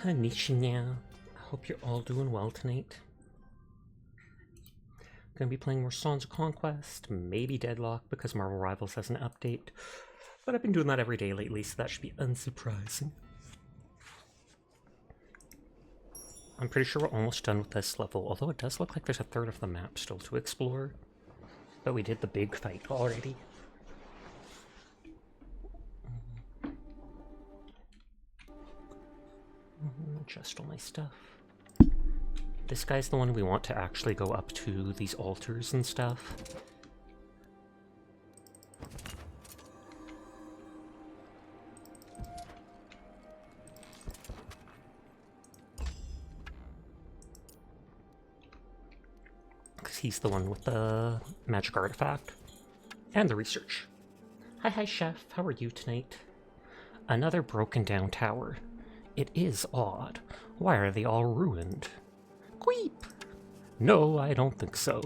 Konnichiwa. I hope you're all doing well tonight. Gonna be playing more Sons of Conquest, maybe Deadlock because Marvel Rivals has an update. But I've been doing that every day lately, so that should be unsurprising. I'm pretty sure we're almost done with this level, although it does look like there's a third of the map still to explore. But we did the big fight already. Adjust all my stuff. This guy's the one we want to actually go up to these altars and stuff. Because he's the one with the magic artifact. And the research. Hi, Chef. How are you tonight? Another broken down tower. It is odd. Why are they all ruined? Queep! No, I don't think so.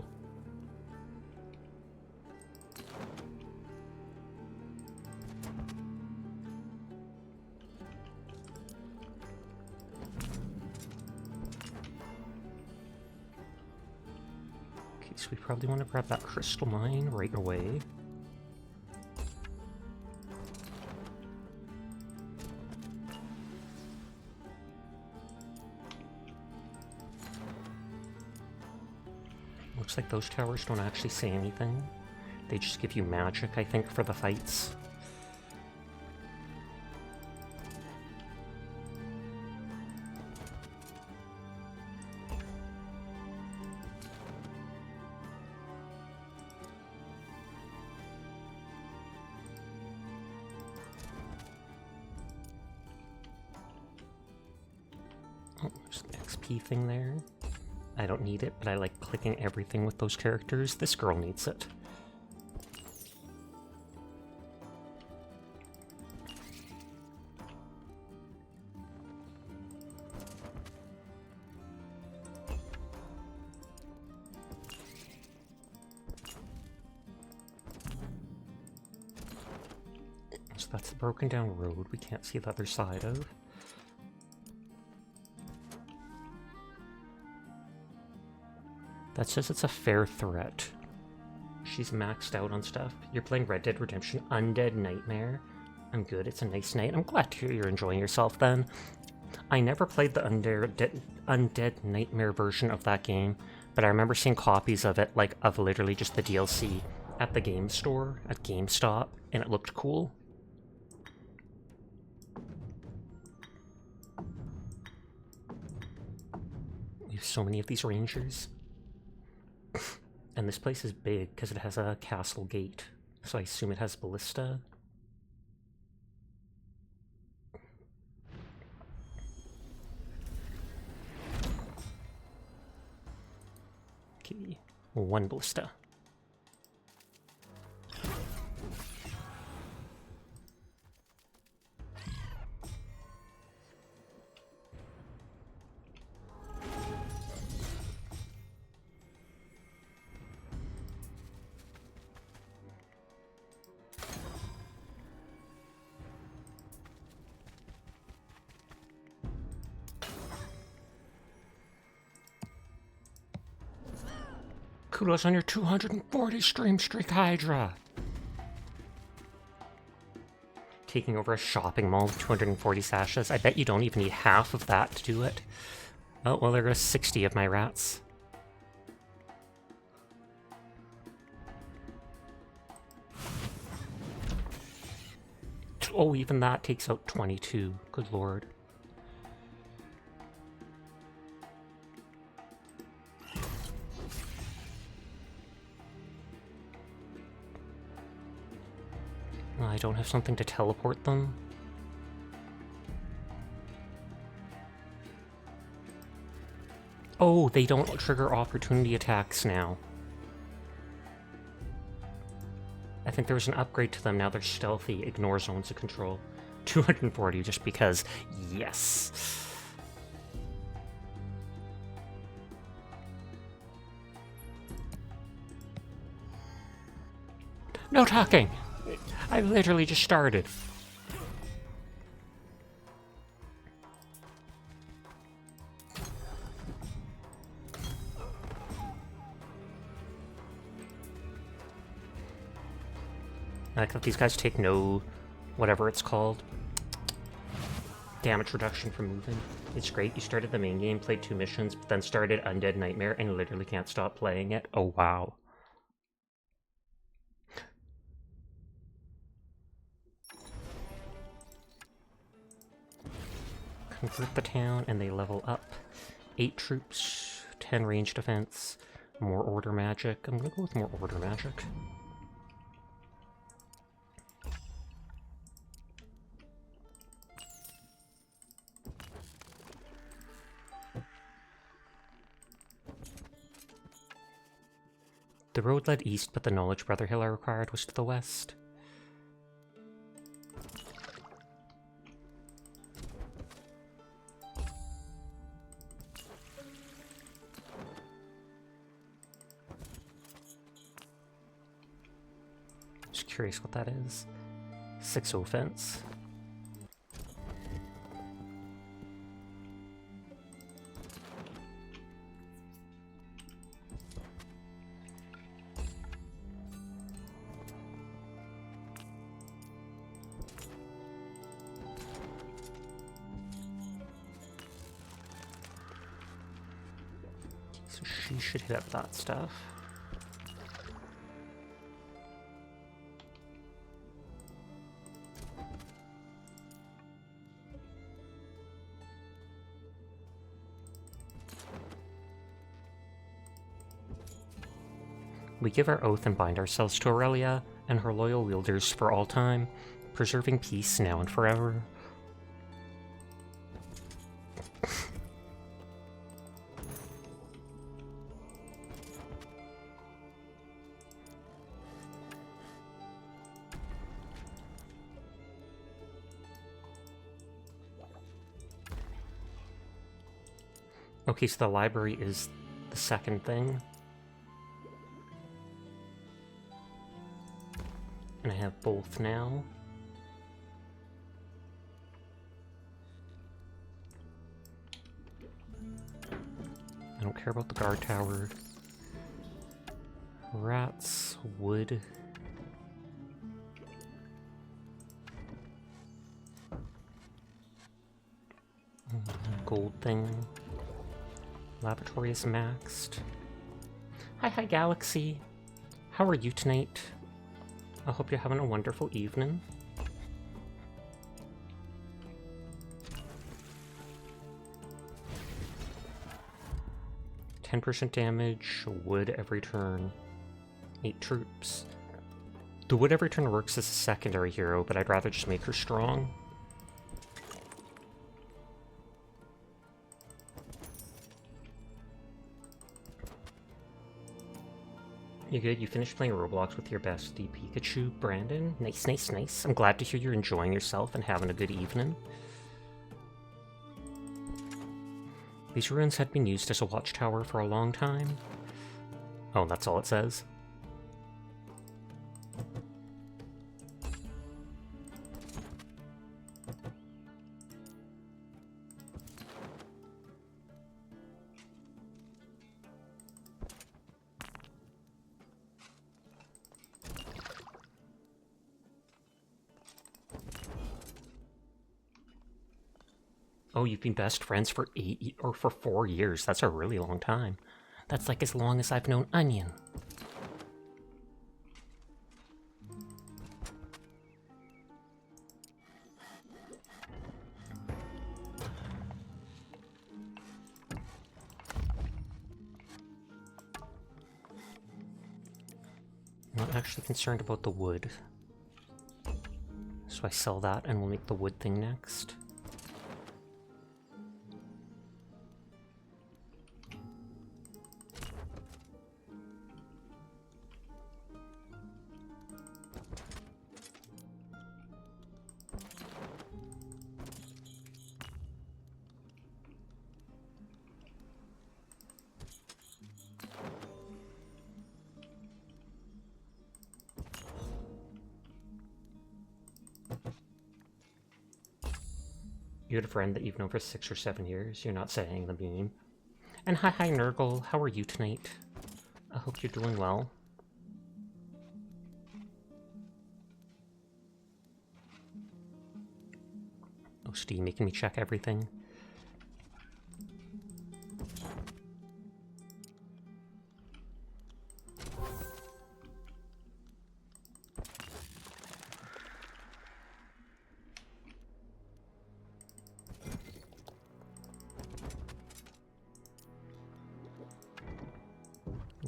Okay, so we probably want to grab that crystal mine right away. Looks like those towers don't actually say anything. They just give you magic, I think, for the fights. Oh, there's an XP thing there. I don't need it, but I like clicking everything with those characters. This girl needs it. So that's the broken down road we can't see the other side of. That says it's a fair threat. She's maxed out on stuff. You're playing Red Dead Redemption Undead Nightmare. I'm good, it's a nice night. I'm glad to hear you're enjoying yourself then. I never played the Undead Nightmare version of that game, but I remember seeing copies of it, like of literally just the DLC, at the game store, at GameStop, and it looked cool. We have so many of these rangers. And this place is big because it has a castle gate, so I assume it has ballista. Okay, one ballista. Kudos on your 240 stream streak, Hydra! Taking over a shopping mall with 240 sashes. I bet you don't even need half of that to do it. Oh, well, there goes 60 of my rats. Oh, even that takes out 22. Good lord. I don't have something to teleport them. Oh, they don't trigger opportunity attacks now. I think there was an upgrade to them, now they're stealthy, ignore zones of control. 240 just because, yes. No talking! I literally just started. I like that these guys take no, whatever it's called, damage reduction from moving. It's great. You started the main game, played 2 missions, but then started Undead Nightmare and literally can't stop playing it. Oh, wow. Convert the town and they level up. 8 troops, 10 range defense, more order magic. I'm gonna go with more order magic. The road led east, but the knowledge Brother Hill I required was to the west. Just curious what that is. 6 offense. So she should hit up that stuff. We give our oath and bind ourselves to Aurelia and her loyal wielders for all time, preserving peace now and forever. Okay, so the library is the second thing. And I have both now. I don't care about the guard tower. Rats, wood. Gold thing. Laboratory is maxed. Hi, Galaxy. How are you tonight? I hope you're having a wonderful evening. %10 damage, wood every turn. 8 troops. The wood every turn works as a secondary hero, but I'd rather just make her strong. You good? You finished playing Roblox with your bestie Pikachu, Brandon? Nice. I'm glad to hear you're enjoying yourself and having a good evening. These ruins had been used as a watchtower for a long time. Oh, that's all it says? Oh, you've been best friends for 4 years. That's a really long time. That's like as long as I've known Onion. I'm not actually concerned about the wood. So I sell that and we'll make the wood thing next. You had a friend that you've known for 6 or 7 years. You're not saying the meme. And hi, Nurgle. How are you tonight? I hope you're doing well. toasty, making me check everything.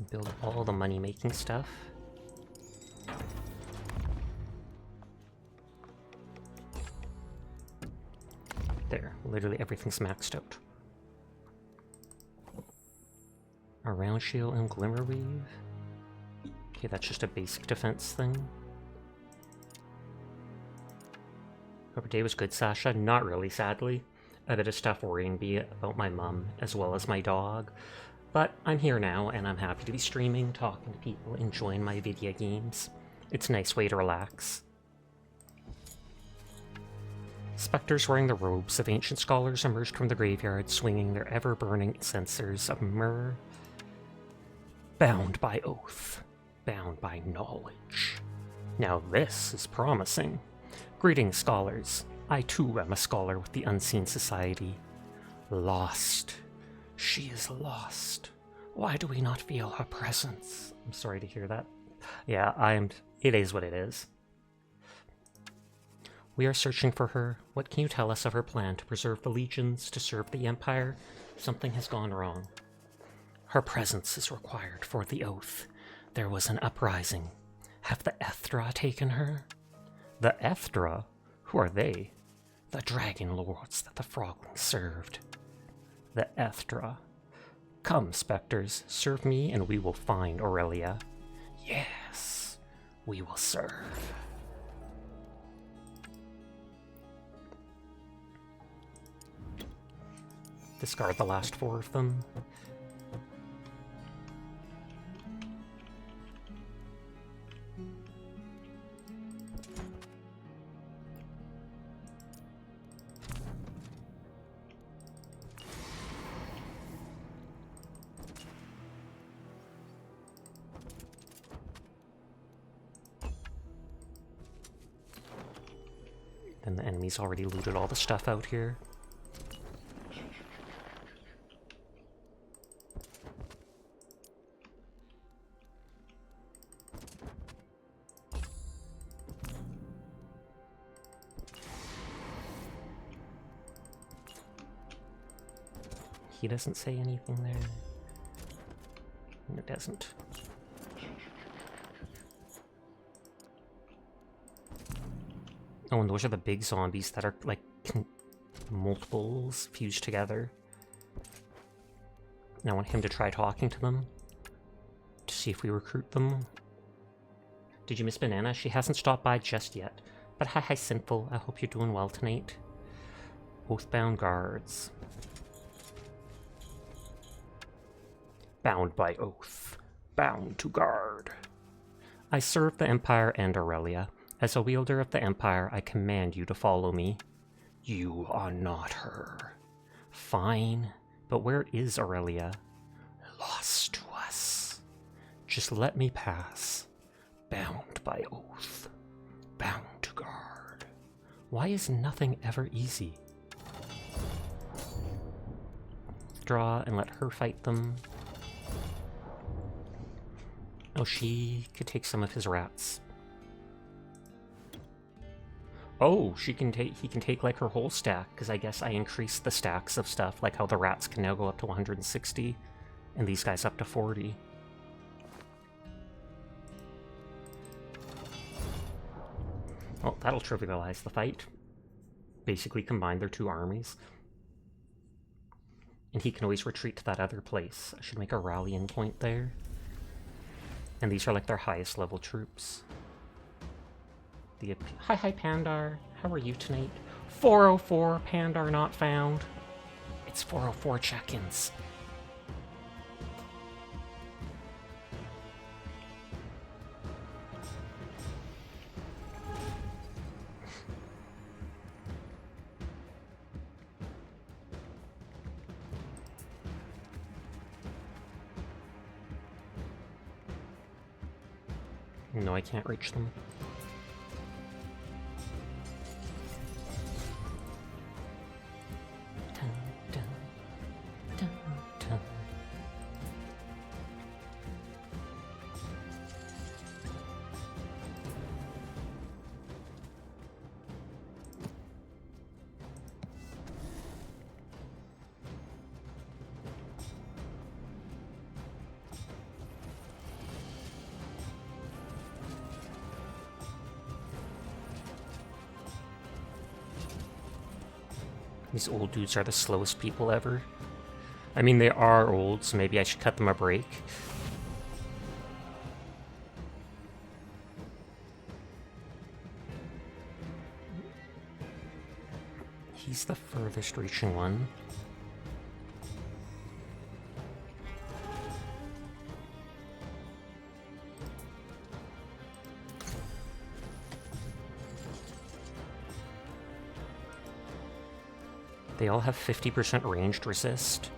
Build all the money-making stuff. There, literally everything's maxed out. A round shield and glimmer weave. Okay, that's just a basic defense thing. Hope your day was good, Sasha. Not really, sadly. A bit of stuff worrying me about my mum, as well as my dog. But I'm here now, and I'm happy to be streaming, talking to people, enjoying my video games. It's a nice way to relax. Spectres wearing the robes of ancient scholars emerged from the graveyard, swinging their ever-burning censers of myrrh. Bound by oath, bound by knowledge. Now this is promising. Greetings, scholars. I too am a scholar with the Unseen Society. Lost. She is lost. Why do we not feel her presence? I'm sorry to hear that. Yeah, it is what it is. We are searching for her. What can you tell us of her plan to preserve the legions, to serve the Empire? Something has gone wrong. Her presence is required for the oath. There was an uprising. Have the Ethra taken her? The Ethra? Who are they? The dragon lords that the froglings served. The Ethra. Come, specters, serve me and we will find Aurelia. Yes, we will serve. Discard the last 4 of them. And the enemy's already looted all the stuff out here. He doesn't say anything there. It doesn't. Oh, and those are the big zombies that are, like, multiples fused together. And I want him to try talking to them. To see if we recruit them. Did you miss Banana? She hasn't stopped by just yet. But hi, Sinful. I hope you're doing well tonight. Oathbound guards. Bound by oath. Bound to guard. I serve the Empire and Aurelia. As a wielder of the Empire, I command you to follow me. You are not her. Fine, but where is Aurelia? Lost to us. Just let me pass. Bound by oath. Bound to guard. Why is nothing ever easy? Draw and let her fight them. Oh, she could take some of his rats. Oh, he can take like her whole stack, because I guess I increased the stacks of stuff, like how the rats can now go up to 160, and these guys up to 40. Well, that'll trivialize the fight. Basically combine their 2 armies. And he can always retreat to that other place. I should make a rallying point there. And these are like their highest level troops. Hi, Pandar. How are you tonight? 404, Pandar not found. It's 404 check-ins. No, I can't reach them. These old dudes are the slowest people ever. I mean, they are old, so maybe I should cut them a break. He's the furthest reaching one. They all have 50% ranged resist.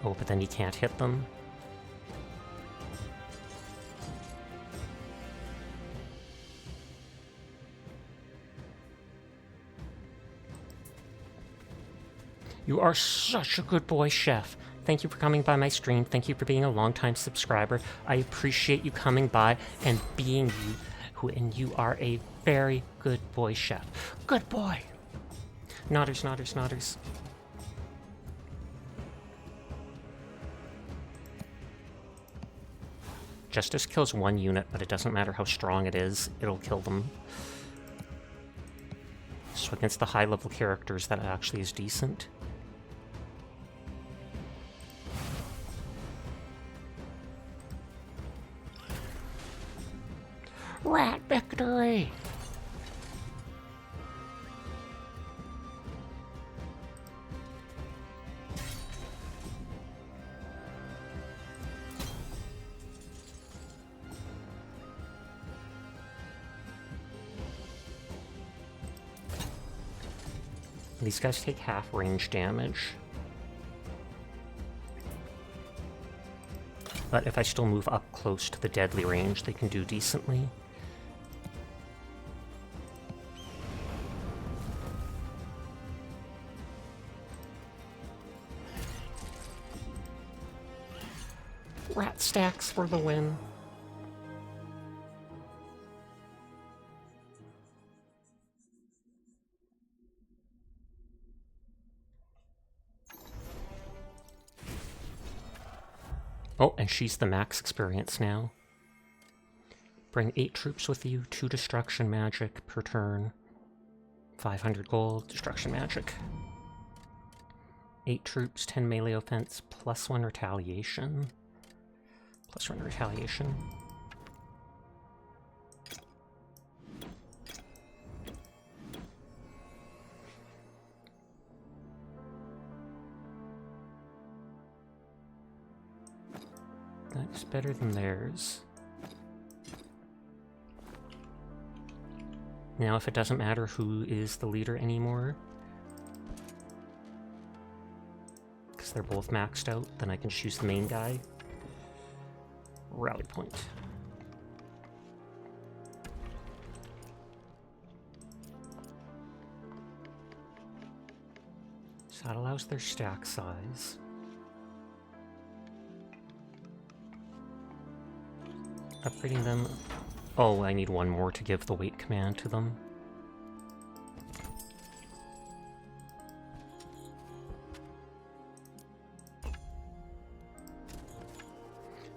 Oh, but then you can't hit them. You are such a good boy, Chef. Thank you for coming by my stream. Thank you for being a longtime subscriber. I appreciate you coming by and being you, and you are a very good boy, Chef. Good boy. Nodders, nodders, nodders. Justice kills one unit, but it doesn't matter how strong it is, it'll kill them. So against the high-level characters, that actually is decent. Rat victory! These guys take half range damage. But if I still move up close to the deadly range, they can do decently. Rat stacks for the win. Oh, and she's the max experience now. Bring 8 troops with you, 2 destruction magic per turn. 500 gold, destruction magic. 8 troops, 10 melee offense, +1 retaliation. +1 retaliation. That's better than theirs. Now, if it doesn't matter who is the leader anymore, because they're both maxed out, then I can choose the main guy. Rally point. So that allows their stack size. Upgrading them. Oh, I need one more to give the weight command to them.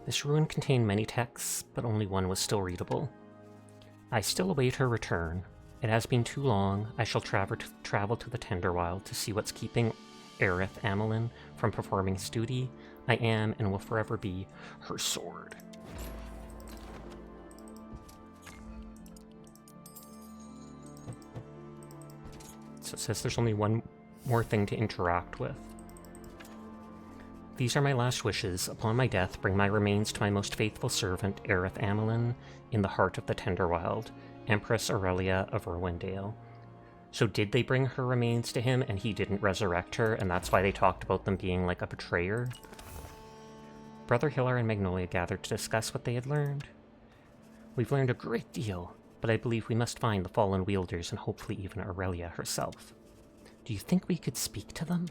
This ruin contained many texts, but only one was still readable. I still await her return. It has been too long. I shall travel to the Tenderwild to see what's keeping Aerith Amelin from performing his duty. I am and will forever be her sword. So it says there's only one more thing to interact with. These are my last wishes. Upon my death, bring my remains to my most faithful servant, Aerith Amelin, in the heart of the Tenderwild, Empress Aurelia of Rowendale. So did they bring her remains to him and he didn't resurrect her, and that's why they talked about them being like a betrayer? Brother Hillar and Magnolia gathered to discuss what they had learned. We've learned a great deal, but I believe we must find the fallen wielders and hopefully even Aurelia herself. Do you think we could speak to them?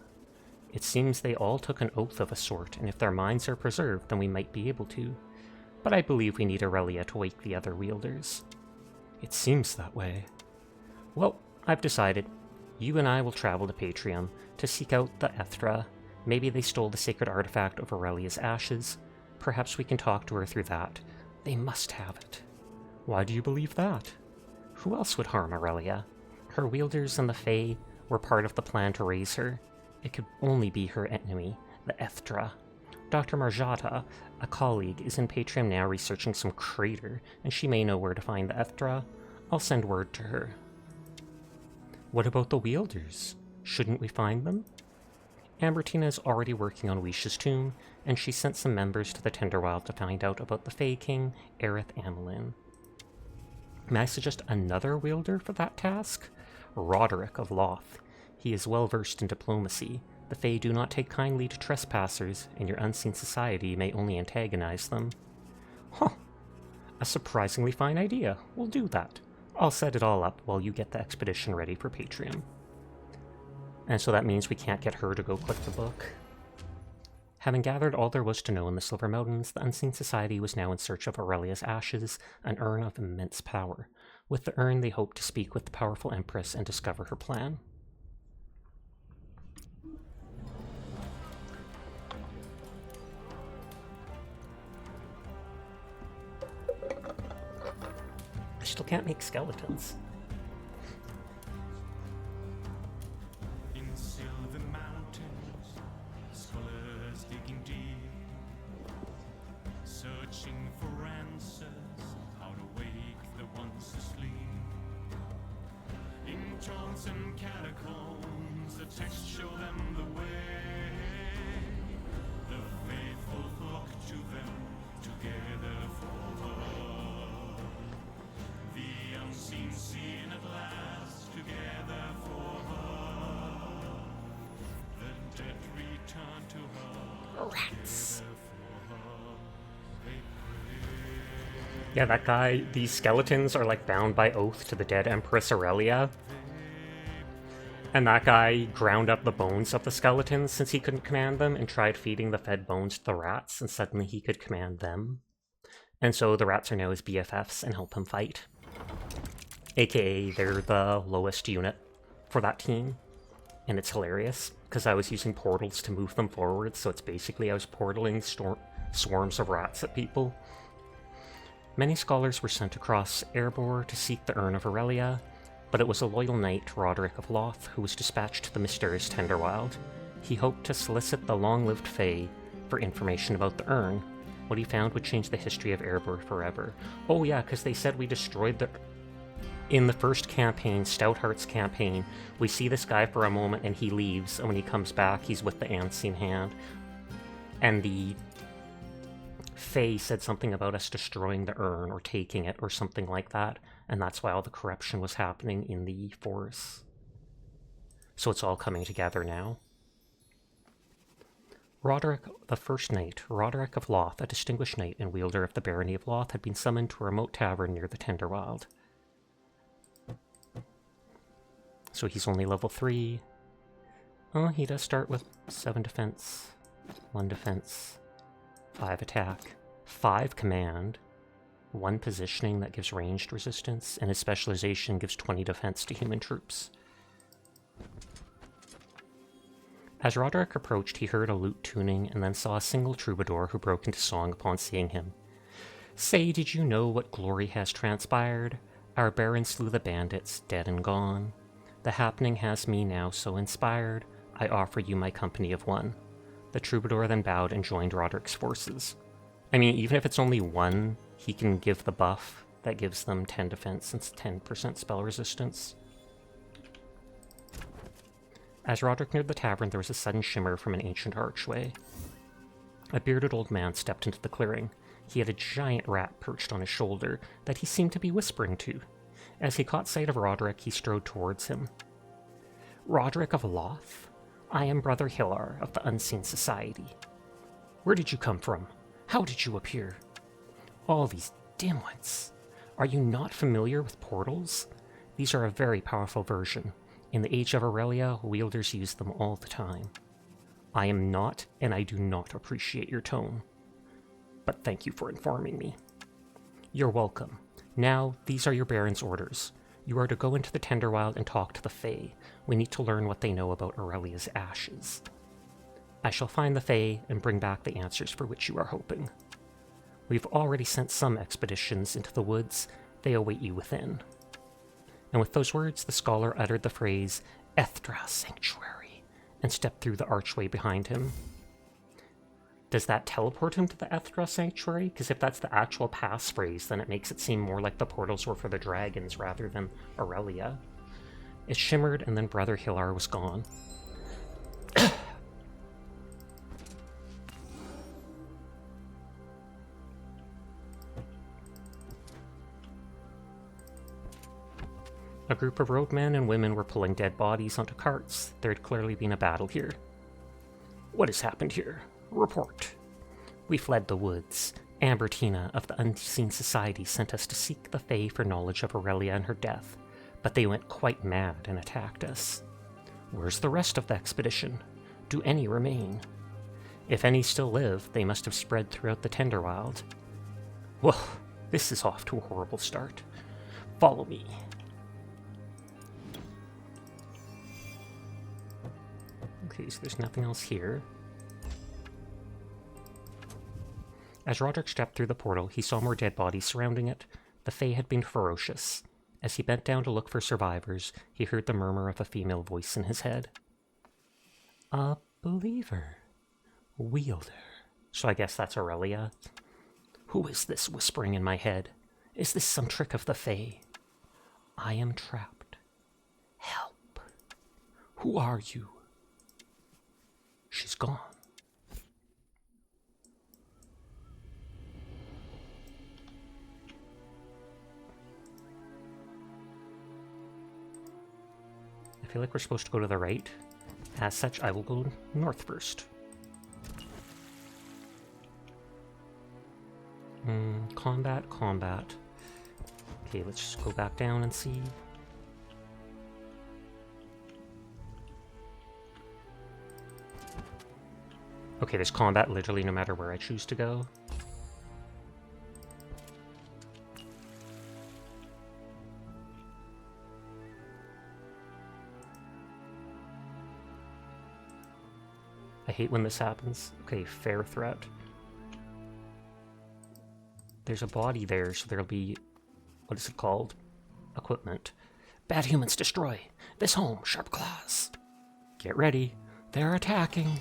It seems they all took an oath of a sort, and if their minds are preserved, then we might be able to. But I believe we need Aurelia to wake the other wielders. It seems that way. Well, I've decided. You and I will travel to Patrium to seek out the Ethra. Maybe they stole the sacred artifact of Aurelia's ashes. Perhaps we can talk to her through that. They must have it. Why do you believe that? Who else would harm Aurelia? Her wielders and the Fae were part of the plan to raise her. It could only be her enemy, the Ethtra. Dr. Marjata, a colleague, is in Patrium now researching some crater, and she may know where to find the Ethtra. I'll send word to her. What about the wielders? Shouldn't we find them? Ambertina is already working on Wisha's tomb, and she sent some members to the Tenderwild to find out about the Fae King, Aerith Amelin. May I suggest another wielder for that task? Roderick of Loth. He is well versed in diplomacy. The Fae do not take kindly to trespassers, and your unseen society may only antagonize them. Huh. A surprisingly fine idea. We'll do that. I'll set it all up while you get the expedition ready for Patreon. And so that means we can't get her to go click the book. Having gathered all there was to know in the Silver Mountains, the Unseen Society was now in search of Aurelia's ashes, an urn of immense power. With the urn, they hoped to speak with the powerful Empress and discover her plan. I still can't make skeletons. Searching for answers, how to wake the ones asleep. In tombs and catacombs, the texts show them the way. The faithful flock to them, together for her. The unseen seen at last, together for her. The dead return to her. Rats. Yeah, that guy, these skeletons are like bound by oath to the dead Empress Aurelia. And that guy ground up the bones of the skeletons since he couldn't command them and tried feeding the fed bones to the rats, and suddenly he could command them. And so the rats are now his BFFs and help him fight. AKA, they're the lowest unit for that team. And it's hilarious, because I was using portals to move them forward, so it's basically I was portaling swarms of rats at people. Many scholars were sent across Erebor to seek the urn of Aurelia, but it was a loyal knight, Roderick of Loth, who was dispatched to the mysterious Tenderwild. He hoped to solicit the long-lived Fae for information about the urn. What he found would change the history of Erebor forever. Oh yeah, because they said we destroyed the... In the first campaign, Stoutheart's campaign, we see this guy for a moment and he leaves, and when he comes back, he's with the Unseen Hand. And the Fae said something about us destroying the urn or taking it or something like that, and that's why all the corruption was happening in the forests. So it's all coming together now. Roderick, the first knight, Roderick of Loth, a distinguished knight and wielder of the barony of Loth, had been summoned to a remote tavern near the Tenderwild. So he's only level 3. Oh, he does start with 7 defense, 1 defense, 5 attack, 5 command, 1 positioning that gives ranged resistance, and his specialization gives 20 defense to human troops. As Roderick approached, he heard a lute tuning and then saw a single troubadour who broke into song upon seeing him. "Say, did you know what glory has transpired? Our baron slew the bandits, dead and gone. The happening has me now so inspired, I offer you my company of 1. The troubadour then bowed and joined Roderick's forces. I mean, even if it's only 1, he can give the buff that gives them 10 defense and 10% spell resistance. As Roderick neared the tavern, there was a sudden shimmer from an ancient archway. A bearded old man stepped into the clearing. He had a giant rat perched on his shoulder that he seemed to be whispering to. As he caught sight of Roderick, he strode towards him. "Roderick of Loth? I am Brother Hillar of the Unseen Society. Where did you come from? How did you appear? All these dimwits. Are you not familiar with portals? These are a very powerful version. In the Age of Aurelia, wielders use them all the time. I am not, and I do not appreciate your tone. But thank you for informing me. You're welcome. Now, these are your Baron's orders. You are to go into the Tenderwild and talk to the Fae. We need to learn what they know about Aurelia's ashes. I shall find the Fae and bring back the answers for which you are hoping." We've already sent some expeditions into the woods. They await you within. And with those words, the scholar uttered the phrase, Ethra Sanctuary, and stepped through the archway behind him. Does that teleport him to the Ethra Sanctuary? Because if that's the actual passphrase, then it makes it seem more like the portals were for the dragons rather than Aurelia. It shimmered, and then Brother Hilar was gone. A group of roadmen and women were pulling dead bodies onto carts. There had clearly been a battle here. What has happened here? Report. We fled the woods. Ambertina of the Unseen Society sent us to seek the Fae for knowledge of Aurelia and her death, but they went quite mad and attacked us. Where's the rest of the expedition? Do any remain? If any still live, they must have spread throughout the Tenderwild. Well, this is off to a horrible start. Follow me. Okay, so there's nothing else here. As Roderick stepped through the portal, he saw more dead bodies surrounding it. The Fae had been ferocious. As he bent down to look for survivors, he heard the murmur of a female voice in his head. A believer. Wielder. So I guess that's Aurelia. Who is this whispering in my head? Is this some trick of the Fae? I am trapped. Help. Who are you? She's gone. I feel like we're supposed to go to the right. As such, I will go north first. Combat. Okay, let's just go back down and see. Okay, there's combat literally no matter where I choose to go. I hate when this happens. Okay, fair threat. There's a body there, so there'll be... what is it called? Equipment. Bad humans destroy. This home, sharp claws. Get ready. They're attacking.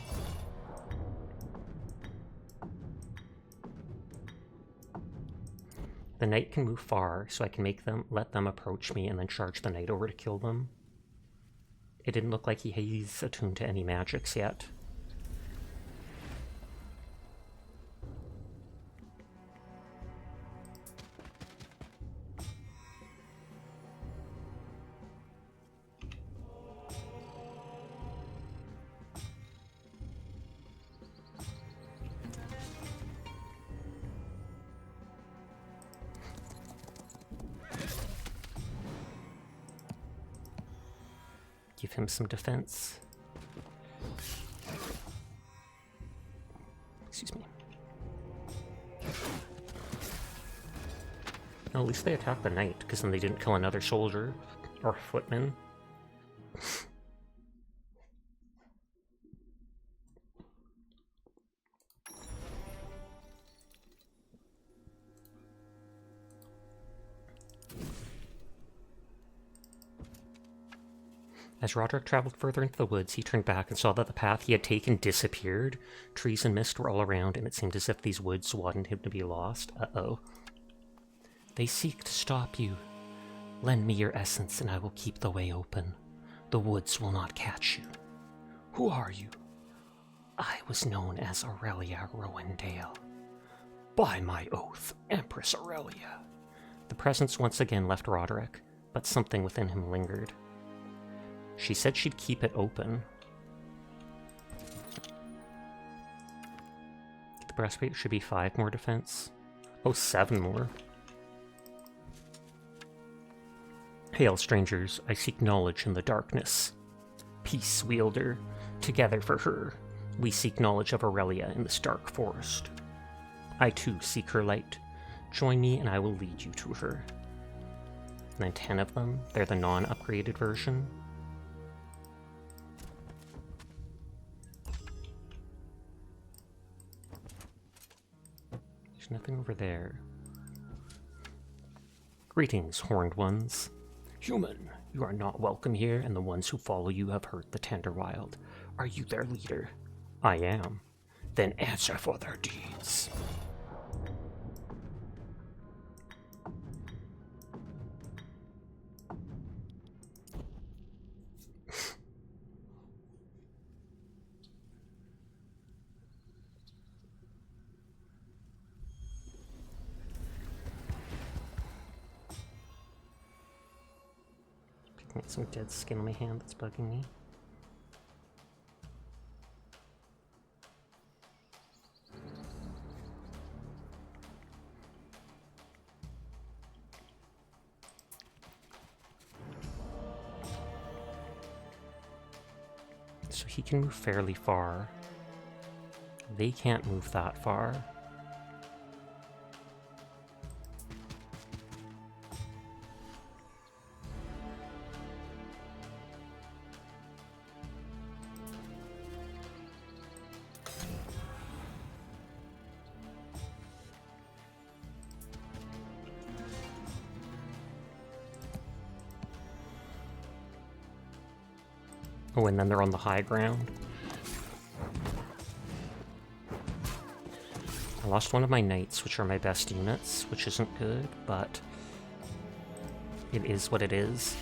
The knight can move far, so I can let them approach me and then charge the knight over to kill them. It didn't look like he's attuned to any magics yet. Give him some defense. Excuse me. Well, at least they attacked the knight, because then they didn't kill another soldier or footman. As Roderick traveled further into the woods, he turned back and saw that the path he had taken disappeared. Trees and mist were all around, and it seemed as if these woods wanted him to be lost. Uh-oh. They seek to stop you. Lend me your essence, and I will keep the way open. The woods will not catch you. Who are you? I was known as Aurelia Rowendale. By my oath, Empress Aurelia. The presence once again left Roderick, but something within him lingered. She said she'd keep it open. The breastplate should be 5 more defense. Oh, 7 more. Hail, strangers, I seek knowledge in the darkness. Peace, wielder, together for her. We seek knowledge of Aurelia in this dark forest. I too seek her light. Join me and I will lead you to her. And then 10 of them. They're the non-upgraded version. There's nothing over there. Greetings, horned ones. Human, you are not welcome here, and the ones who follow you have hurt the Tenderwild. Are you their leader? I am. Then answer for their deeds. Picking up some dead skin on my hand that's bugging me. So he can move fairly far. They can't move that far. Oh, and then they're on the high ground. I lost one of my knights, which are my best units, which isn't good, but it is what it is.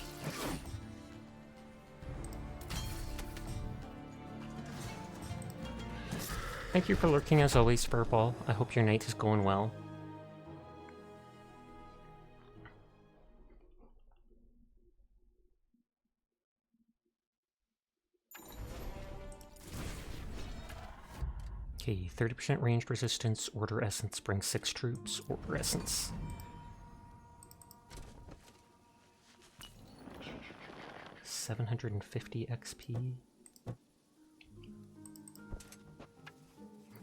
Thank you for lurking as always, Spurrball. I hope your night is going well. Okay, 30% ranged resistance, Order Essence brings 6 troops, Order Essence. $750 XP.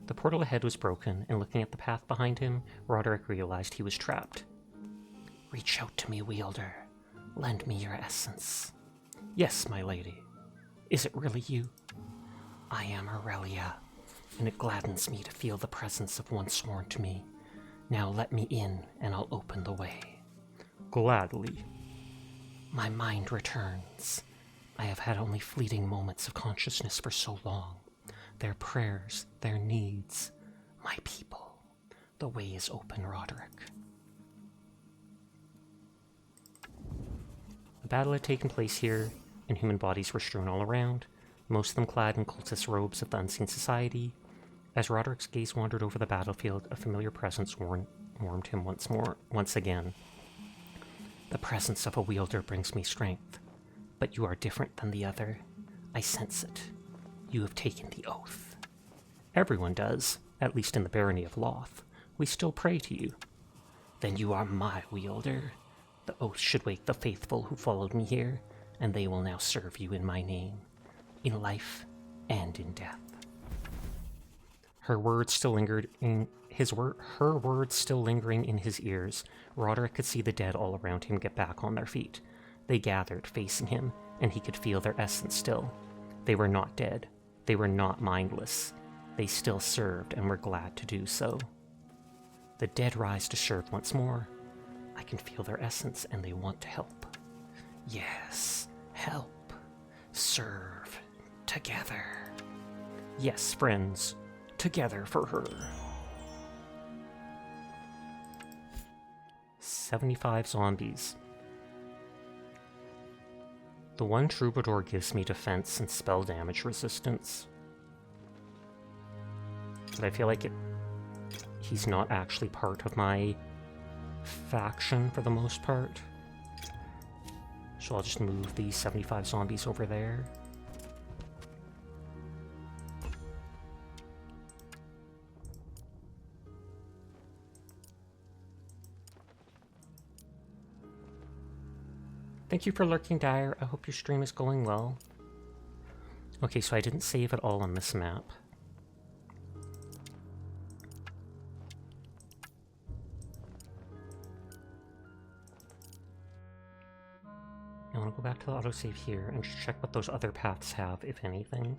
The portal ahead was broken, and looking at the path behind him, Roderick realized he was trapped. Reach out to me, Wielder. Lend me your essence. Yes, my lady. Is it really you? I am Aurelia, and it gladdens me to feel the presence of one sworn to me. Now let me in, and I'll open the way. Gladly. My mind returns. I have had only fleeting moments of consciousness for so long. Their prayers, their needs, my people. The way is open, Roderick. The battle had taken place here, and human bodies were strewn all around, most of them clad in cultist robes of the Unseen Society. As Roderick's gaze wandered over the battlefield, a familiar presence warmed him once again. The presence of a wielder brings me strength, but you are different than the other. I sense it. You have taken the oath. Everyone does, at least in the barony of Loth. We still pray to you. Then you are my wielder. The oath should wake the faithful who followed me here, and they will now serve you in my name, in life and in death. Her words still lingered in her words still lingering in his ears. Roderick could see the dead all around him get back on their feet. They gathered, facing him, and he could feel their essence still. They were not dead. They were not mindless. They still served and were glad to do so. The dead rise to serve once more. I can feel their essence, and they want to help. Yes, help. Serve. Together. Yes, friends. Together for her. 75 zombies. The one troubadour gives me defense and spell damage resistance. But I feel like he's not actually part of my faction for the most part. So I'll just move these 75 zombies over there. Thank you for lurking, Dire. I hope your stream is going well. Okay, so I didn't save it all on this map. I want to go back to the autosave here and just check what those other paths have, if anything.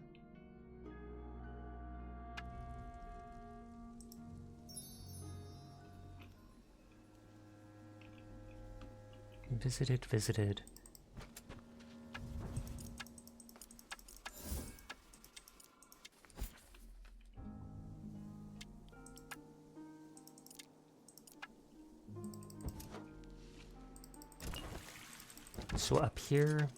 Visited. So up here...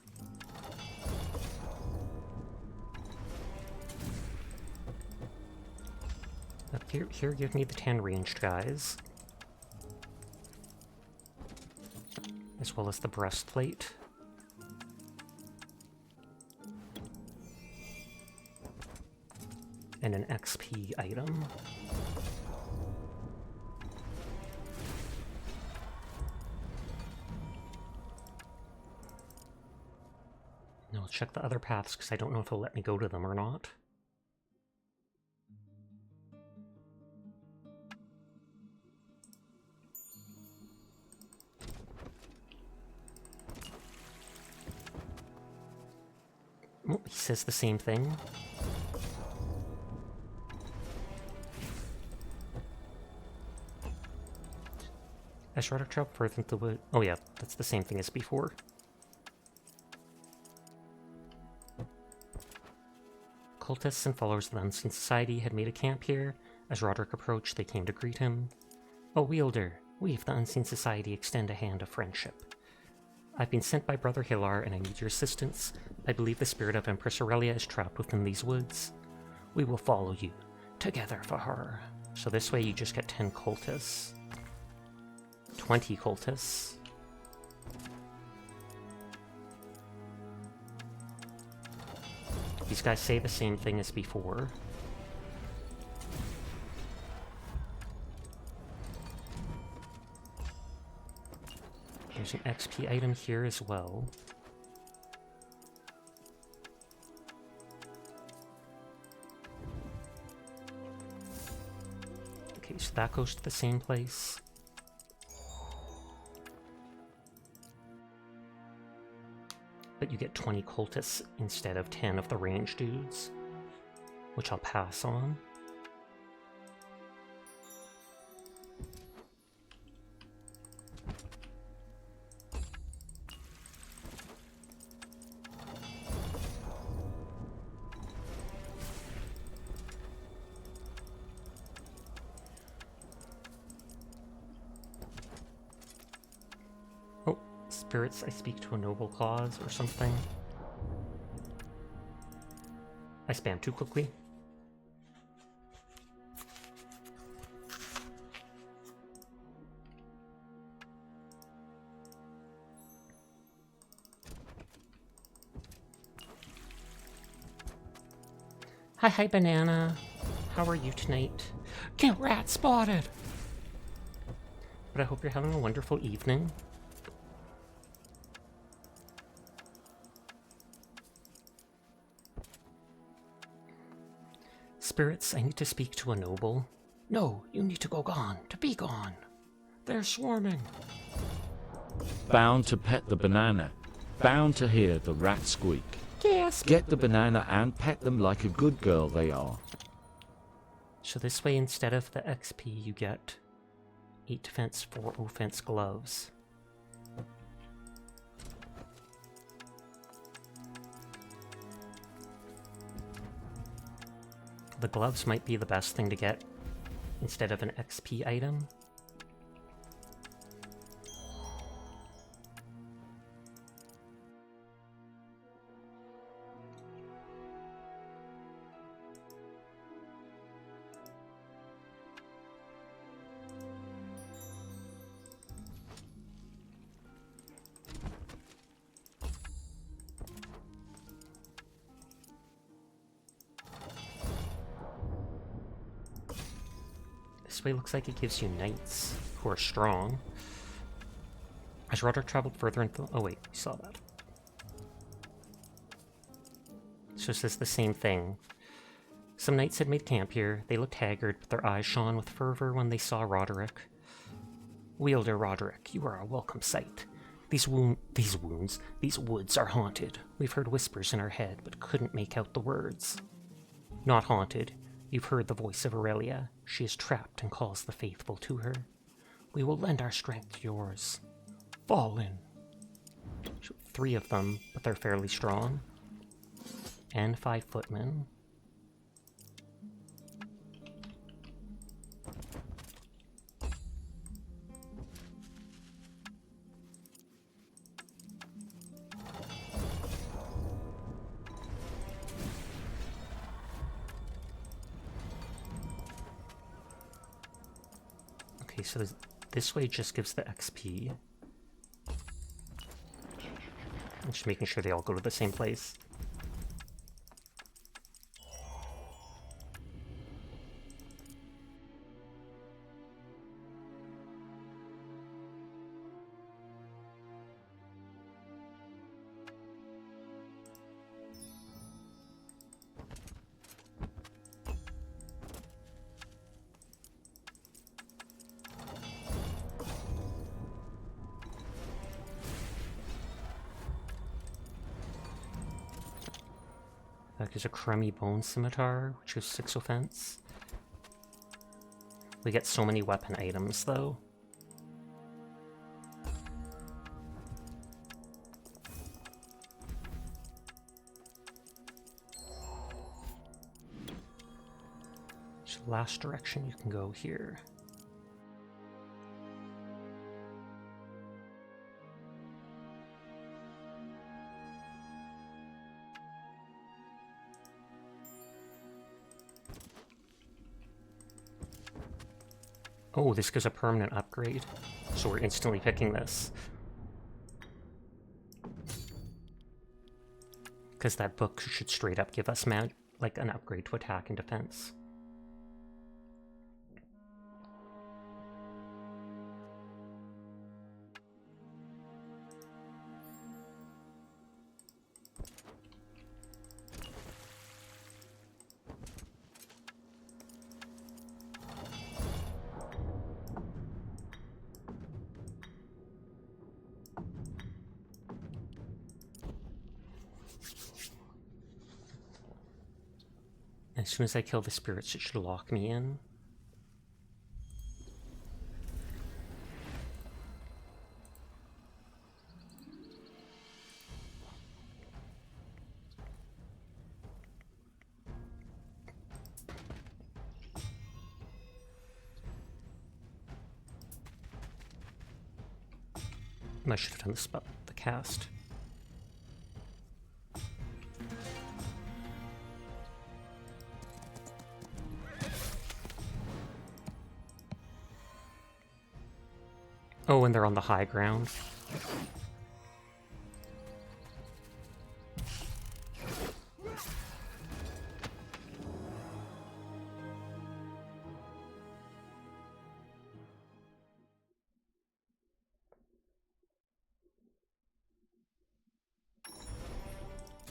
Up here give me the 10 ranged guys. As well as the breastplate. And an XP item. Now I'll check the other paths because I don't know if it'll let me go to them or not. Oh, he says the same thing. As Roderick traveled further into the wood... Oh yeah, that's the same thing as before. Cultists and followers of the Unseen Society had made a camp here. As Roderick approached, they came to greet him. "O Wielder, we of the Unseen Society extend a hand of friendship. I've been sent by Brother Hilar, and I need your assistance. I believe the spirit of Empress Aurelia is trapped within these woods. We will follow you, together for her." So this way you just get 10 cultists. 20 cultists. These guys say the same thing as before. There's an XP item here as well. Okay, so that goes to the same place. But you get 20 cultists instead of 10 of the range dudes, which I'll pass on. Spirits, I speak to a noble cause or something. I spam too quickly. Hi, Banana. How are you tonight? Get rat spotted! But I hope you're having a wonderful evening. Spirits, I need to speak to a noble. No, you need to go gone, to be gone. They're swarming. Bound to pet the banana. Bound to hear the rat squeak. Yes. Get the banana and pet them like a good girl they are. So this way, instead of the XP, you get 8 defense, 4 offense gloves. The gloves might be the best thing to get instead of an XP item. This way looks like it gives you knights who are strong. As Roderick traveled further into... Oh wait, we saw that. So it says the same thing. Some knights had made camp here. They looked haggard, but their eyes shone with fervor when they saw Roderick. Wielder Roderick, you are a welcome sight. These woods are haunted. We've heard whispers in our head, but couldn't make out the words. Not haunted. You've heard the voice of Aurelia. She is trapped and calls the faithful to her. We will lend our strength to yours. Fall in. 3 of them, but they're fairly strong. And 5 footmen. Okay, so this way just gives the XP. I'm just making sure they all go to the same place. That gives a crummy bone scimitar, which is 6 offense. We get so many weapon items, though. So last direction you can go here. Oh, this gives a permanent upgrade, so we're instantly picking this. Because that book should straight up give us like an upgrade to attack and defense. As soon as I kill the spirits, it should lock me in. I should have done the cast. Oh, and they're on the high ground.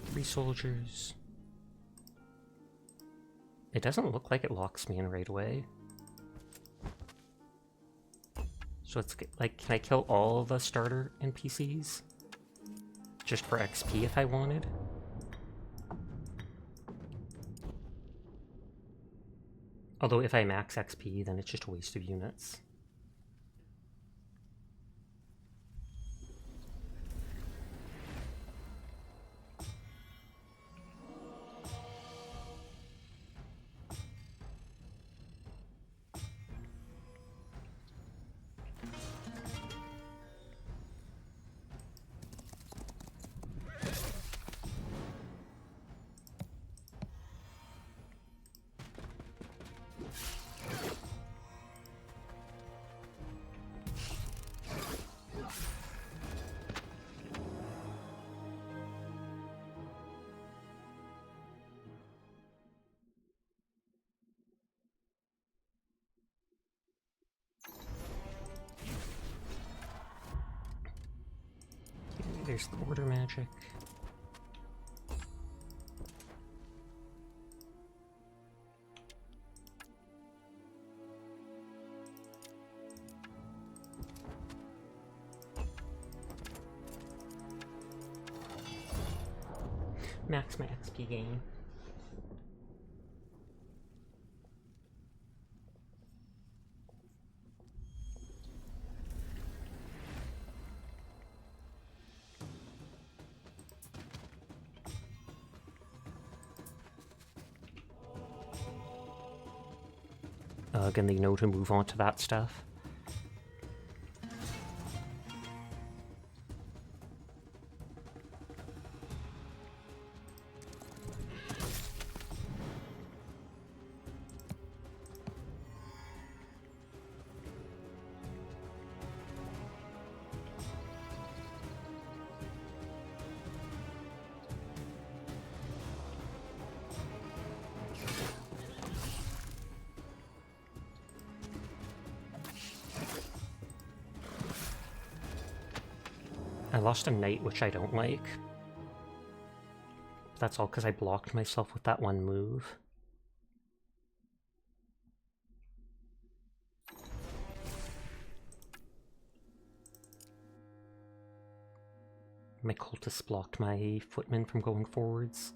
Three soldiers. It doesn't look like it locks me in right away. So it's like, can I kill all the starter NPCs? Just for XP if I wanted? Although if I max XP, then it's just a waste of units. There's the order magic. Max my XP gain. and they know to move on to that stuff. I lost a knight, which I don't like. That's all because I blocked myself with that one move. My cultists blocked my footmen from going forwards.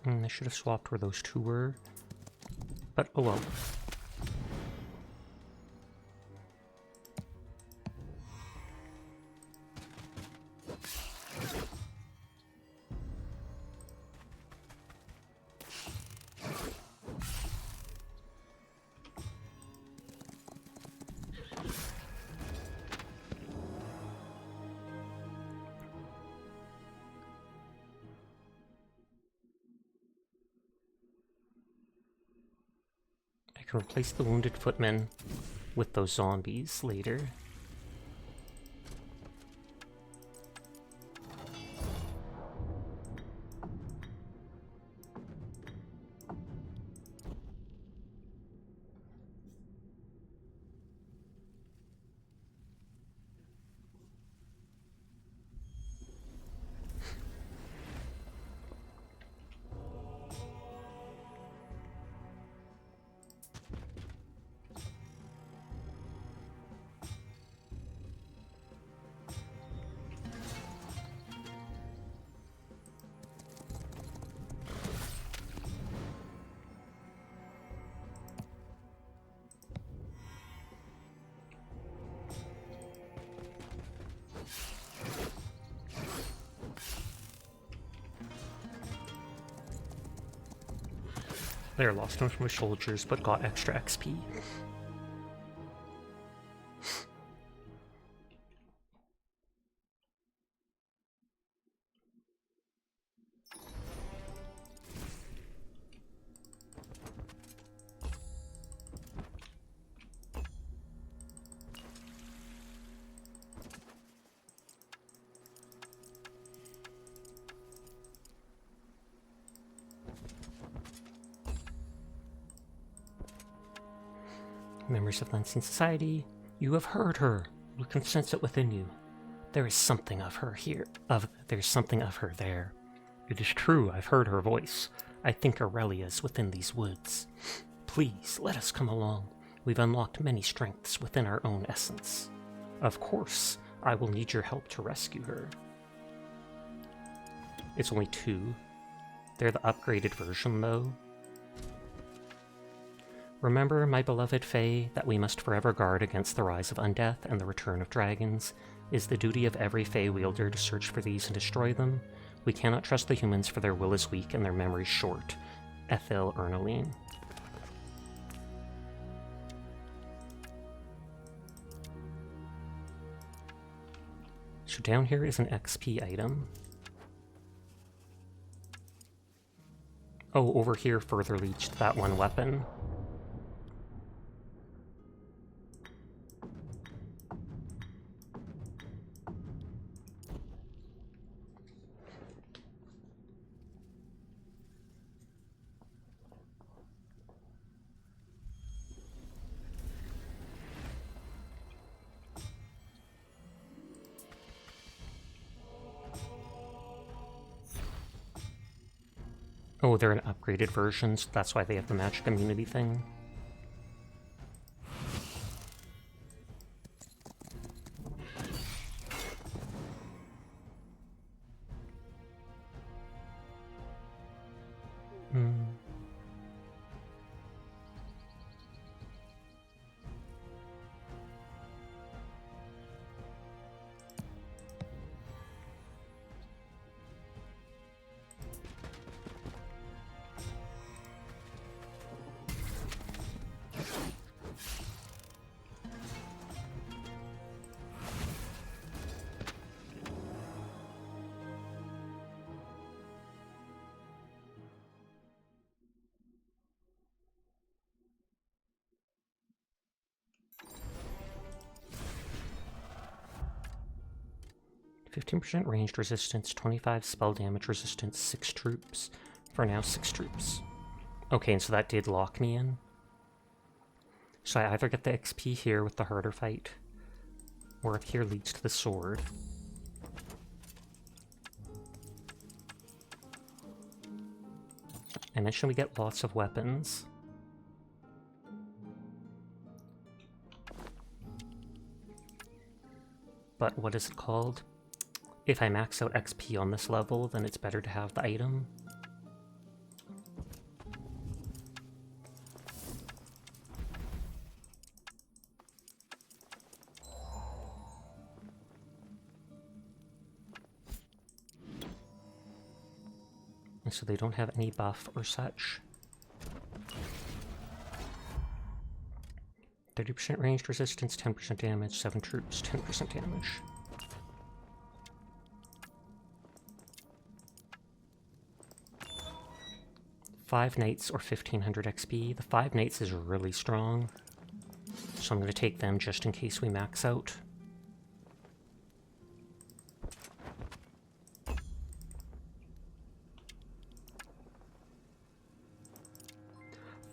I should have swapped where those two were, but oh well. I can replace the wounded footmen with those zombies later. There, lost one from my soldiers, but got extra XP. Members of the Unseen Society, you have heard her. You can sense it within you. There is something of her here. There's something of her there. It is true, I've heard her voice. I think Aurelia is within these woods. Please, let us come along. We've unlocked many strengths within our own essence. Of course, I will need your help to rescue her. It's only 2. They're the upgraded version, though. Remember, my beloved Fae, that we must forever guard against the rise of undeath and the return of dragons. Is the duty of every Fae wielder to search for these and destroy them? We cannot trust the humans, for their will is weak and their memory short. Ethel Ernoline. So down here is an XP item. Oh, over here further leads to that one weapon. Oh, they're in upgraded versions. That's why they have the magic immunity thing. Hmm. %, ranged resistance, 25 spell damage resistance, 6 troops. For now, 6 troops. Okay, and so that did lock me in. So I either get the XP here with the harder fight, or if here leads to the sword. I mentioned we get lots of weapons. But what is it called? If I max out XP on this level, then it's better to have the item. And so they don't have any buff or such. 30% ranged resistance, 10% damage, 7 troops, 10% damage. Five knights or 1500 XP. The 5 knights is really strong, so I'm going to take them just in case we max out.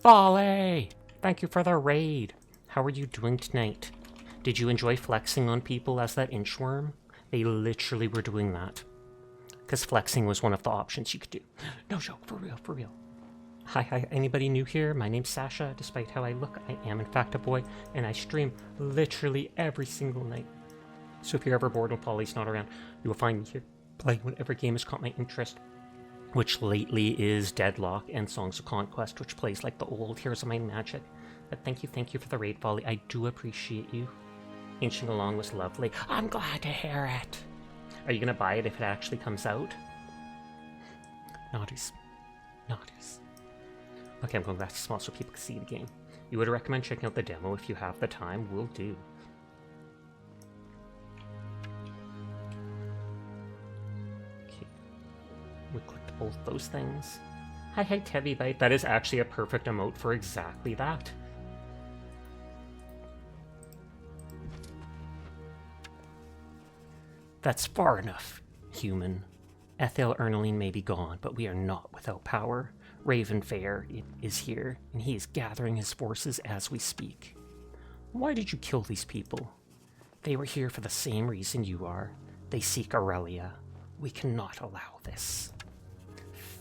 Volley! Thank you for the raid. How are you doing tonight? Did you enjoy flexing on people as that inchworm? They literally were doing that. Because flexing was one of the options you could do. No joke, for real, for real. Hi, anybody new here? My name's Sasha. Despite how I look, I am in fact a boy, and I stream literally every single night. So if you're ever bored when Polly's not around, you will find me here playing whatever game has caught my interest, which lately is Deadlock and Songs of Conquest, which plays like the old Heroes of Might and Magic. But thank you for the raid, Polly. I do appreciate you. Inching along was lovely. I'm glad to hear it. Are you gonna buy it if it actually comes out? Naughties. Naughties. Okay, I'm going back to small so people can see the game. You would recommend checking out the demo if you have the time? Will do. Okay. We clicked both those things. Hi, Heavy Bite. That is actually a perfect emote for exactly that. That's far enough, human. Ethel Ernaline may be gone, but we are not without power. Raven Fair is here, and he is gathering his forces as we speak. Why did you kill these people? They were here for the same reason you are. They seek Aurelia. We cannot allow this.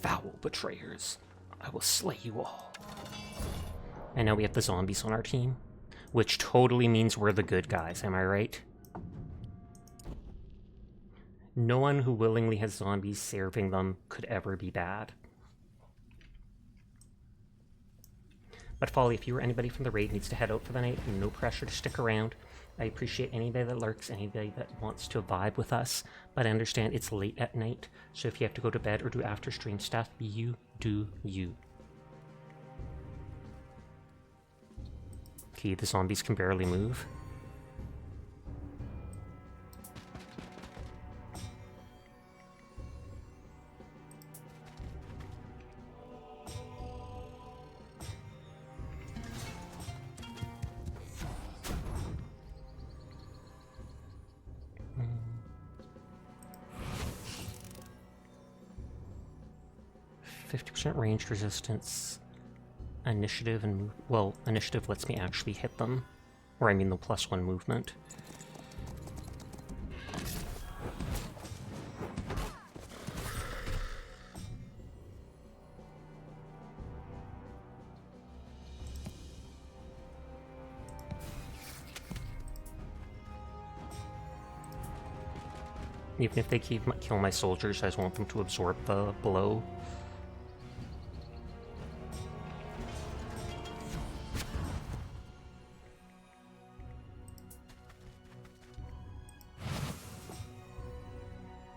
Foul betrayers. I will slay you all. And now we have the zombies on our team, which totally means we're the good guys, am I right? No one who willingly has zombies serving them could ever be bad. But Folly, if you or anybody from the raid needs to head out for the night, no pressure to stick around. I appreciate anybody that lurks, anybody that wants to vibe with us, but I understand it's late at night, so if you have to go to bed or do after stream stuff, you do you. Okay, the zombies can barely move. Ranged resistance, initiative, and well, initiative lets me actually hit them, or I mean the +1 movement. Even if they kill my soldiers, I just want them to absorb the blow.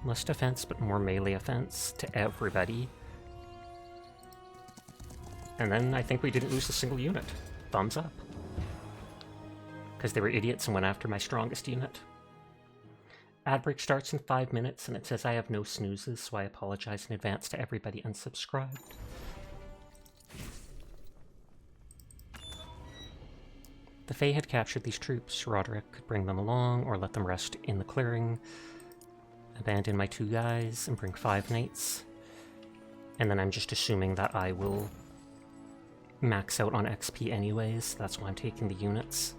Less defense, but more melee offense to everybody. And then I think we didn't lose a single unit. Thumbs up. Because they were idiots and went after my strongest unit. Ad break starts in 5 minutes, and it says I have no snoozes, so I apologize in advance to everybody unsubscribed. The Fae had captured these troops. Roderick could bring them along, or let them rest in the clearing. Abandon my 2 guys and bring 5 knights. And then I'm just assuming that I will max out on XP anyways. That's why I'm taking the units.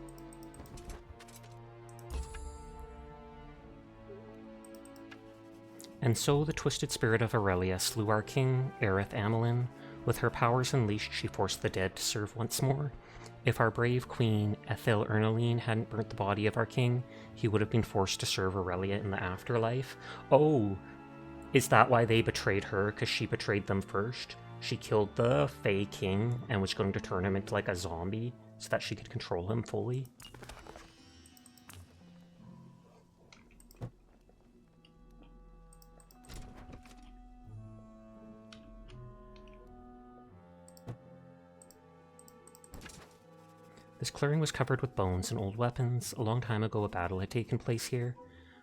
And so the twisted spirit of Aurelia slew our king, Aerith Amelin. With her powers unleashed, she forced the dead to serve once more. If our brave queen, Ethel Ernaline, hadn't burnt the body of our king, he would have been forced to serve Aurelia in the afterlife. Oh, is that why they betrayed her? Because she betrayed them first? She killed the Fae king and was going to turn him into like a zombie so that she could control him fully? This clearing was covered with bones and old weapons. A long time ago a battle had taken place here.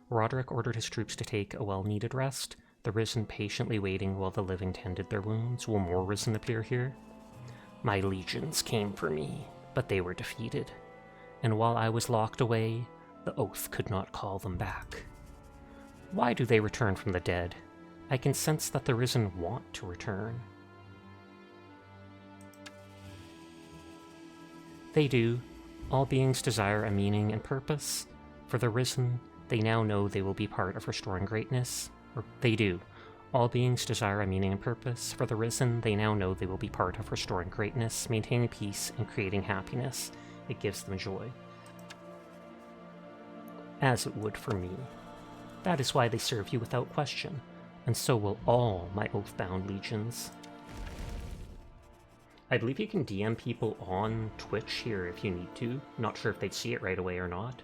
Roderick ordered his troops to take a well-needed rest, the Risen patiently waiting while the living tended their wounds. Will more Risen appear here? My legions came for me, but they were defeated. And while I was locked away, the oath could not call them back. Why do they return from the dead? I can sense that the Risen want to return. They do. All beings desire a meaning and purpose. For the Risen, they now know they will be part of restoring greatness. Or they do. All beings desire a meaning and purpose. For the Risen, they now know they will be part of restoring greatness, maintaining peace, and creating happiness. It gives them joy. As it would for me. That is why they serve you without question, and so will all my oath-bound legions. I believe you can DM people on Twitch here if you need to. Not sure if they'd see it right away or not.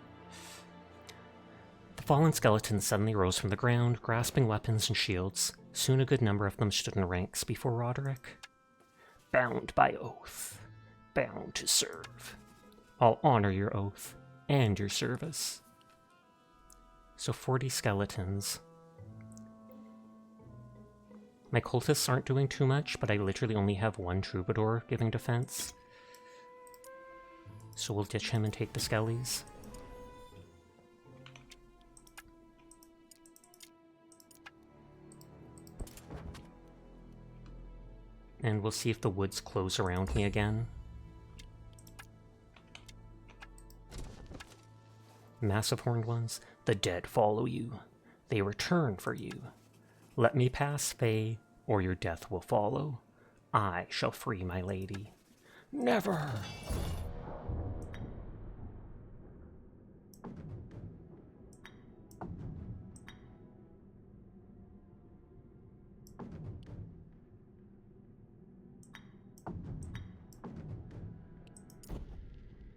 The fallen skeletons suddenly rose from the ground, grasping weapons and shields. Soon a good number of them stood in ranks before Roderick. Bound by oath. Bound to serve. I'll honor your oath and your service. So 40 skeletons. My cultists aren't doing too much, but I literally only have one troubadour giving defense. So we'll ditch him and take the skellies. And we'll see if the woods close around me again. Massive horned ones, the dead follow you. They return for you. Let me pass, Fae, or your death will follow. I shall free my lady. Never!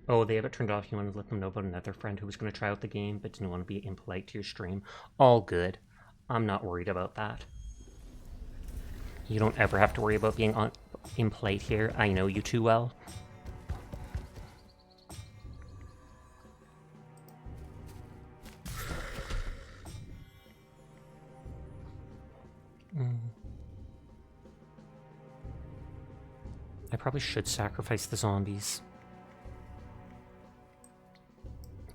Oh, they have it turned off. You want to let them know about another friend who was going to try out the game but didn't want to be impolite to your stream. All good. I'm not worried about that. You don't ever have to worry about being impolite here. I know you too well. I probably should sacrifice the zombies,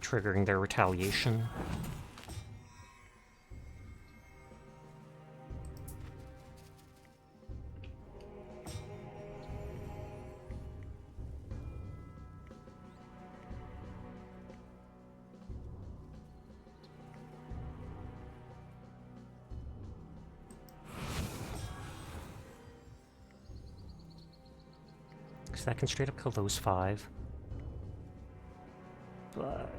triggering their retaliation. So that can straight up kill those 5. But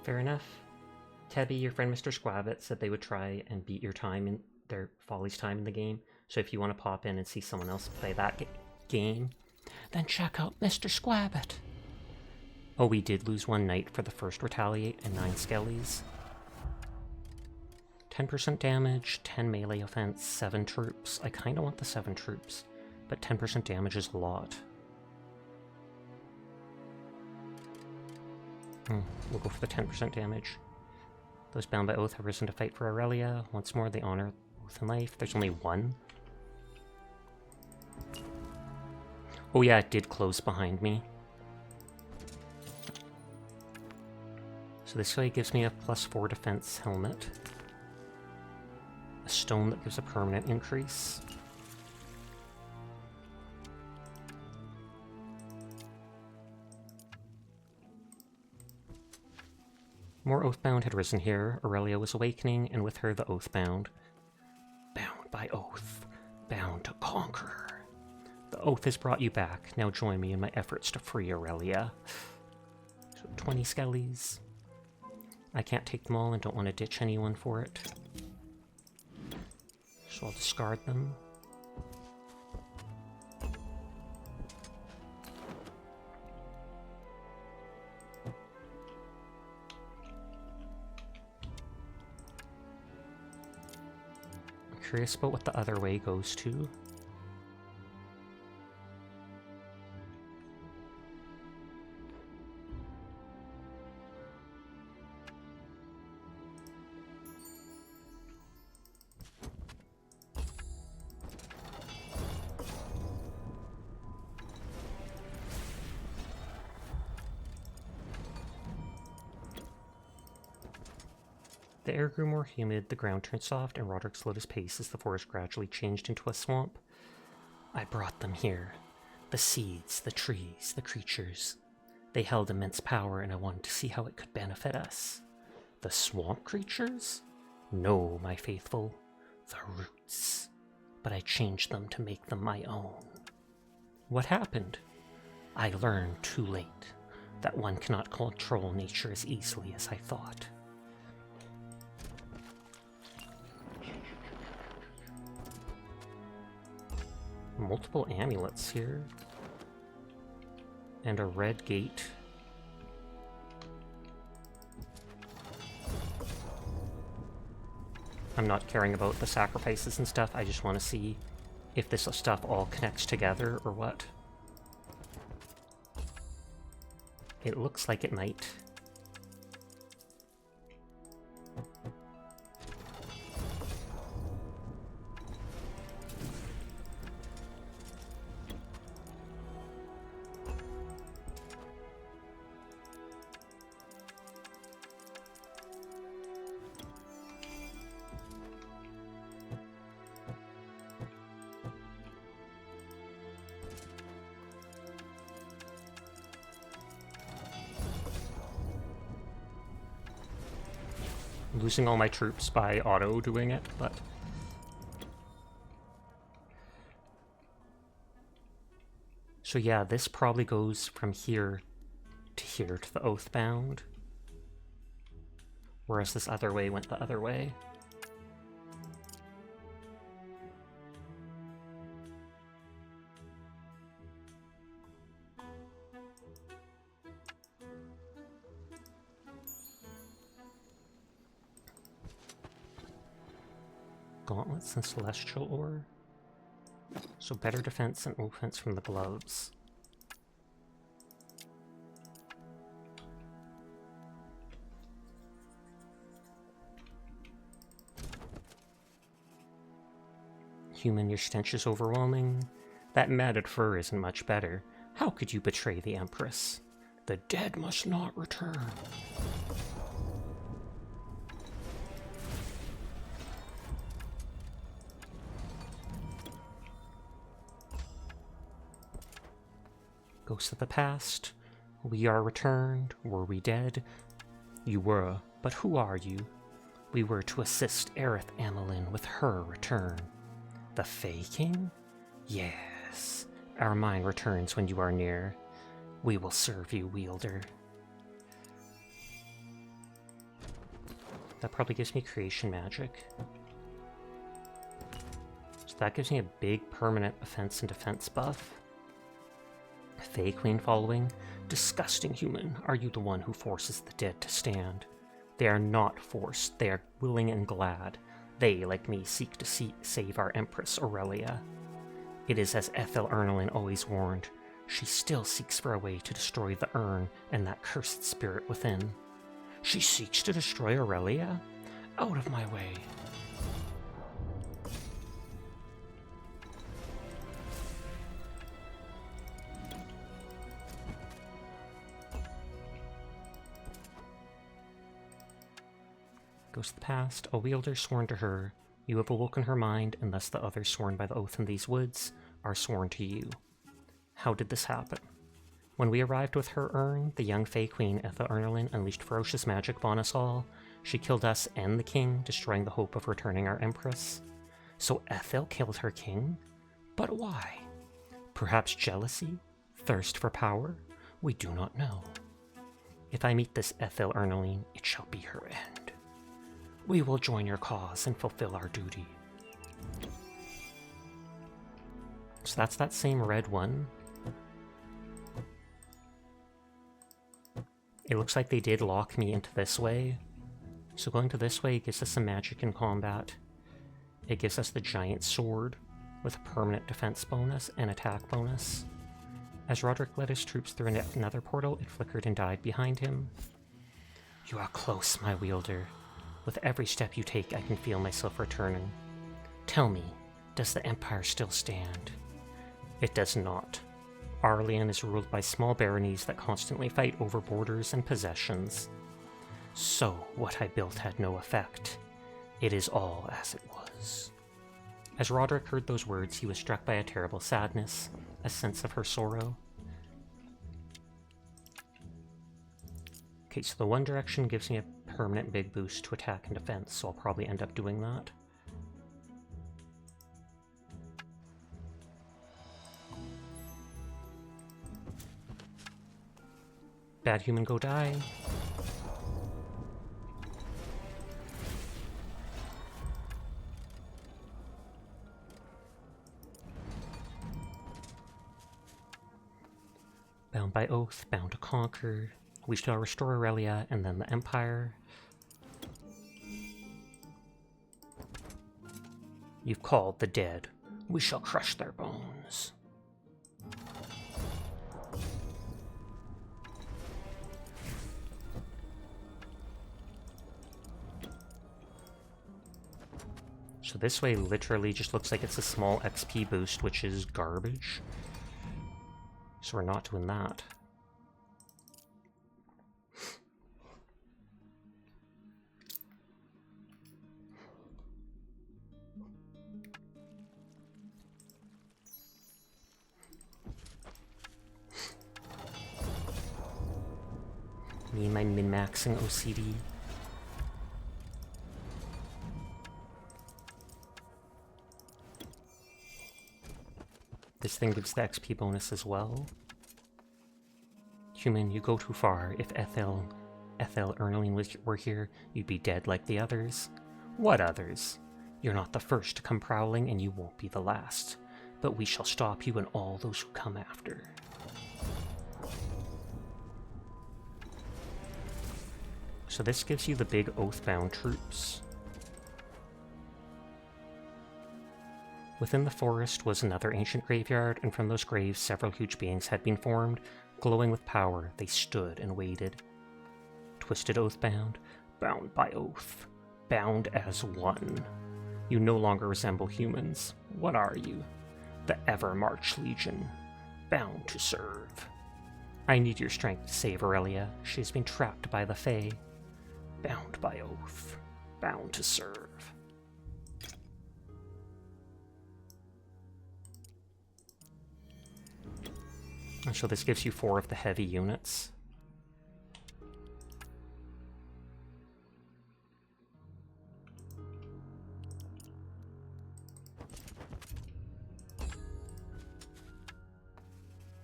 Fair enough. Tebby, your friend Mr. Squabbit, said they would try and beat your time in their Folly's time in the game. So if you want to pop in and see someone else play that game, then check out Mr. Squabbit. Oh, we did lose one knight for the first retaliate and 9 skellies. 10% damage, 10 melee offense, 7 troops. I kind of want the 7 troops, but 10% damage is a lot. We'll go for the 10% damage. Those bound by oath have risen to fight for Aurelia. Once more, they honor oath and life. There's only one. Oh yeah, it did close behind me. So this way gives me a +4 defense helmet. A stone that gives a permanent increase. More Oathbound had risen here. Aurelia was awakening, and with her the Oathbound. Bound by oath. Bound to conquer. The oath has brought you back. Now join me in my efforts to free Aurelia. So 20 skellies. I can't take them all and don't want to ditch anyone for it. So I'll discard them. I'm curious about what the other way goes to. The air grew more humid, the ground turned soft, and Roderick slowed his pace as the forest gradually changed into a swamp. I brought them here. The seeds, the trees, the creatures. They held immense power, and I wanted to see how it could benefit us. The swamp creatures? No, my faithful. The roots. But I changed them to make them my own. What happened? I learned too late that one cannot control nature as easily as I thought. Multiple amulets here. And a red gate. I'm not caring about the sacrifices and stuff, I just want to see if this stuff all connects together or what. It looks like it might. Losing all my troops by auto doing it, but so yeah, this probably goes from here to the Oathbound, whereas this other way went the other way. Gauntlets and Celestial Ore. So better defense and offense from the gloves. Human, your stench is overwhelming. That matted fur isn't much better. How could you betray the Empress? The dead must not return. Ghosts of the past, we are returned. Were we dead? You were, but who are you? We were to assist Aerith Amelin with her return. The Fae King? Yes. Our mind returns when you are near. We will serve you, Wielder. That probably gives me creation magic. So that gives me a big permanent offense and defense buff. Fae Queen following. Disgusting human, are you the one who forces the dead to stand? They are not forced, they are willing and glad. They, like me, seek to save our Empress Aurelia. It is as Ethel Ernelin always warned. She still seeks for a way to destroy the urn and that cursed spirit within. She seeks to destroy Aurelia? Out of my way. Goes to the past, a wielder sworn to her. You have awoken her mind, and thus the others sworn by the oath in these woods are sworn to you. How did this happen? When we arrived with her urn, the young Fae Queen Ethel Ernelin unleashed ferocious magic upon us all. She killed us and the king, destroying the hope of returning our Empress. So Ethel killed her king? But why? Perhaps jealousy? Thirst for power? We do not know. If I meet this Ethel Ernelin, it shall be her end. We will join your cause and fulfill our duty. So that's that same red one. It looks like they did lock me into this way. So going to this way gives us some magic in combat. It gives us the giant sword with a permanent defense bonus and attack bonus. As Roderick led his troops through another portal, it flickered and died behind him. You are close, my wielder. With every step you take, I can feel myself returning. Tell me, does the Empire still stand? It does not. Arleon is ruled by small baronies that constantly fight over borders and possessions. So, what I built had no effect. It is all as it was. As Roderick heard those words, he was struck by a terrible sadness, a sense of her sorrow. Okay, so the one direction gives me a permanent big boost to attack and defense, so I'll probably end up doing that. Bad human go die. Bound by oath, bound to conquer. We shall restore Aurelia and then the Empire. You've called the dead. We shall crush their bones. So this way literally just looks like it's a small XP boost, which is garbage. So we're not doing that. Me and my min-maxing OCD. This thing gives the XP bonus as well. Human, you go too far. If Ethel Ernelin were here, you'd be dead like the others. What others? You're not the first to come prowling, and you won't be the last. But we shall stop you and all those who come after. So this gives you the big oath-bound troops. Within the forest was another ancient graveyard, and from those graves several huge beings had been formed. Glowing with power, they stood and waited. Twisted oath-bound, bound by oath, bound as one. You no longer resemble humans. What are you? The Ever-March Legion, bound to serve. I need your strength to save Aurelia. She has been trapped by the Fae. Bound by oath, bound to serve. And so this gives you 4 of the heavy units.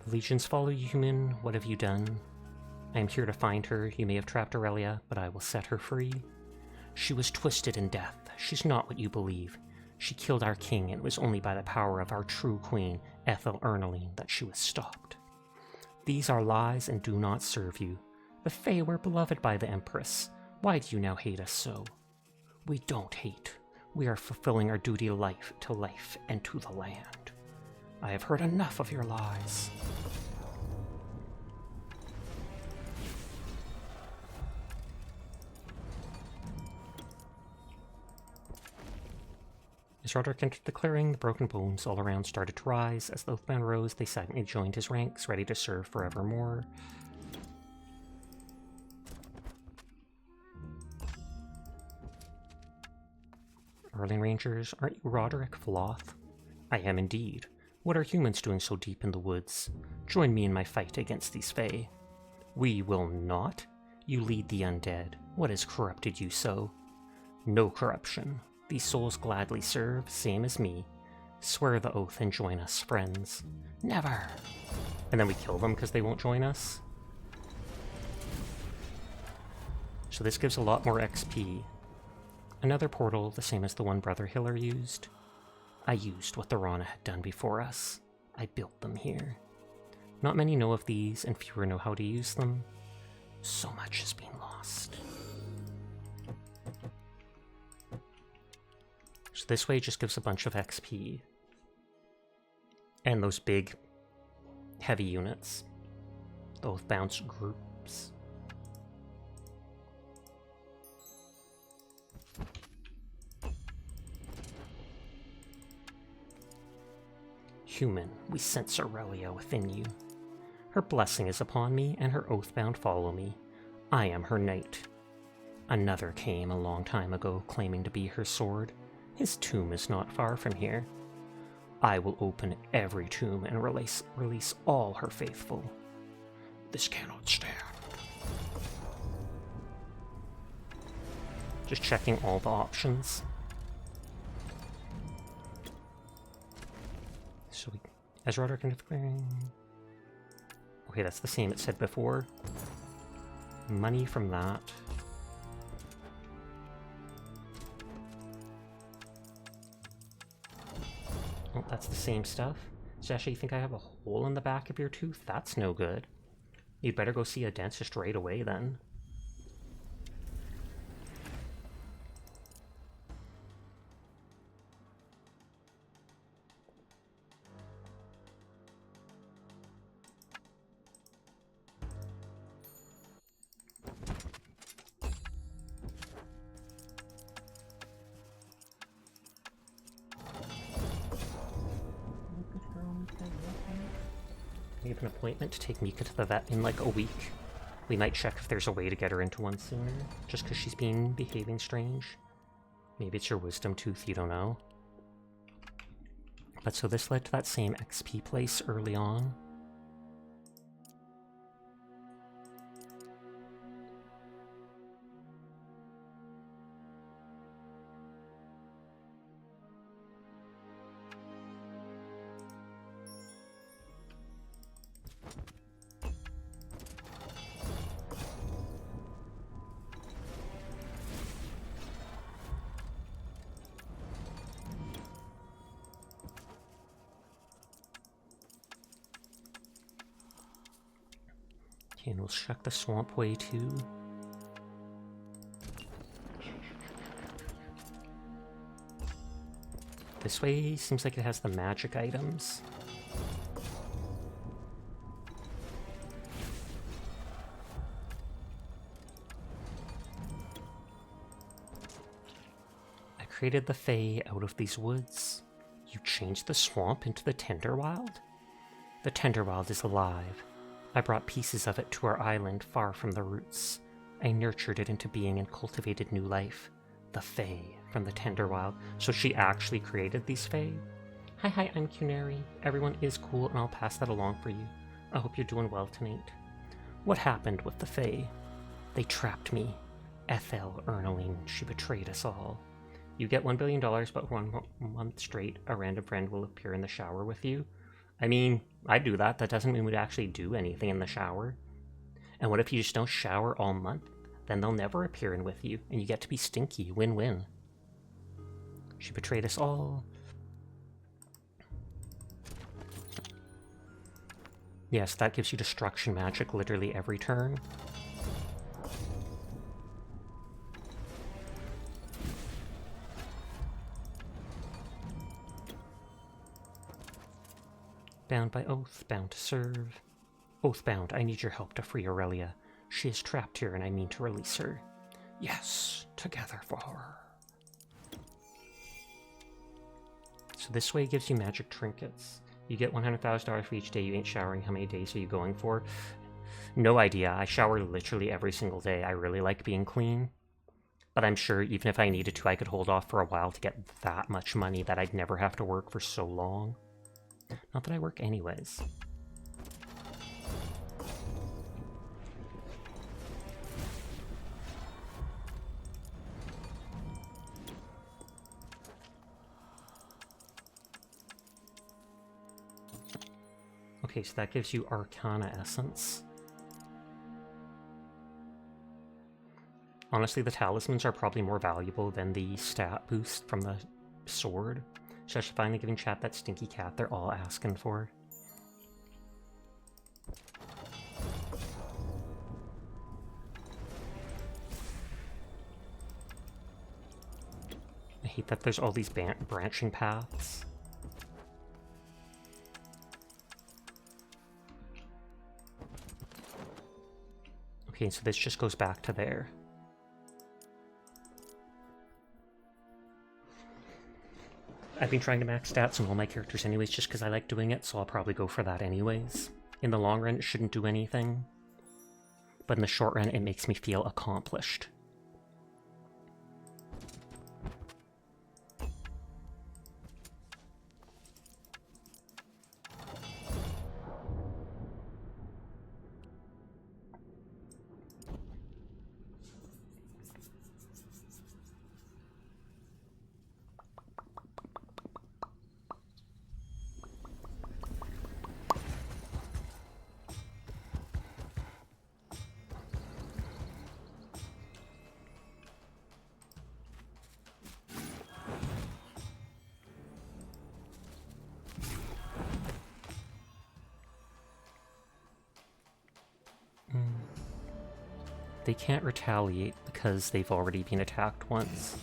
The legions follow you, human. What have you done? I am here to find her. You may have trapped Aurelia, but I will set her free. She was twisted in death. She's not what you believe. She killed our king, and it was only by the power of our true queen, Ethel Ernaline, that she was stopped. These are lies and do not serve you. The Fae were beloved by the Empress. Why do you now hate us so? We don't hate. We are fulfilling our duty to life and to the land. I have heard enough of your lies. As Roderick entered the clearing, the broken bones all around started to rise. As the Oathbound rose, they silently joined his ranks, ready to serve forevermore. Arlen Rangers, aren't you Roderick Vloth? I am indeed. What are humans doing so deep in the woods? Join me in my fight against these Fae. We will not. You lead the undead. What has corrupted you so? No corruption. These souls gladly serve, same as me. Swear the oath and join us, friends. Never! And then we kill them because they won't join us. So this gives a lot more XP. Another portal, the same as the one Brother Hiller used. I used what the Rana had done before us. I built them here. Not many know of these, and fewer know how to use them. So much has been lost. So this way just gives a bunch of XP. And those big, heavy units. Those bounce groups. Human, we sense Aurelia within you. Her blessing is upon me, and her oathbound follow me. I am her knight. Another came a long time ago, claiming to be her sword. His tomb is not far from here. I will open every tomb and release all her faithful. This cannot stand. Just checking all the options. So as Roderick into the clearing. Okay, that's the same it said before. Money from that. Oh, that's the same stuff. Sasha, you think I have a hole in the back of your tooth? That's no good. You'd better go see a dentist right away then. We have an appointment to take Mika to the vet in like a week. We might check if there's a way to get her into one sooner, just because she's been behaving strange. Maybe it's your wisdom tooth, you don't know. But so this led to that same XP place early on. And we'll check the swamp way too. This way seems like it has the magic items. I created the Fae out of these woods. You changed the swamp into the Tenderwild? The Tenderwild is alive. I brought pieces of it to our island far from the roots. I nurtured it into being and cultivated new life. The Fae from the Tenderwild. So she actually created these Fae? Hi, I'm Cunary. Everyone is cool and I'll pass that along for you. I hope you're doing well tonight. What happened with the Fae? They trapped me. Ethel Ernaline, she betrayed us all. You get $1 billion, but 1 month straight, a random friend will appear in the shower with you. I mean, I'd do that. That doesn't mean we'd actually do anything in the shower. And what if you just don't shower all month? Then they'll never appear in with you, and you get to be stinky. Win-win. She betrayed us all. Yes, that gives you destruction magic literally every turn. Bound by oath, bound to serve. Oath-bound, I need your help to free Aurelia. She is trapped here and I mean to release her. Yes, together for her. So this way gives you magic trinkets. You get $100,000 for each day you ain't showering. How many days are you going for? No idea. I shower literally every single day. I really like being clean. But I'm sure even if I needed to, I could hold off for a while to get that much money that I'd never have to work for so long. Not that I work anyways. Okay, so that gives you Arcana Essence. Honestly, the talismans are probably more valuable than the stat boost from the sword. Just finally giving chat that stinky cat they're all asking for. I hate that there's all these branching paths. Okay, so this just goes back to there. I've been trying to max stats on all my characters anyways just because I like doing it, so I'll probably go for that anyways. In the long run, it shouldn't do anything. But in the short run, it makes me feel accomplished. They can't retaliate because they've already been attacked once.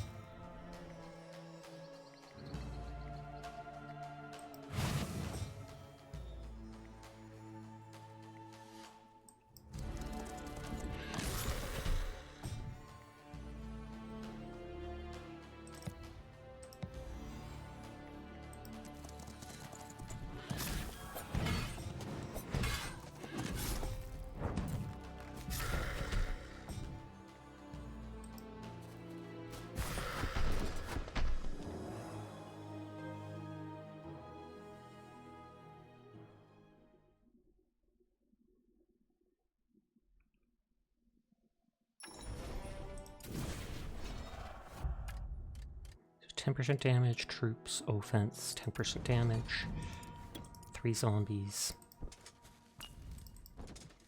So 10% damage, troops, offense, 10% damage, 3 zombies.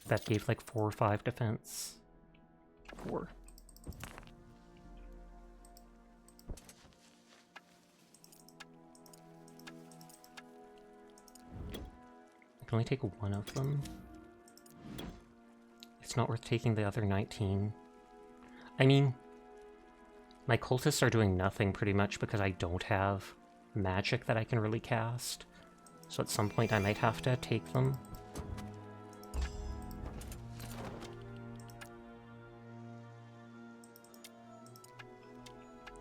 That gave like 4 or 5 defense. 4. I can only take 1 of them. It's not worth taking the other 19. I mean, my cultists are doing nothing pretty much because I don't have magic that I can really cast. So at some point I might have to take them.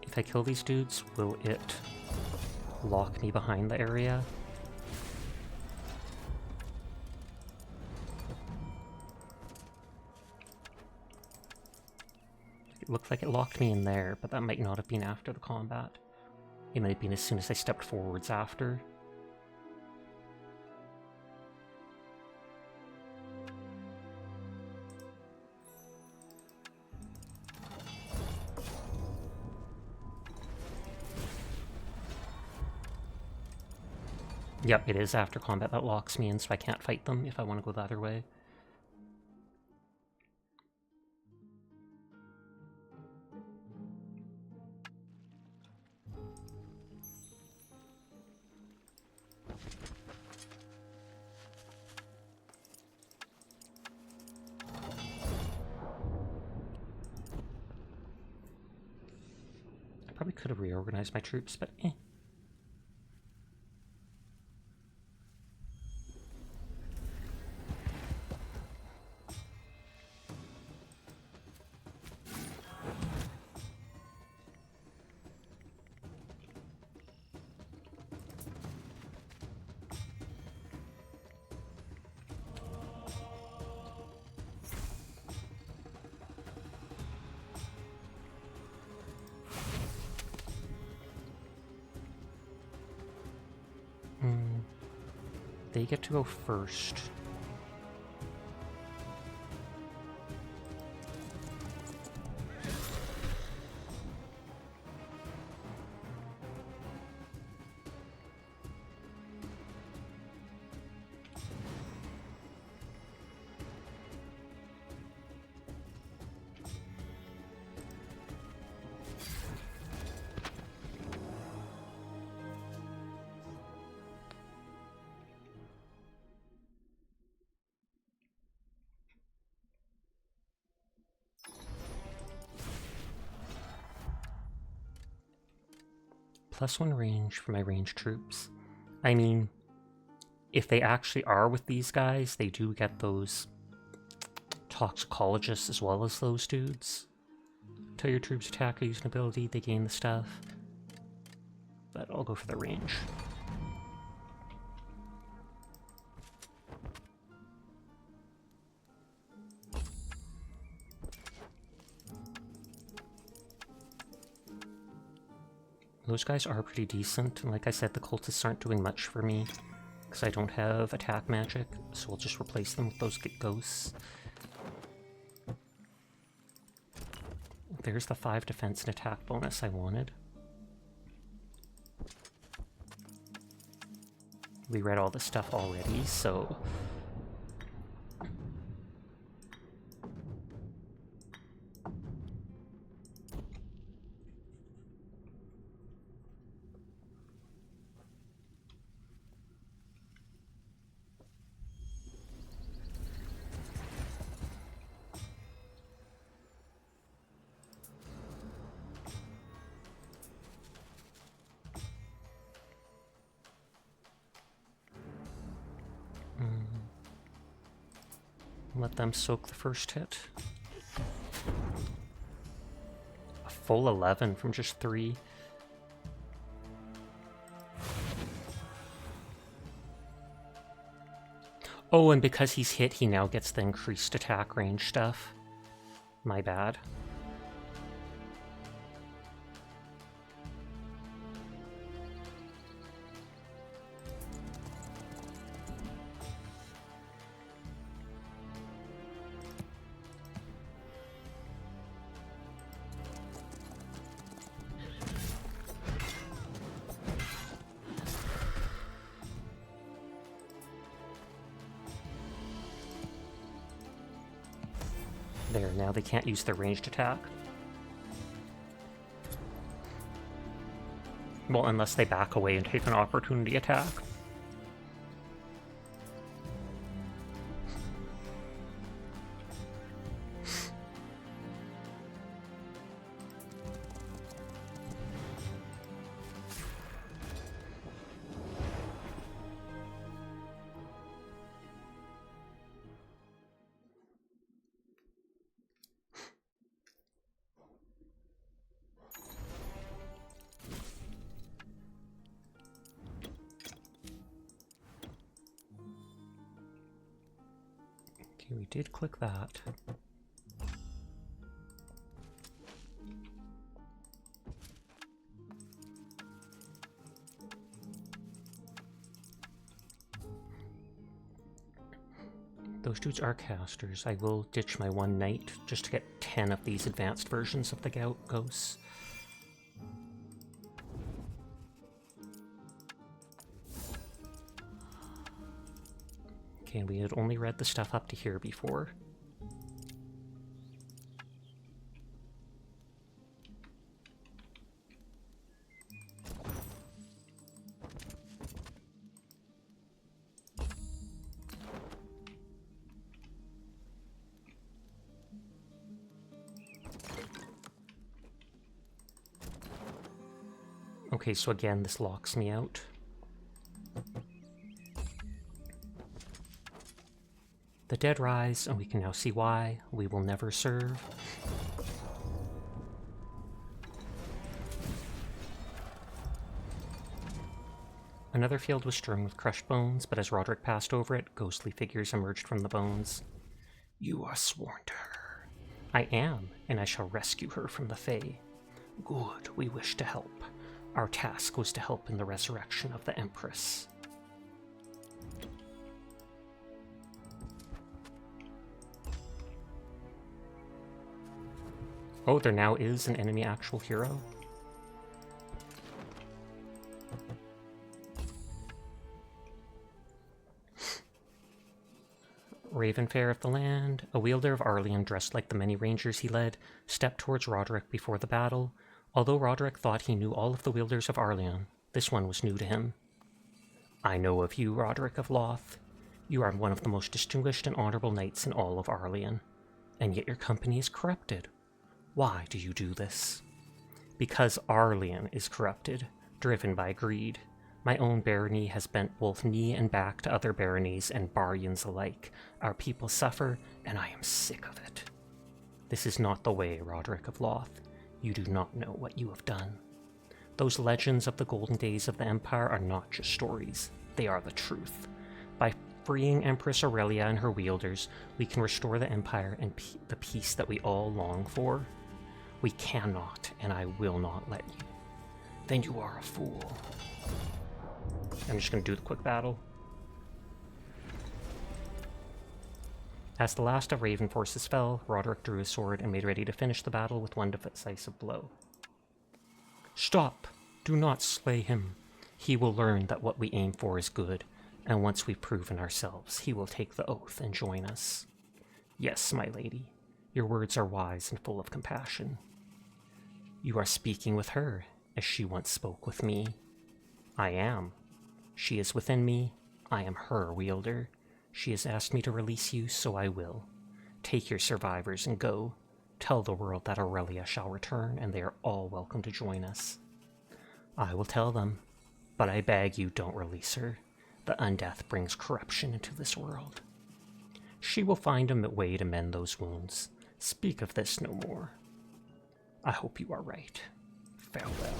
If I kill these dudes, will it lock me behind the area? It looked like it locked me in there, but that might not have been after the combat. It might have been as soon as I stepped forwards after. Yep, it is after combat that locks me in, so I can't fight them if I want to go the other way. Probably could have reorganized my troops, but eh. They get to go first. +1 range for my ranged troops. I mean, if they actually are with these guys, they do get those toxicologists as well as those dudes. Until your troops attack or use an ability, they gain the stuff. But I'll go for the range. Those guys are pretty decent, and like I said, the cultists aren't doing much for me, because I don't have attack magic, so we'll just replace them with those ghosts. There's the 5 defense and attack bonus I wanted. We read all this stuff already, so... Let them soak the first hit. A full 11 from just 3. Oh, and because he's hit, he now gets the increased attack range stuff. My bad. There, now they can't use their ranged attack. Well, unless they back away and take an opportunity attack. Okay, we did click that. Those dudes are casters. I will ditch my 1 knight just to get 10 of these advanced versions of the ghosts. Okay, we had only read the stuff up to here before. Okay, so again, this locks me out. The dead rise, and we can now see why we will never serve. Another field was strewn with crushed bones, but as Roderick passed over it, ghostly figures emerged from the bones. You are sworn to her. I am, and I shall rescue her from the Fae. Good, we wish to help. Our task was to help in the resurrection of the Empress. Oh, there now is an enemy actual hero? Ravenfair of the land, a wielder of Arlian dressed like the many rangers he led, stepped towards Roderick before the battle. Although Roderick thought he knew all of the wielders of Arlian, this one was new to him. I know of you, Roderick of Loth. You are one of the most distinguished and honorable knights in all of Arlian, and yet your company is corrupted. Why do you do this? Because Arlian is corrupted, driven by greed. My own barony has bent both knee and back to other baronies and Baryons alike. Our people suffer, and I am sick of it. This is not the way, Roderick of Loth. You do not know what you have done. Those legends of the golden days of the Empire are not just stories. They are the truth. By freeing Empress Aurelia and her wielders, we can restore the Empire and the peace that we all long for. We cannot, and I will not let you. Then you are a fool. I'm just going to do the quick battle. As the last of Raven forces fell, Roderick drew his sword and made ready to finish the battle with one decisive blow. Stop! Do not slay him. He will learn that what we aim for is good, and once we've proven ourselves, he will take the oath and join us. Yes, my lady, your words are wise and full of compassion. You are speaking with her, as she once spoke with me. I am. She is within me. I am her wielder. She has asked me to release you, so I will. Take your survivors and go. Tell the world that Aurelia shall return, and they are all welcome to join us. I will tell them, but I beg you don't release her. The undeath brings corruption into this world. She will find a way to mend those wounds. Speak of this no more. I hope you are right. Farewell.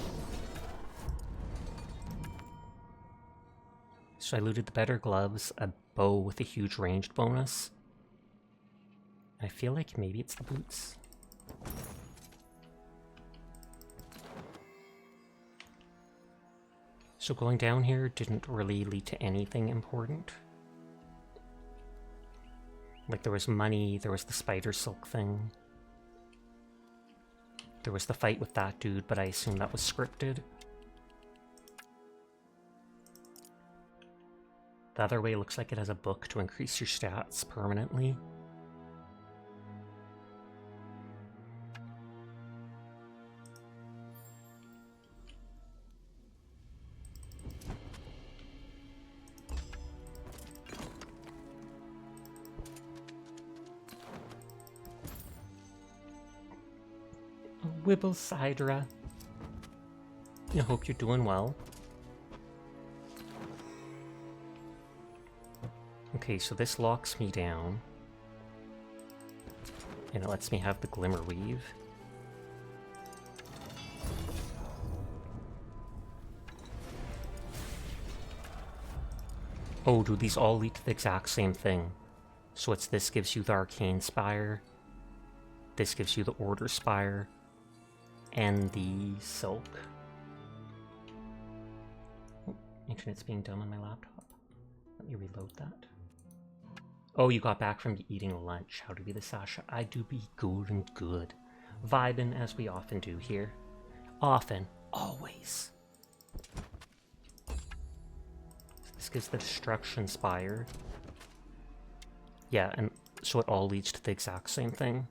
So I looted the better gloves, a bow with a huge ranged bonus. I feel like maybe it's the boots. So going down here didn't really lead to anything important. Like there was money, there was the spider silk thing. There was the fight with that dude, but I assume that was scripted. The other way looks like it has a book to increase your stats permanently. Wibble Sidra. I hope you're doing well. Okay, so this locks me down. And it lets me have the Glimmer Weave. Oh, dude, these all lead to the exact same thing. So it's this gives you the Arcane Spire. This gives you the Order Spire. And the Silk. Oh, internet's being dumb on my laptop. Let me reload that. Oh, you got back from eating lunch. How to be the Sasha? I do be good and good. Vibing as we often do here. Often. Always. This gives the Destruction Spire. Yeah, and so it all leads to the exact same thing.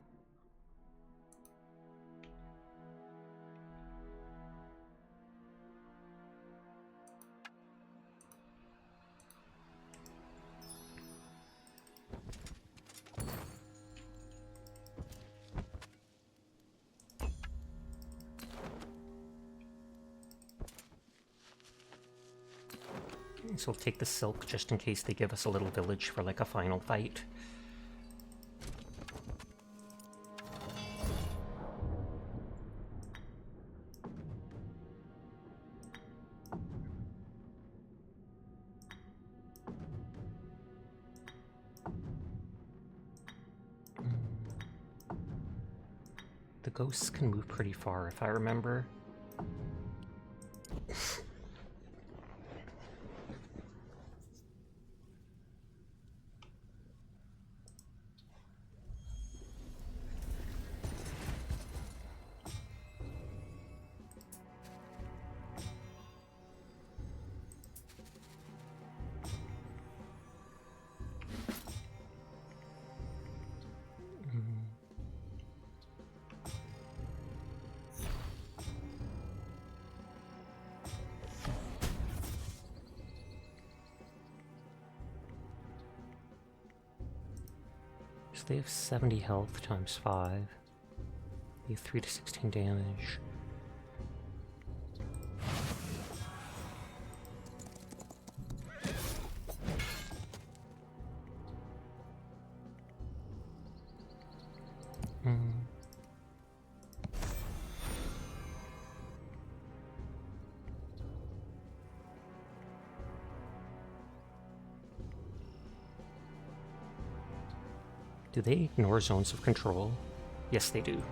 so we'll take the silk just in case they give us a little village for like a final fight. The ghosts can move pretty far, if I remember. So they have 70 health times 5. They have 3 to 16 damage. Do they ignore zones of control? Yes, they do.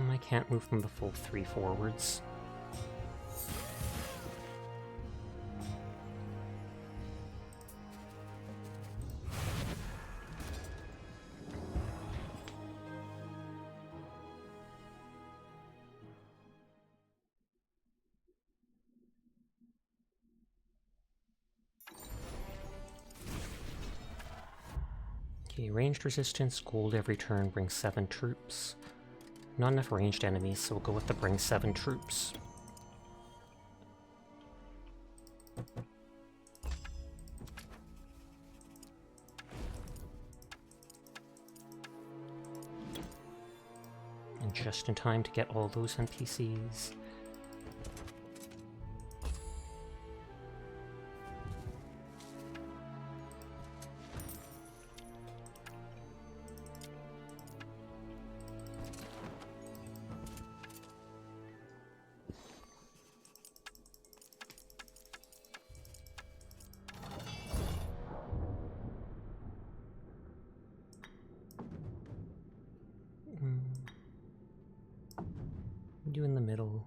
I can't move them the full 3 forwards. Okay, ranged resistance, gold every turn, brings 7 troops. Not enough ranged enemies, so we'll go with the bring 7 troops. And just in time to get all those NPCs. You in the middle.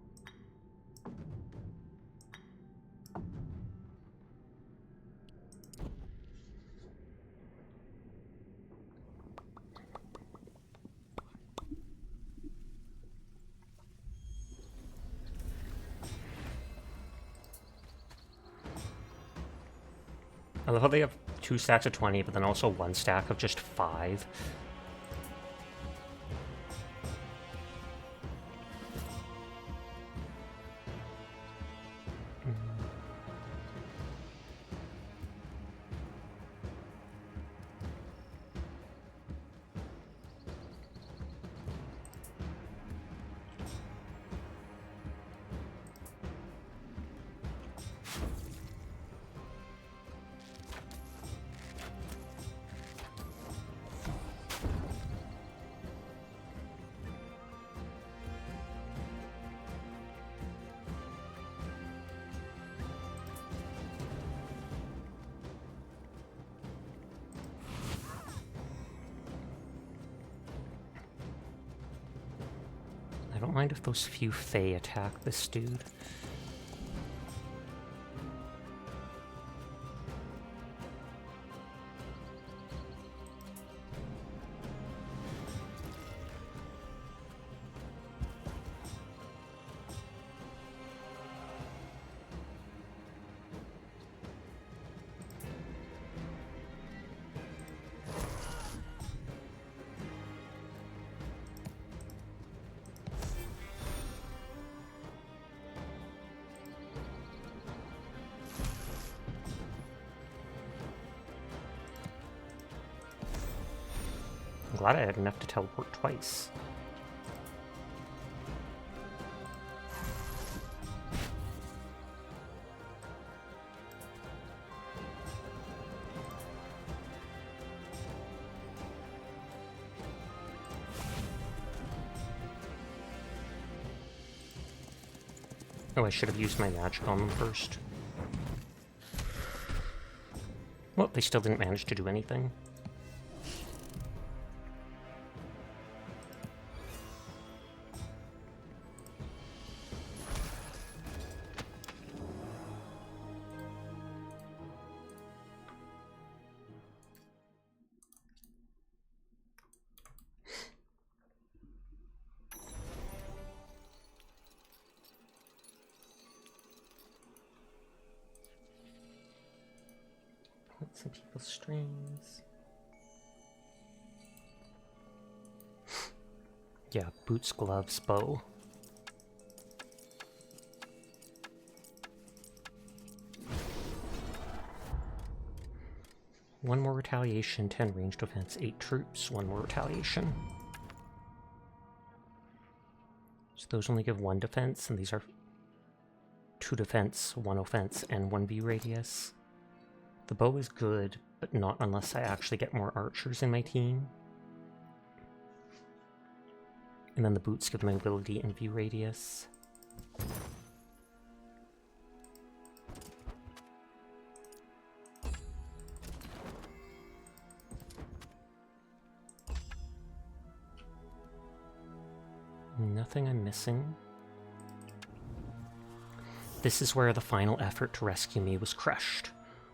I love how they have 2 stacks of 20, but then also 1 stack of just 5. I don't mind if those few Fae attack this dude. I'm glad I had enough to teleport twice. Oh, I should have used my magic on them first. Well, they still didn't manage to do anything. Some people's streams. Yeah, boots, gloves, bow. One more retaliation, 10 ranged offense, 8 troops, 1 more retaliation. So those only give 1 defense, and these are 2 defense, 1 offense, and 1 view radius. The bow is good, but not unless I actually get more archers in my team. And then the boots give mobility and view radius. Nothing I'm missing. This is where the final effort to rescue me was crushed.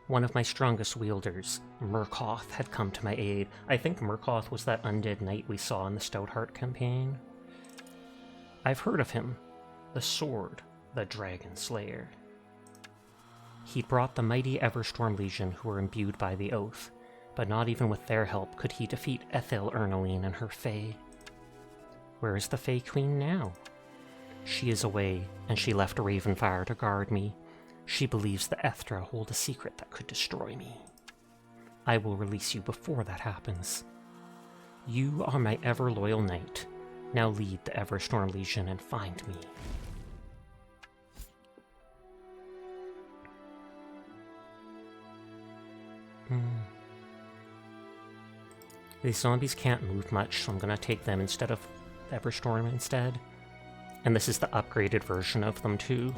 One of my strongest wielders, Murkoth, had come to my aid. I think Murkoth was that undead knight we saw in the Stoutheart campaign. I've heard of him. The Sword, the Dragon Slayer. He brought the mighty Everstorm Legion who were imbued by the Oath, but not even with their help could he defeat Ethel Ernaline and her Fae. Where is the Fae Queen now? She is away, and she left Ravenfire to guard me. She believes the Ethra hold a secret that could destroy me. I will release you before that happens. You are my ever-loyal knight. Now lead the Everstorm Legion and find me. These zombies can't move much, so I'm gonna take them instead of Everstorm instead. And this is the upgraded version of them too.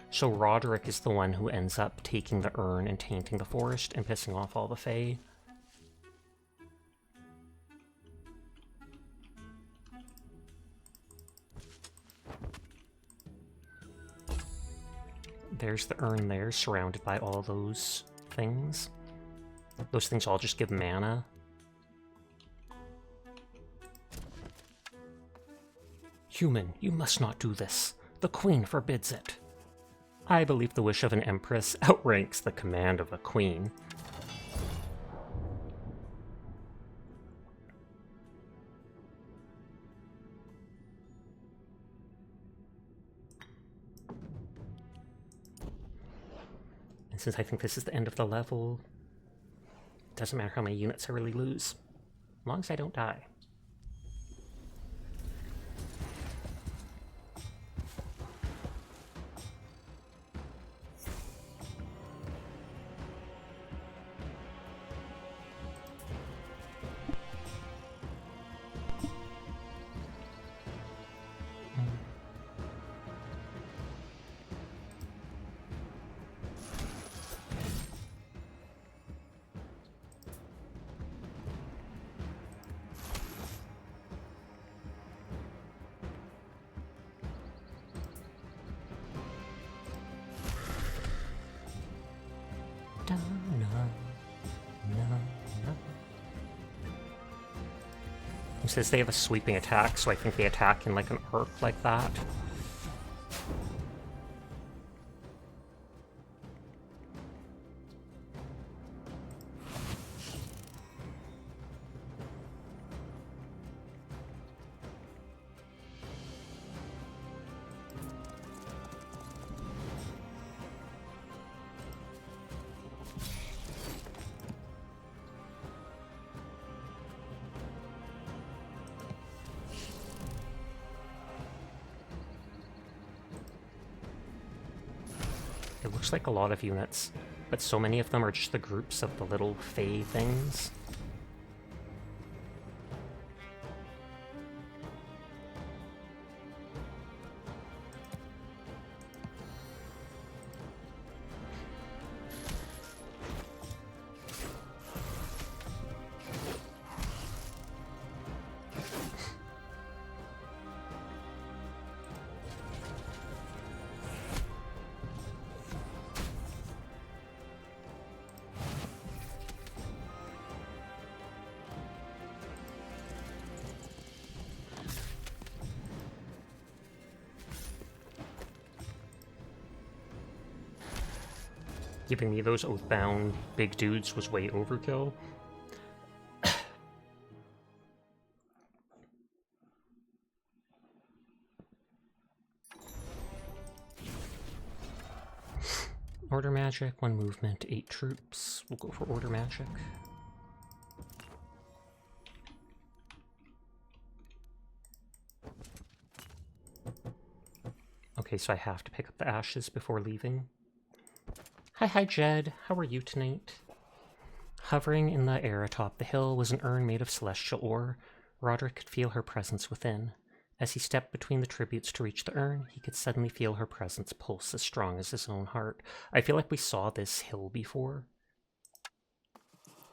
So Roderick is the one who ends up taking the urn and tainting the forest and pissing off all the Fae. There's the urn there, surrounded by all those things. Those things all just give mana. Human, you must not do this. The Queen forbids it. I believe the wish of an empress outranks the command of a queen. And since I think this is the end of the level, it doesn't matter how many units I really lose, as long as I don't die. It says they have a sweeping attack, so I think they attack in like an arc like that. It looks like a lot of units, but so many of them are just the groups of the little fey things. Giving me those oathbound big dudes was way overkill. Order magic, 1 movement, 8 troops. We'll go for order magic. Okay, so I have to pick up the ashes before leaving. Hi, Jed. How are you tonight? Hovering in the air atop the hill was an urn made of celestial ore. Roderick could feel her presence within. As he stepped between the tributes to reach the urn, he could suddenly feel her presence pulse as strong as his own heart. I feel like we saw this hill before.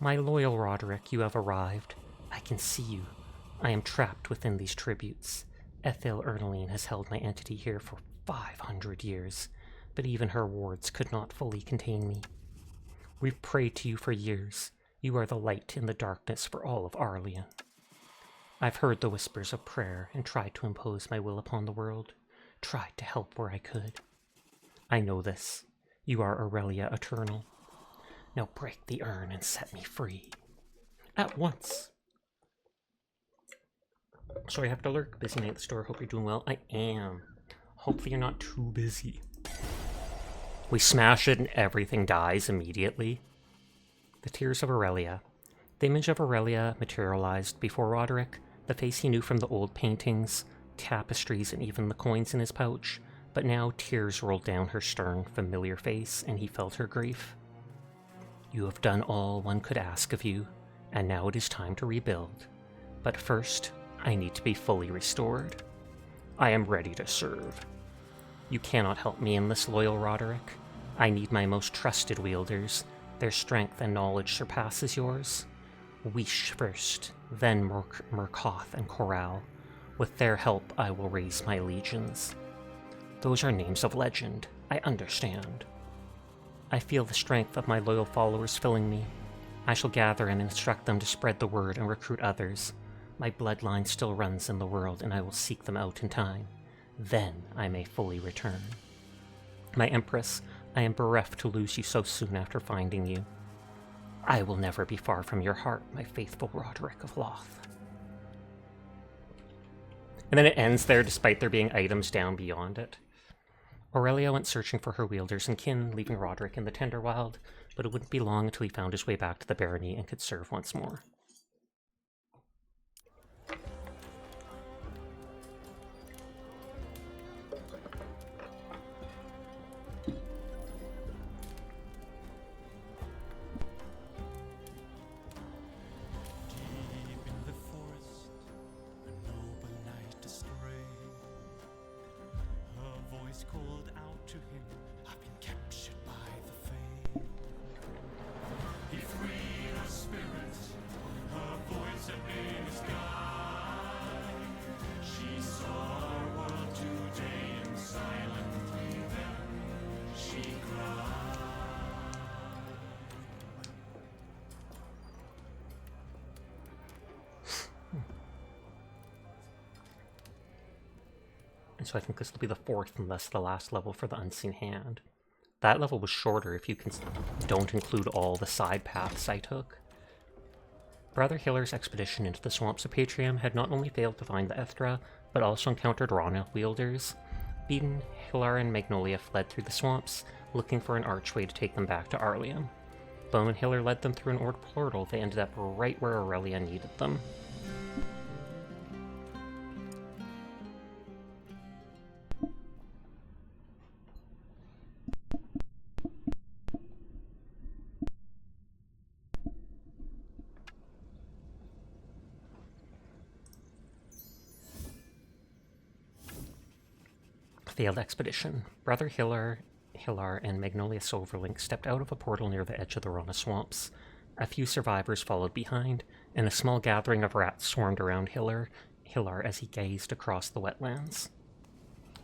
My loyal Roderick, you have arrived. I can see you. I am trapped within these tributes. Ethel Ernaline has held my entity here for 500 years. But even her wards could not fully contain me. We've prayed to you for years. You are the light in the darkness for all of Arlian. I've heard the whispers of prayer and tried to impose my will upon the world, tried to help where I could. I know this. You are Aurelia Eternal. Now break the urn and set me free. At once. Sorry, I have to lurk. Busy night at the store. Hope you're doing well. I am. Hopefully you're not too busy. We smash it and everything dies immediately. The Tears of Aurelia. The image of Aurelia materialized before Roderick, the face he knew from the old paintings, tapestries, and even the coins in his pouch. But now tears rolled down her stern, familiar face, and he felt her grief. You have done all one could ask of you, and now it is time to rebuild. But first, I need to be fully restored. I am ready to serve. You cannot help me in this, loyal Roderick. I need my most trusted wielders. Their strength and knowledge surpasses yours. Weesh first, then Murkoth and Corral. With their help, I will raise my legions. Those are names of legend, I understand. I feel the strength of my loyal followers filling me. I shall gather and instruct them to spread the word and recruit others. My bloodline still runs in the world, and I will seek them out in time. Then I may fully return. My Empress, I am bereft to lose you so soon after finding you. I will never be far from your heart, my faithful Roderick of Loth. And then it ends there despite there being items down beyond it. Aurelia went searching for her wielders and kin, leaving Roderick in the Tenderwild, but it wouldn't be long until he found his way back to the barony and could serve once more. Called out to him, I've been captured by the Fae. He freed her spirit, her voice had been his guide. She saw our world today and silently then she cried. And so I think this will be the 4th and thus the last level for the Unseen Hand. That level was shorter if you don't include all the side paths I took. Brother Hiller's expedition into the swamps of Patrium had not only failed to find the Ethra, but also encountered Rana wielders. Beaten, Hillar and Magnolia fled through the swamps, looking for an archway to take them back to Arlium. Bone and Hiller led them through an Ord portal. They ended up right where Aurelia needed them. Failed expedition. Brother Hilar, and Magnolia Silverlink stepped out of a portal near the edge of the Rana swamps. A few survivors followed behind, and a small gathering of rats swarmed around Hilar as he gazed across the wetlands.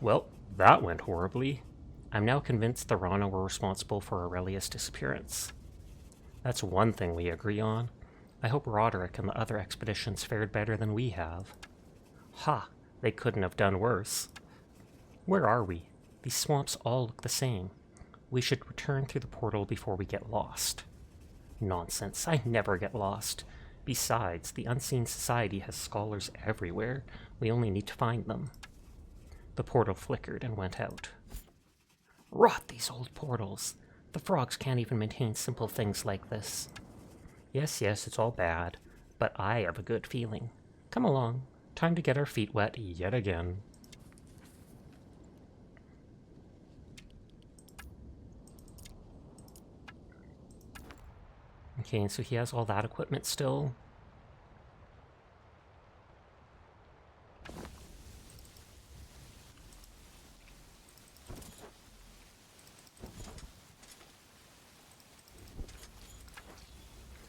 Well, that went horribly. I'm now convinced the Rana were responsible for Aurelia's disappearance. That's one thing we agree on. I hope Roderick and the other expeditions fared better than we have. Ha! They couldn't have done worse. Where are we? These swamps all look the same. We should return through the portal before we get lost. Nonsense, I never get lost. Besides, the Unseen Society has scholars everywhere. We only need to find them. The portal flickered and went out. Rot these old portals. The frogs can't even maintain simple things like this. Yes, it's all bad, but I have a good feeling. Come along. Time to get our feet wet yet again. Okay, so he has all that equipment still.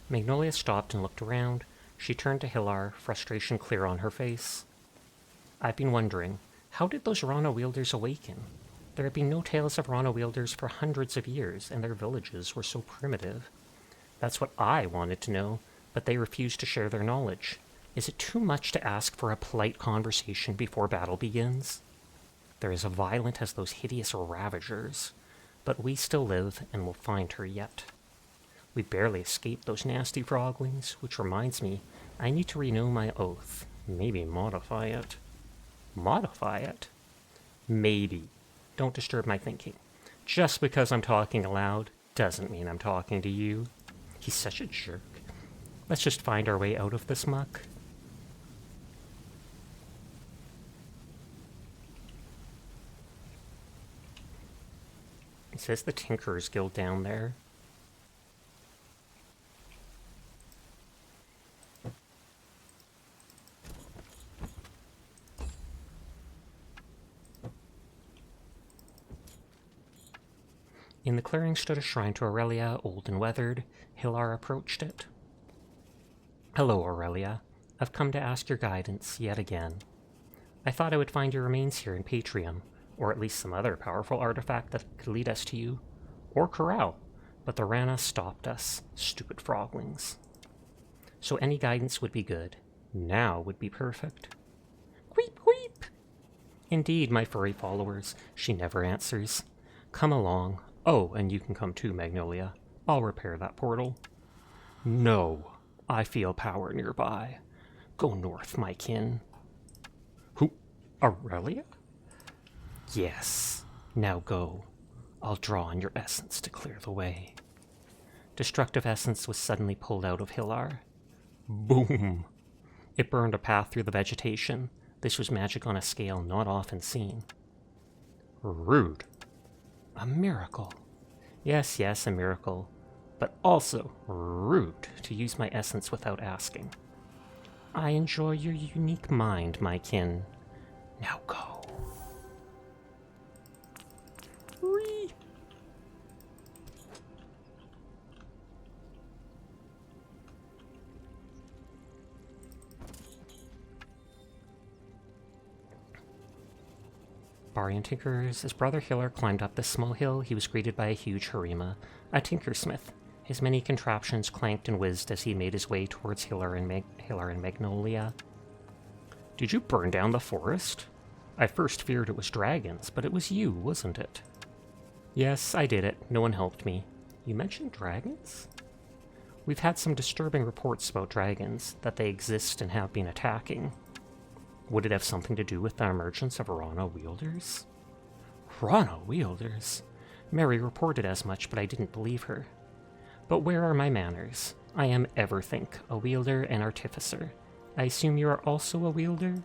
Magnolia stopped and looked around. She turned to Hilar, frustration clear on her face. I've been wondering, how did those Rana wielders awaken? There had been no tales of Rana wielders for hundreds of years, and their villages were so primitive. That's what I wanted to know, but they refused to share their knowledge. Is it too much to ask for a polite conversation before battle begins? They're as violent as those hideous ravagers, but we still live and will find her yet. We barely escaped those nasty froglings, which reminds me, I need to renew my oath. Maybe modify it. Modify it? Maybe. Don't disturb my thinking. Just because I'm talking aloud doesn't mean I'm talking to you. He's such a jerk. Let's just find our way out of this muck. It says the Tinkerers Guild down there. In the clearing stood a shrine to Aurelia, old and weathered. Hilar approached it. Hello, Aurelia. I've come to ask your guidance yet again. I thought I would find your remains here in Patrium, or at least some other powerful artifact that could lead us to you, or Corral, but the Rana stopped us, stupid froglings. So any guidance would be good. Now would be perfect. Queep, queep! Indeed, my furry followers, she never answers. Come along. Oh, and you can come too, Magnolia. I'll repair that portal. No, I feel power nearby. Go north, my kin. Who? Aurelia? Yes. Now go. I'll draw on your essence to clear the way. Destructive essence was suddenly pulled out of Hilar. Boom! It burned a path through the vegetation. This was magic on a scale not often seen. Rude. A miracle. Yes, a miracle. But also rude to use my essence without asking. I enjoy your unique mind, my kin. Now go. Whee! Barian Tinkers. As Brother Hilar climbed up this small hill, he was greeted by a huge Harima, a tinkersmith. His many contraptions clanked and whizzed as he made his way towards Hilar and Magnolia. Did you burn down the forest? I first feared it was dragons, but it was you, wasn't it? Yes, I did it. No one helped me. You mentioned dragons? We've had some disturbing reports about dragons, that they exist and have been attacking. Would it have something to do with the emergence of Rana wielders? Rana wielders? Mary reported as much, but I didn't believe her. But where are my manners? I am Everthink, a wielder and artificer. I assume you are also a wielder?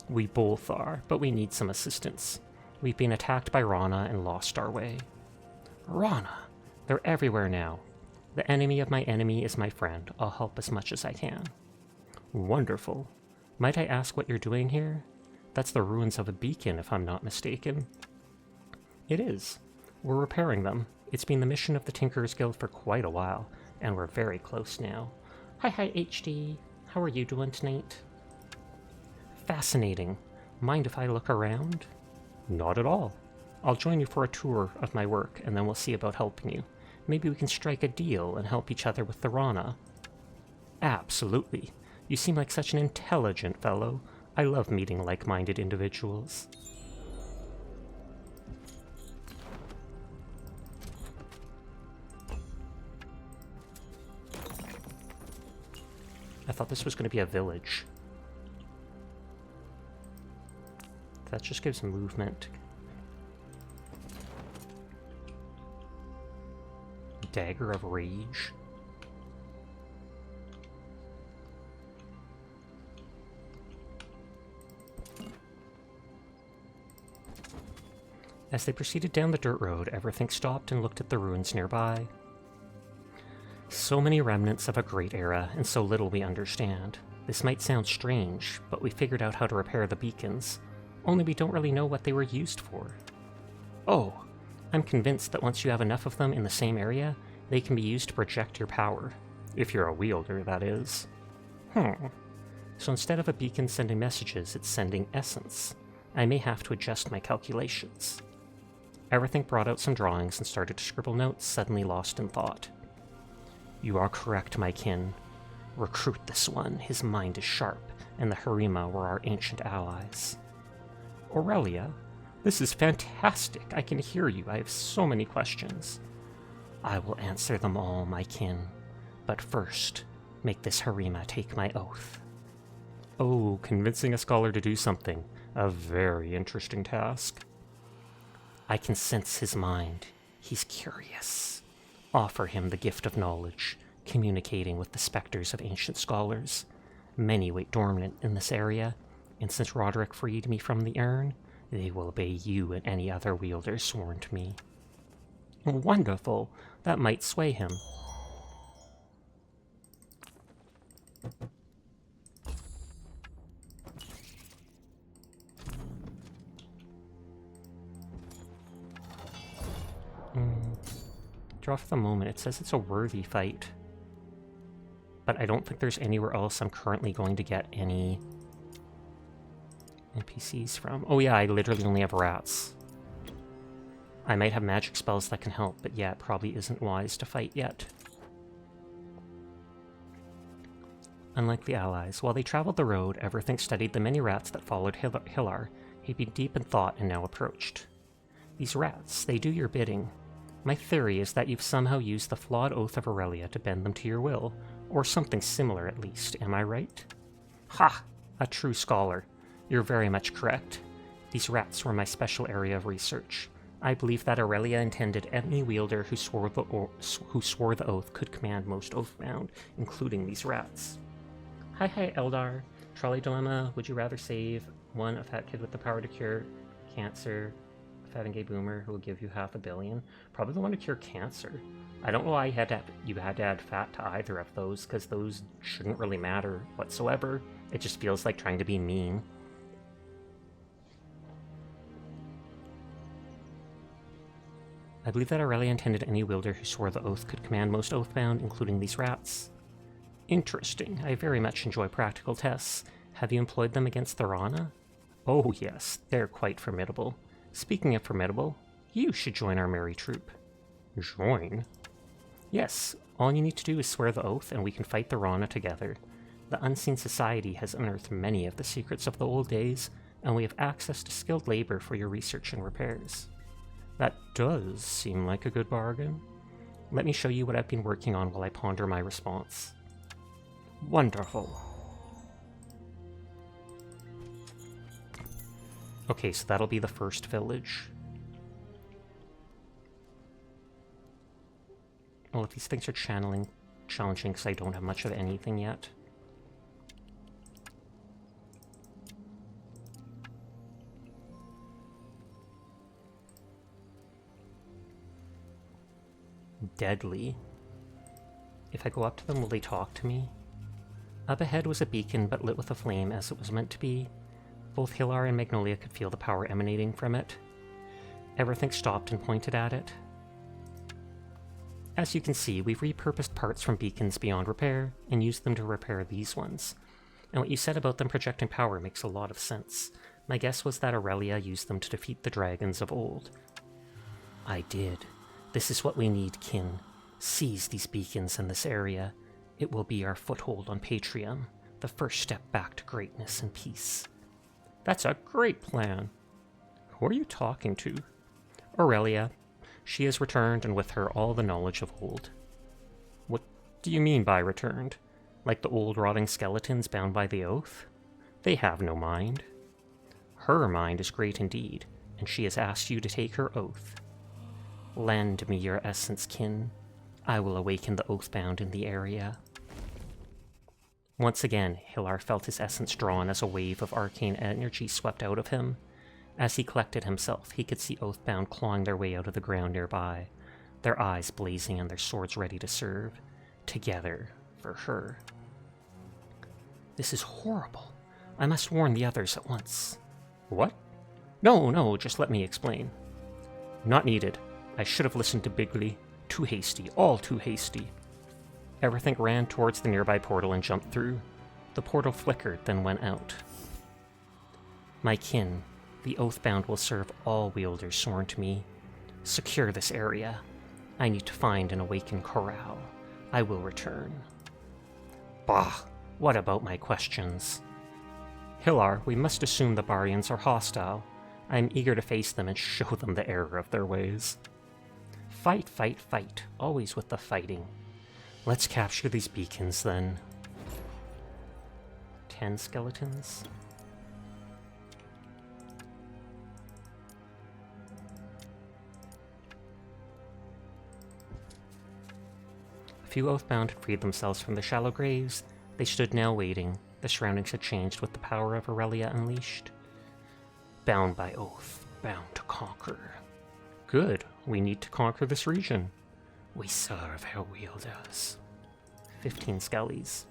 We both are, but we need some assistance. We've been attacked by Rana and lost our way. Rana! They're everywhere now. The enemy of my enemy is my friend. I'll help as much as I can. Wonderful. Might I ask what you're doing here? That's the ruins of a beacon, if I'm not mistaken. It is. We're repairing them. It's been the mission of the Tinkerers Guild for quite a while, and we're very close now. Hi, HD. How are you doing tonight? Fascinating. Mind if I look around? Not at all. I'll join you for a tour of my work, and then we'll see about helping you. Maybe we can strike a deal and help each other with the Rana. Absolutely. You seem like such an intelligent fellow. I love meeting like-minded individuals. I thought this was going to be a village. That just gives movement. Dagger of Rage. As they proceeded down the dirt road, everything stopped and looked at the ruins nearby. So many remnants of a great era, and so little we understand. This might sound strange, but we figured out how to repair the beacons. Only we don't really know what they were used for. Oh, I'm convinced that once you have enough of them in the same area, they can be used to project your power. If you're a wielder, that is. So instead of a beacon sending messages, it's sending essence. I may have to adjust my calculations. Everything brought out some drawings and started to scribble notes, suddenly lost in thought. You are correct, my kin. Recruit this one. His mind is sharp, and the Harima were our ancient allies. Aurelia, this is fantastic. I can hear you. I have so many questions. I will answer them all, my kin. But first, make this Harima take my oath. Oh, convincing a scholar to do something. A very interesting task. I can sense his mind. He's curious. Offer him the gift of knowledge, communicating with the specters of ancient scholars. Many wait dormant in this area, and since Roderick freed me from the urn, they will obey you and any other wielder sworn to me. Wonderful! That might sway him. Draw for the moment. It says it's a worthy fight. But I don't think there's anywhere else I'm currently going to get any NPCs from. Oh yeah, I literally only have rats. I might have magic spells that can help, but yeah, it probably isn't wise to fight yet. Unlike the allies, while they traveled the road, Everthink studied the many rats that followed Hillar. He'd been deep in thought and now approached. These rats, they do your bidding. My theory is that you've somehow used the flawed oath of Aurelia to bend them to your will, or something similar at least, am I right? Ha! A true scholar. You're very much correct. These rats were my special area of research. I believe that Aurelia intended any wielder who swore the oath could command most Oathbound, including these rats. Hi, Eldar. Trolley dilemma. Would you rather save one, a fat kid with the power to cure cancer, a fat and gay boomer who will give you $500 million? Probably the one to cure cancer. I don't know why you had to add fat to either of those, because those shouldn't really matter whatsoever. It just feels like trying to be mean. I believe that Aurelia intended any wielder who swore the oath could command most Oathbound, including these rats. Interesting. I very much enjoy practical tests. Have you employed them against the Rana? Oh yes, they're quite formidable. Speaking of formidable, you should join our merry troop. Join? Yes, all you need to do is swear the oath and we can fight the Rana together. The Unseen Society has unearthed many of the secrets of the old days, and we have access to skilled labor for your research and repairs. That does seem like a good bargain. Let me show you what I've been working on while I ponder my response. Wonderful. Okay, so that'll be the first village. Well, if these things are challenging because I don't have much of anything yet. Deadly. If I go up to them, will they talk to me? Up ahead was a beacon, but lit with a flame as it was meant to be. Both Hilar and Magnolia could feel the power emanating from it. Everything stopped and pointed at it. As you can see, we've repurposed parts from beacons beyond repair and used them to repair these ones. And what you said about them projecting power makes a lot of sense. My guess was that Aurelia used them to defeat the dragons of old. I did. This is what we need, kin. Seize these beacons in this area. It will be our foothold on Patrium, the first step back to greatness and peace. That's a great plan. Who are you talking to? Aurelia. She has returned, and with her all the knowledge of old. What do you mean by returned? Like the old rotting skeletons bound by the oath? They have no mind. Her mind is great indeed, and she has asked you to take her oath. Lend me your essence, kin. I will awaken the oathbound in the area. Once again, Hilar felt his essence drawn as a wave of arcane energy swept out of him. As he collected himself, he could see Oathbound clawing their way out of the ground nearby, their eyes blazing and their swords ready to serve. Together, for her. This is horrible. I must warn the others at once. What? No, just let me explain. Not needed. I should have listened to Bigley. Too hasty, all too hasty. Everything ran towards the nearby portal and jumped through. The portal flickered, then went out. My kin, the Oathbound will serve all wielders sworn to me. Secure this area. I need to find and awaken Corral. I will return. Bah, what about my questions? Hilar, we must assume the Barians are hostile. I am eager to face them and show them the error of their ways. Fight, fight, fight. Always with the fighting. Let's capture these beacons, then. 10 skeletons? A few Oathbound had freed themselves from the shallow graves. They stood now waiting. The surroundings had changed with the power of Aurelia unleashed. Bound by oath, bound to conquer. Good, we need to conquer this region. We serve her wielders. 15 skellies.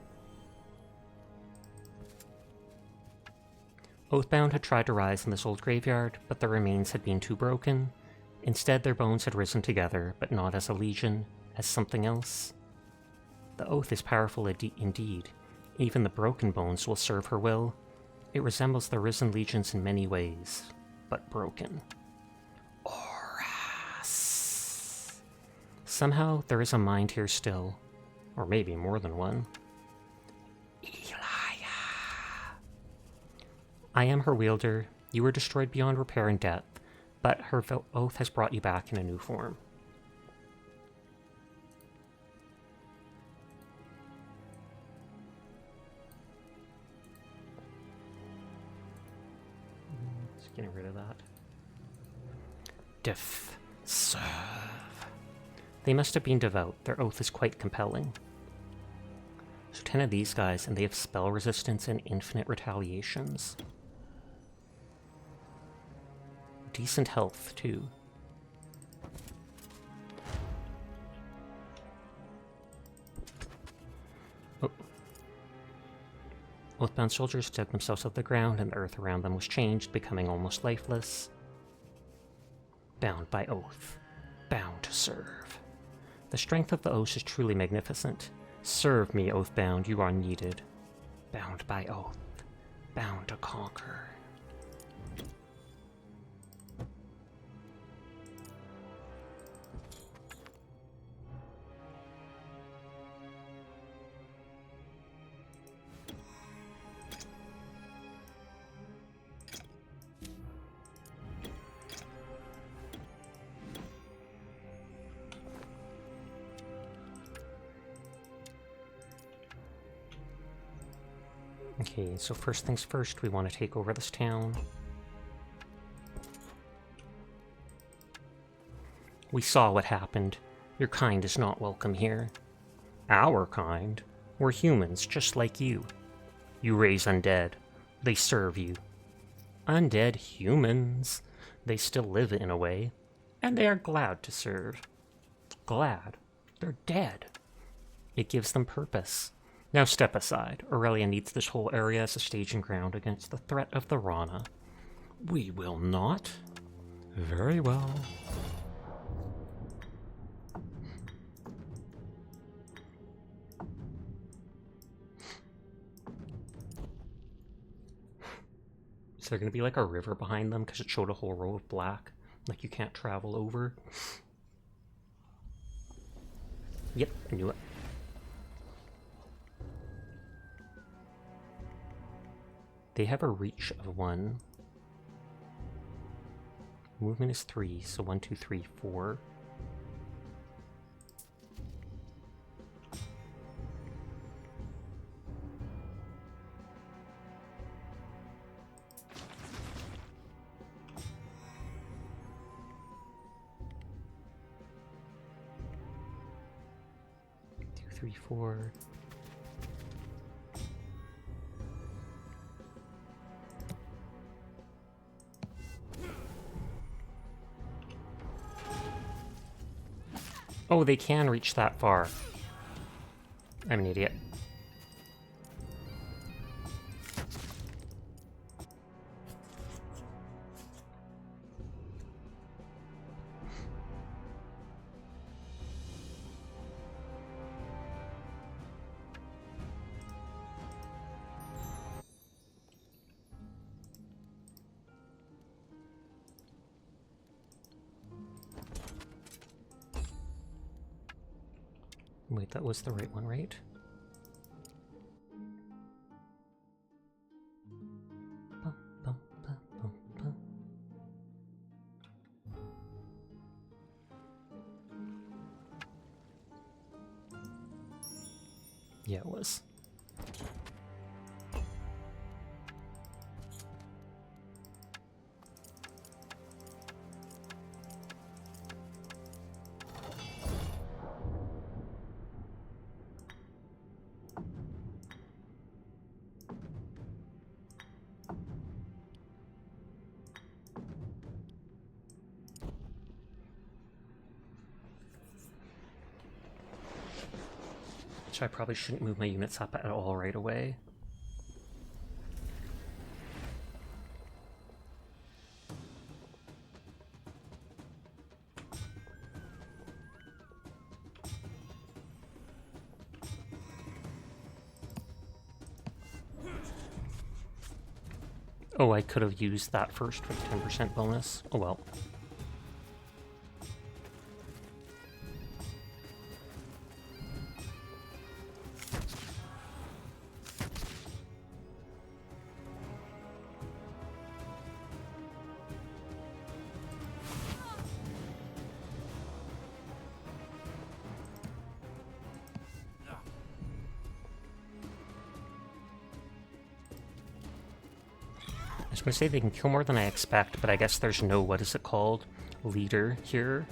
Oathbound had tried to rise in this old graveyard, but their remains had been too broken. Instead, their bones had risen together, but not as a legion, as something else. The oath is powerful indeed. Even the broken bones will serve her will. It resembles the risen legions in many ways, but broken. Oras. Somehow, there is a mind here still. Or maybe more than one. Elia. I am her wielder. You were destroyed beyond repair and death, but her oath has brought you back in a new form. Just getting rid of that. Serve. They must have been devout. Their oath is quite compelling. So 10 of these guys, and they have spell resistance and infinite retaliations. Decent health, too. Oh. Oathbound soldiers dug themselves out of the ground, and the earth around them was changed, becoming almost lifeless. Bound by oath. Bound to serve. The strength of the oath is truly magnificent. Serve me, Oathbound, you are needed. Bound by oath. Bound to conquer. Okay, so first things first, we want to take over this town. We saw what happened. Your kind is not welcome here. Our kind? We're humans, just like you. You raise undead. They serve you. Undead humans. They still live in a way. And they are glad to serve. Glad? They're dead. It gives them purpose. Now step aside. Aurelia needs this whole area as a staging ground against the threat of the Rana. We will not. Very well. Is there going to be like a river behind them because it showed a whole row of black? Like you can't travel over? Yep, I knew it. They have a reach of 1. Movement is 3, so 1, 2, 3, 4. Two, 3, 4. Oh, they can reach that far. I'm an idiot. Wait, that was the right one, right? Bum, bum, bum, bum, bum. Yeah, it was. So I probably shouldn't move my units up at all right away. Oh, I could have used that first for the 10% bonus. Oh well. I was going to say they can kill more than I expect, but I guess there's no, what is it called, leader here.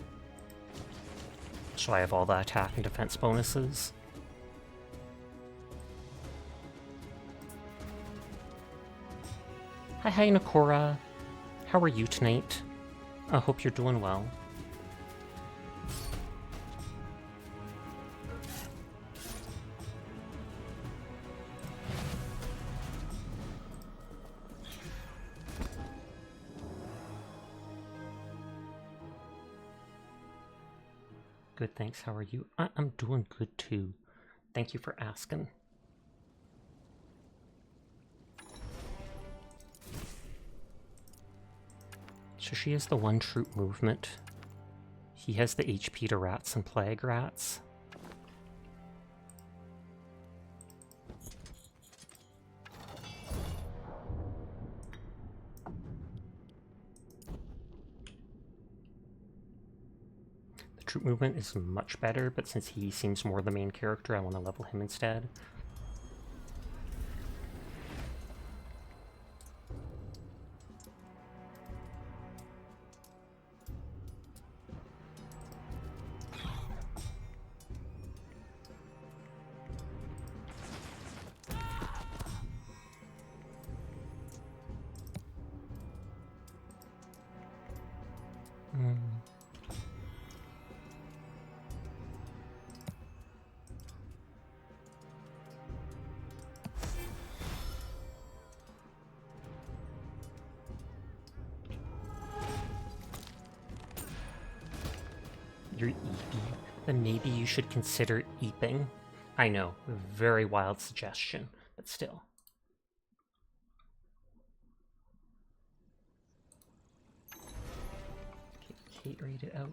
So I have all the attack and defense bonuses. Hi, Nakora. How are you tonight? I hope you're doing well. Good, thanks. How are you? I'm doing good too. Thank you for asking. So she has the 1 troop movement. He has the HP to rats and plague rats. Troop movement is much better, but since he seems more the main character, I want to level him instead. You're eeping. Then maybe you should consider eeping. I know, very wild suggestion, but still. Okay, Kate, read it out.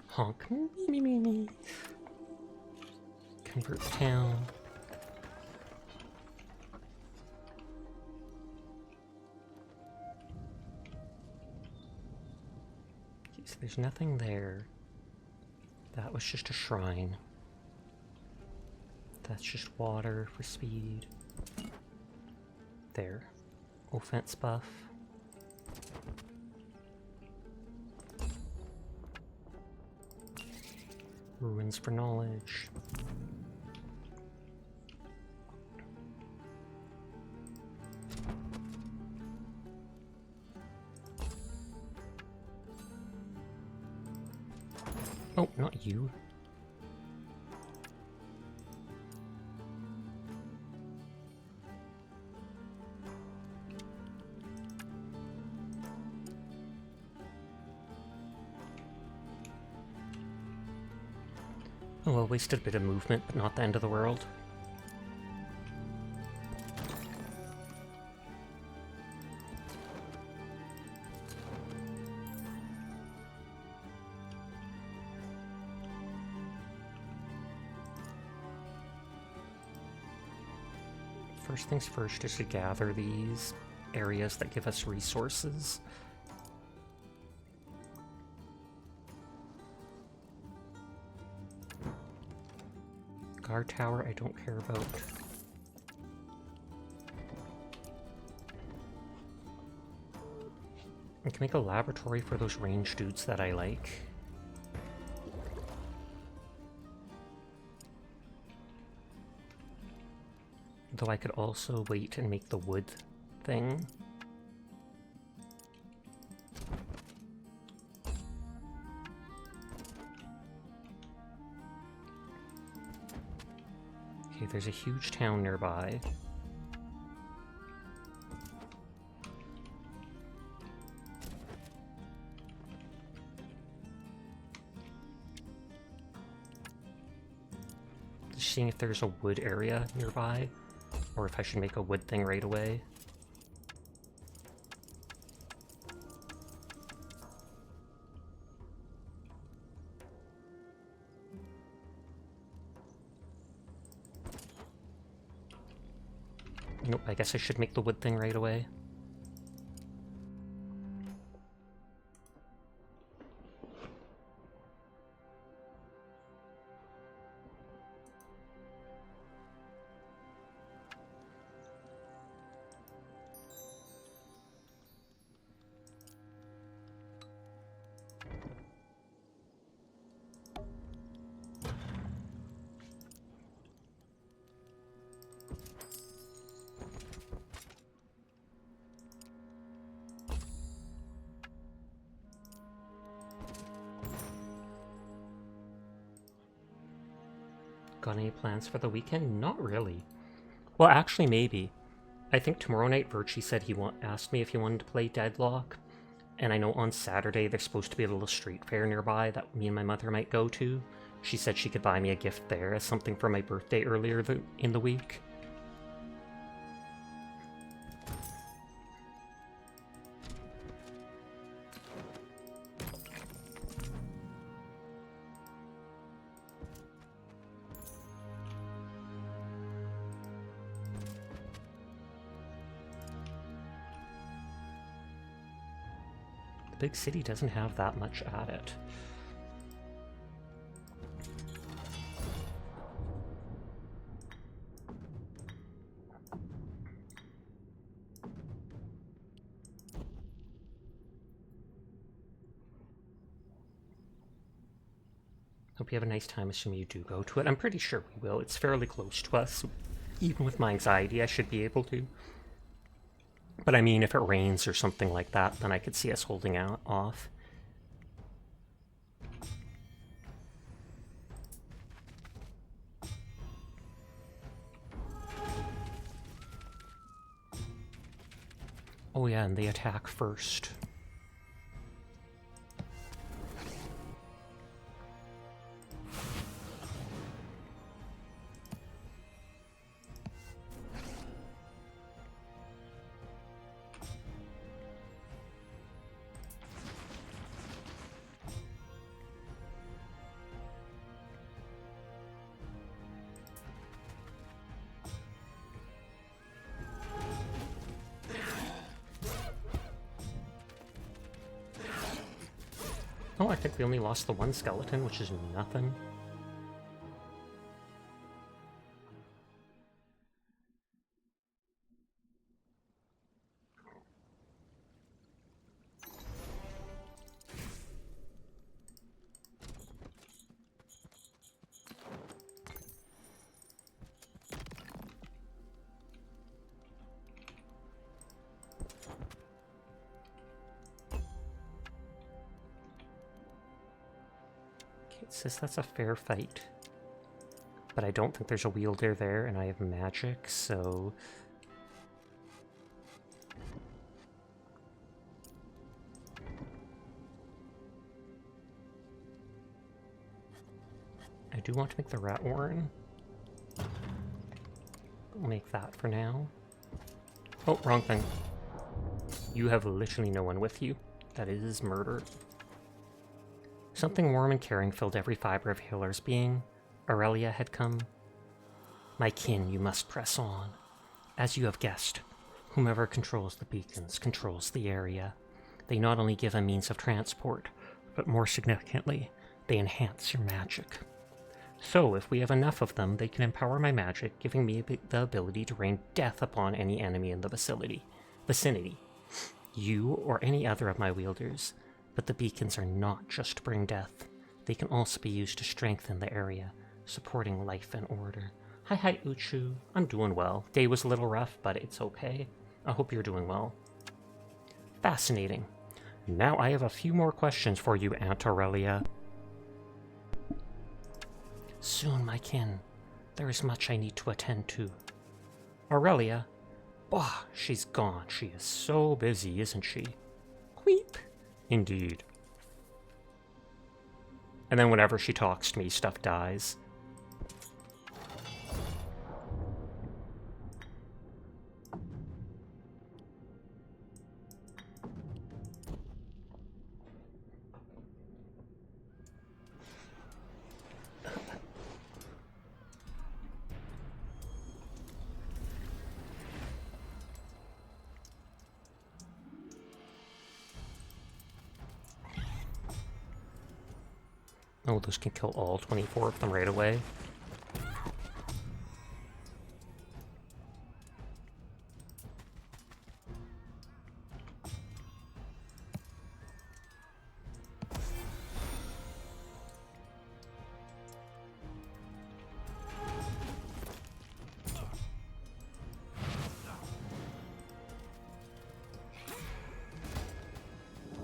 Honk. Me. Convert town. Okay, so there's nothing there. That was just a shrine. That's just water for speed. There. Offense buff. Ruins for knowledge. Oh, not you. Oh well, wasted a bit of movement, but not the end of the world. First things first is to gather these areas that give us resources. Guard tower, I don't care about. I can make a laboratory for those ranged dudes that I like. Though I could also wait and make the wood thing. Okay, there's a huge town nearby. Just seeing if there's a wood area nearby. Or if I should make a wood thing right away. Nope, I guess I should make the wood thing right away. Got any plans for the weekend? Not really. Well, actually, maybe. I think tomorrow night Virtue said asked me if he wanted to play Deadlock. And I know on Saturday there's supposed to be a little street fair nearby that me and my mother might go to. She said she could buy me a gift there as something for my birthday earlier in the week. Big city doesn't have that much at it. Hope you have a nice time, assuming you do go to it. I'm pretty sure we will. It's fairly close to us. Even with my anxiety, I should be able to. But I mean, if it rains or something like that, then I could see us holding out off. Oh yeah, and they attack first. Oh, I think we only lost the one skeleton, which is nothing. It says that's a fair fight. But I don't think there's a wielder there, and I have magic, so... I do want to make the rat warren. I'll make that for now. Oh, wrong thing. You have literally no one with you. That is murder. Something warm and caring filled every fiber of Hiller's being. Aurelia had come. My kin, you must press on. As you have guessed, whomever controls the beacons controls the area. They not only give a means of transport, but more significantly, they enhance your magic. So, if we have enough of them, they can empower my magic, giving me the ability to rain death upon any enemy in the vicinity. You or any other of my wielders. But the beacons are not just to bring death. They can also be used to strengthen the area, supporting life and order. Hi, Uchu. I'm doing well. Day was a little rough, but it's okay. I hope you're doing well. Fascinating. Now I have a few more questions for you, Aunt Aurelia. Soon, my kin. There is much I need to attend to. Aurelia? Bah, she's gone. She is so busy, isn't she? Queep. Indeed. And then whenever she talks to me, stuff dies. Oh, those can kill all 24 of them right away.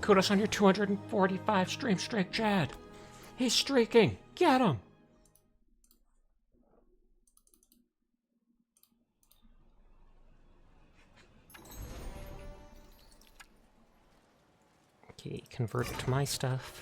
Kudos on your 245 stream streak, Chad. He's streaking. Get him. Okay, convert it to my stuff.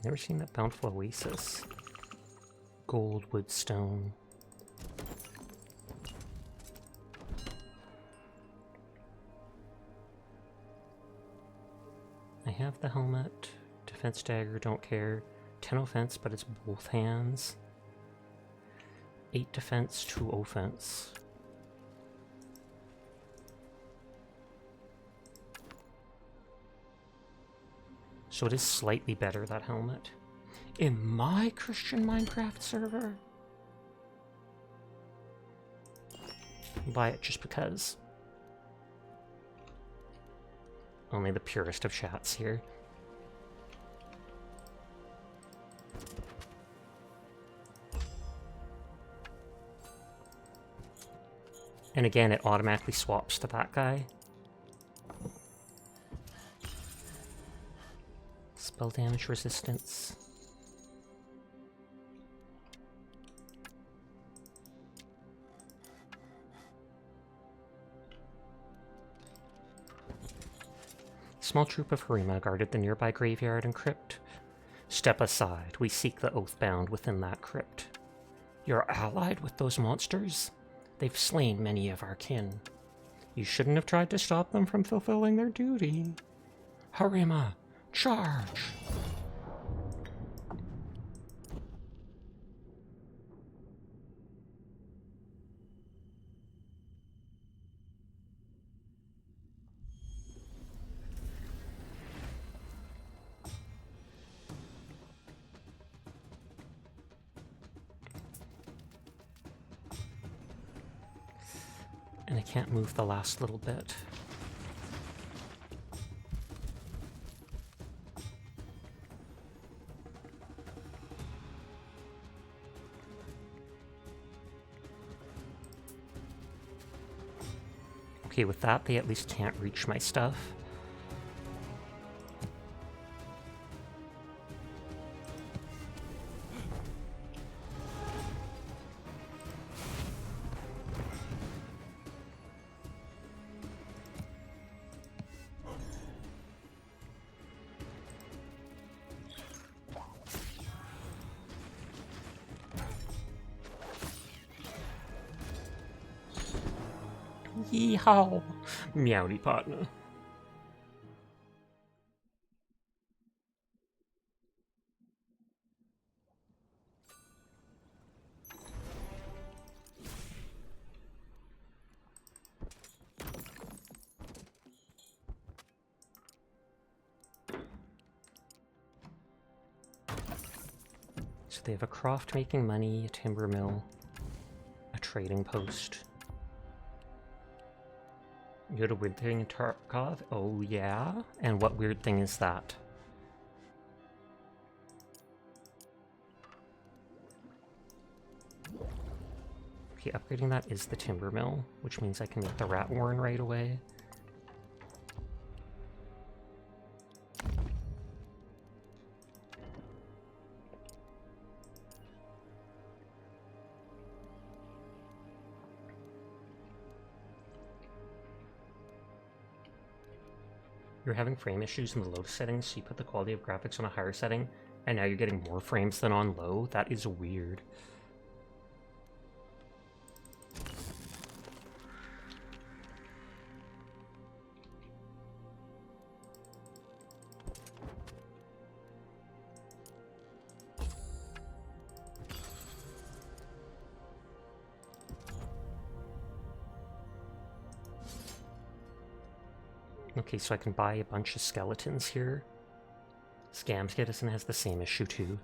Never seen that bountiful oasis. Gold, wood, stone. I have the helmet. Defense dagger, don't care. 10 offense, but it's both hands. 8 defense, 2 offense. So it is slightly better, that helmet. In my Christian Minecraft server? Buy it just because. Only the purest of chats here. And again, it automatically swaps to that guy. Spell damage resistance. Small troop of Harima guarded the nearby graveyard and crypt. Step aside, we seek the Oathbound within that crypt. You're allied with those monsters? They've slain many of our kin. You shouldn't have tried to stop them from fulfilling their duty. Harima, charge! And I can't move the last little bit. Okay, with that, they at least can't reach my stuff. Yeehaw! Meowdy partner. So they have a croft making money, a timber mill, a trading post. You had a weird thing in Tarkov? Oh yeah? And what weird thing is that? Okay, upgrading that is the timber mill, which means I can make the rat warren right away. You're having frame issues in the low settings, so you put the quality of graphics on a higher setting, and now you're getting more frames than on low? That is weird. Okay, so I can buy a bunch of skeletons here. Scam Skeleton has the same issue too.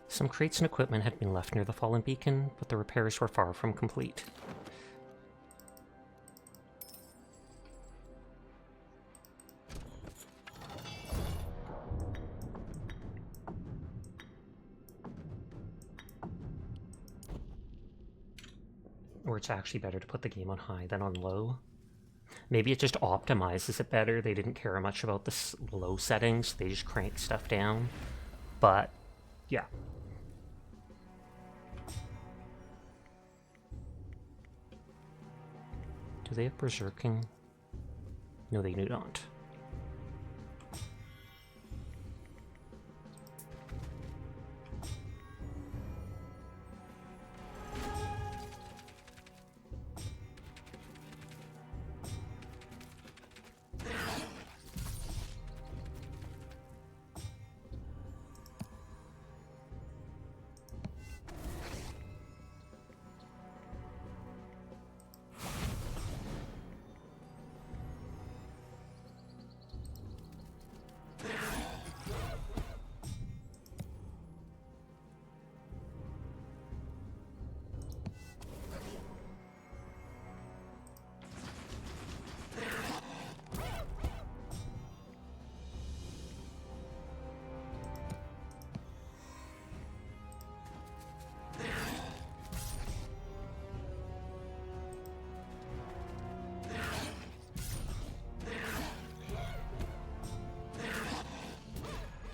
Some crates and equipment had been left near the fallen beacon, but the repairs were far from complete. Or it's actually better to put the game on high than on low. Maybe it just optimizes it better. They didn't care much about the low settings. They just cranked stuff down. But, yeah. Do they have berserking? No, they do not.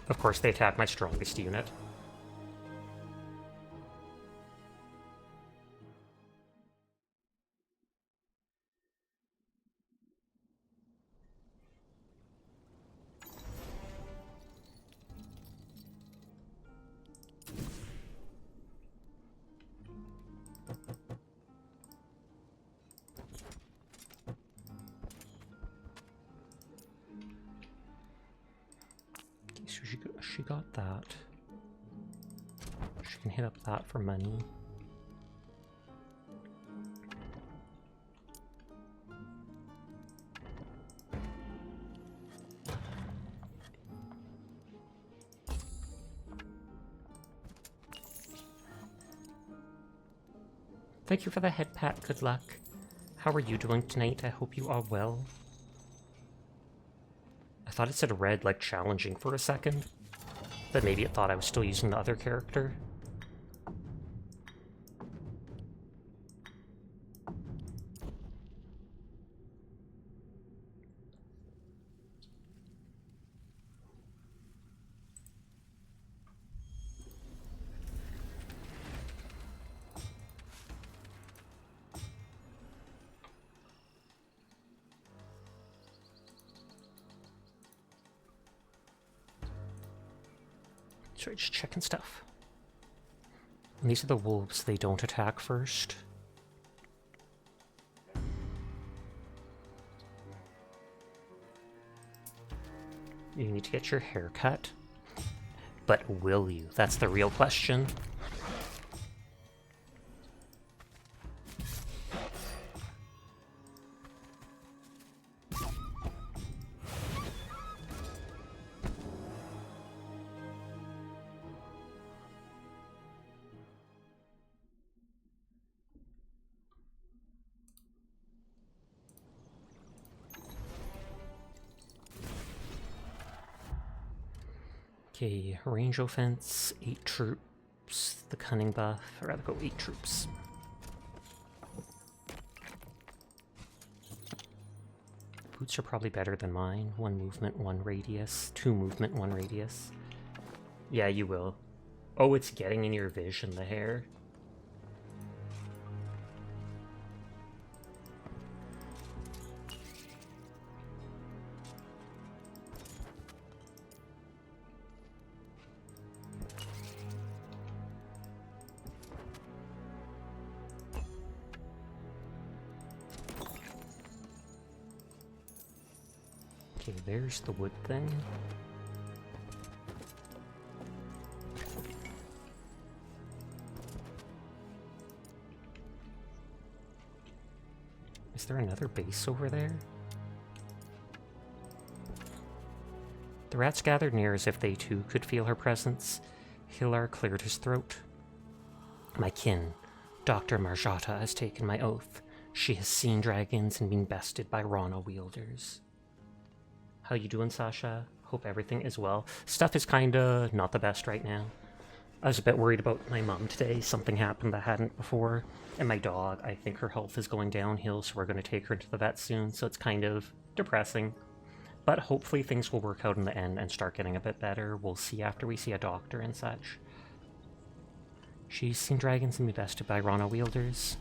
Of course, they attack my strongest unit. So she got that. She can hit up that for money. Thank you for the head pat, good luck. How are you doing tonight? I hope you are well. I thought it said red, like challenging for a second, but maybe it thought I was still using the other character. Sorry, just checking stuff. And these are the wolves, they don't attack first. You need to get your hair cut. But will you? That's the real question. Okay, range offense, 8 troops. The cunning buff, I'd rather go 8 troops. Boots are probably better than mine. 1 movement, 1 radius. 2 movement, 1 radius. Yeah, you will. Oh, it's getting in your vision, the hair. Okay, there's the wood thing. Is there another base over there? The rats gathered near as if they too could feel her presence. Hilar cleared his throat. My kin, Dr. Marjata, has taken my oath. She has seen dragons and been bested by Rana wielders. How you doing, Sasha? Hope everything is well. Stuff is kinda not the best right now. I was a bit worried about my mom today. Something happened that hadn't before. And my dog, I think her health is going downhill, so we're going to take her to the vet soon, so it's kind of depressing. But hopefully things will work out in the end and start getting a bit better. We'll see after we see a doctor and such. She's seen dragons and been bested by Rana wielders.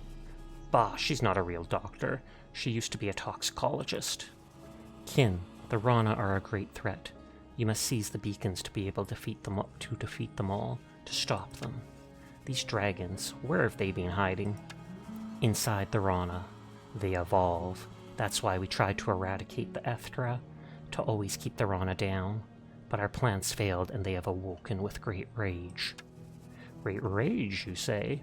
Bah, she's not a real doctor. She used to be a toxicologist. Kin, the Rana are a great threat. You must seize the beacons to be able to defeat them all, to stop them. These dragons, where have they been hiding? Inside the Rana. They evolve. That's why we tried to eradicate the Ethra, to always keep the Rana down. But our plans failed and they have awoken with great rage. Great rage, you say?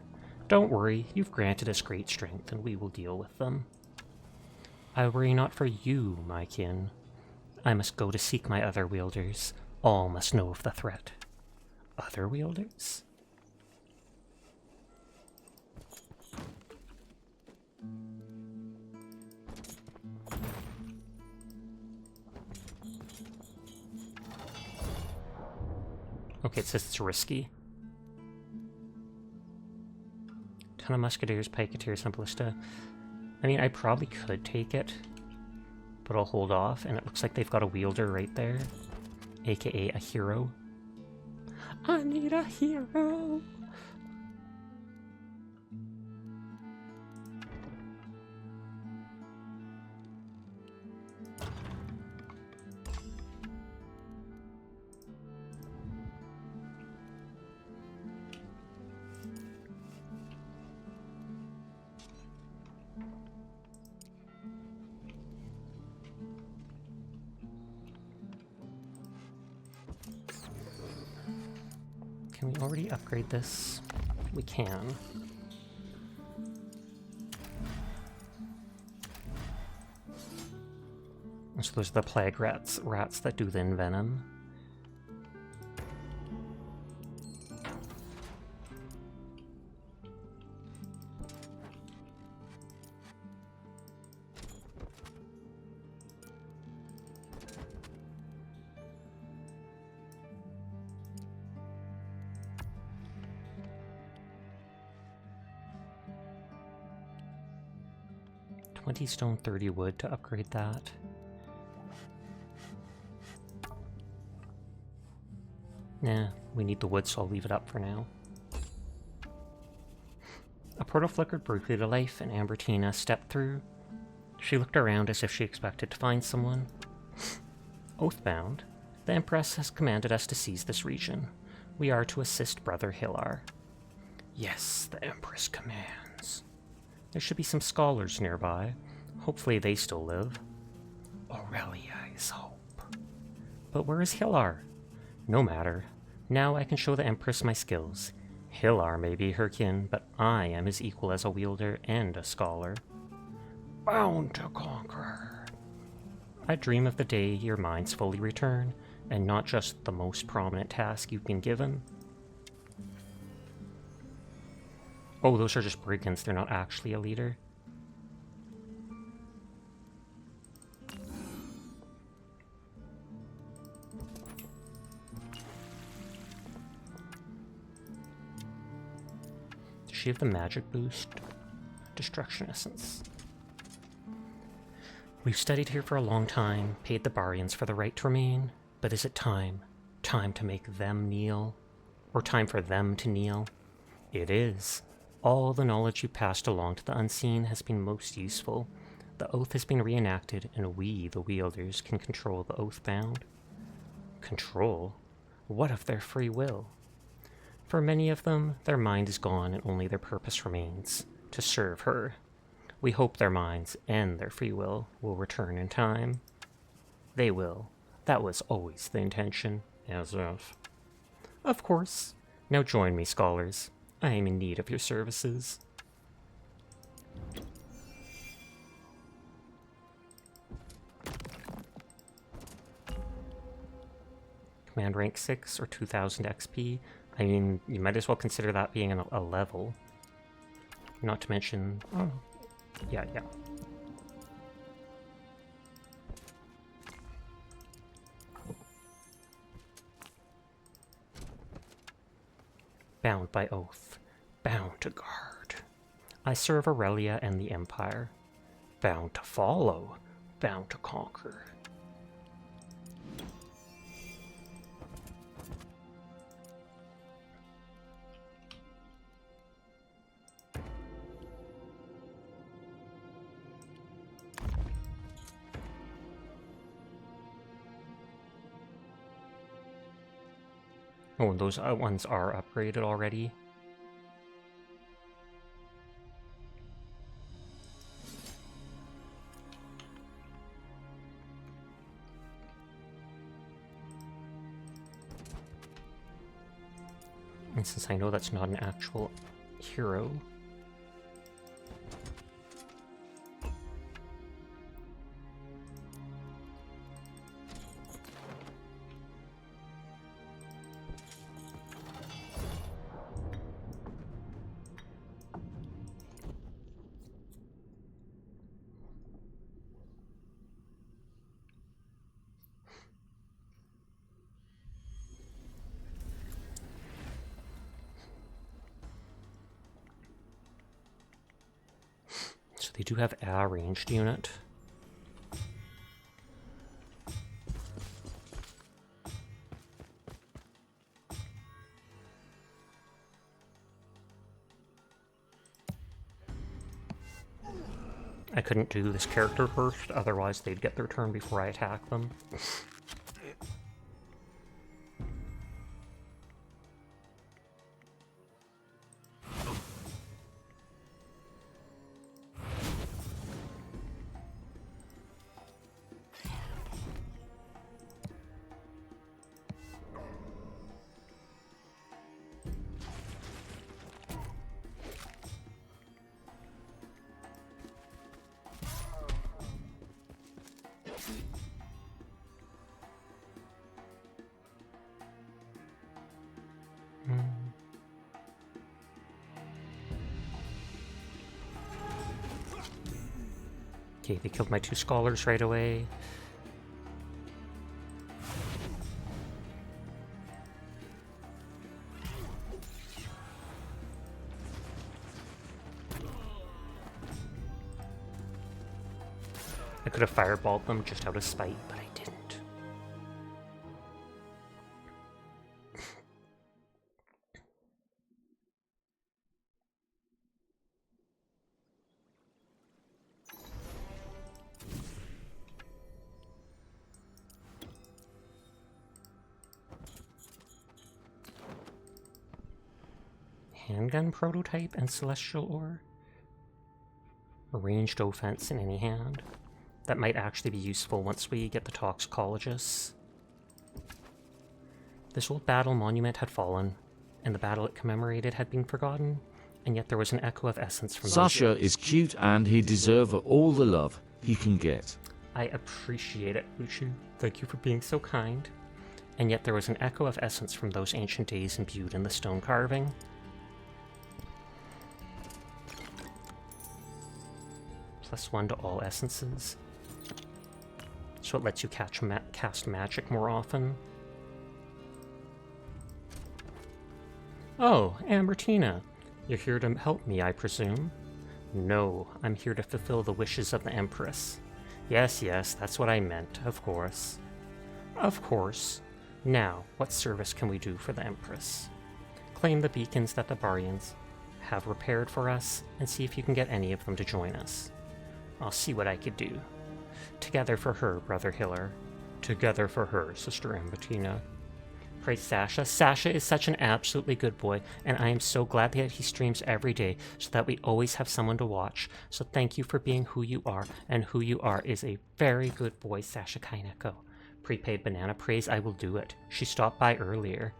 Don't worry, you've granted us great strength and we will deal with them. I worry not for you, my kin. I must go to seek my other wielders. All must know of the threat. Other wielders? Okay, it says it's risky. Ton of musketeers, piketeers, and ballista. I mean, I probably could take it, but I'll hold off, and it looks like they've got a wielder right there, aka a hero. I need a hero. Can we already upgrade this? We can. So those are the plague rats that do the envenom. Stone, 30 wood to upgrade that. Nah, we need the wood, so I'll leave it up for now. A portal flickered briefly to life, and Ambertina stepped through. She looked around as if she expected to find someone. Oathbound, the Empress has commanded us to seize this region. We are to assist Brother Hillar. Yes, the Empress commands. There should be some scholars nearby. Hopefully they still live. Aurelia is hope. But where is Hillar? No matter. Now I can show the Empress my skills. Hillar may be her kin, but I am his equal as a wielder and a scholar. Bound to conquer. I dream of the day your minds fully return, and not just the most prominent task you've been given. Oh, those are just brigands, they're not actually a leader. Does she have the magic boost? Destruction Essence. We've studied here for a long time, paid the Barians for the right to remain, but is it time? Time to make them kneel? Or time for them to kneel? It is. All the knowledge you passed along to the unseen has been most useful. The oath has been reenacted, and we, the wielders, can control the oathbound. Control? What of their free will? For many of them, their mind is gone and only their purpose remains, to serve her. We hope their minds and their free will return in time. They will. That was always the intention, as if. Of course. Now join me, scholars. I am in need of your services. Command rank 6 or 2000 XP. I mean, you might as well consider that being a level. Not to mention... Oh, yeah. Bound by oath. Bound to guard. I serve Aurelia and the Empire. Bound to follow. Bound to conquer. Oh, and those ones are upgraded already. And since I know that's not an actual hero... So they do have a ranged unit. I couldn't do this character first, otherwise they'd get their turn before I attack them. Okay, they killed my 2 scholars right away. I could have fireballed them just out of spite, but I didn't. Handgun prototype and celestial ore. A ranged offense in any hand. That might actually be useful once we get the toxicologists. This old battle monument had fallen, and the battle it commemorated had been forgotten, and yet there was an echo of essence from Sasha is cute and he deserves all the love he can get. I appreciate it, Luchu. Thank you for being so kind. And yet there was an echo of essence from those ancient days imbued in the stone carving. +1 to all essences. So it lets you cast magic more often. Oh, Ambertina. You're here to help me, I presume? No, I'm here to fulfill the wishes of the Empress. Yes, that's what I meant, of course. Of course. Now, what service can we do for the Empress? Claim the beacons that the Barians have repaired for us, and see if you can get any of them to join us. I'll see what I could do. Together for her, Brother Hiller. Together for her, Sister Ambertina. Praise Sasha. Sasha is such an absolutely good boy, and I am so glad that he streams every day so that we always have someone to watch. So thank you for being who you are, and who you are is a very good boy, Sasha Kaineko. Prepaid banana praise, I will do it. She stopped by earlier.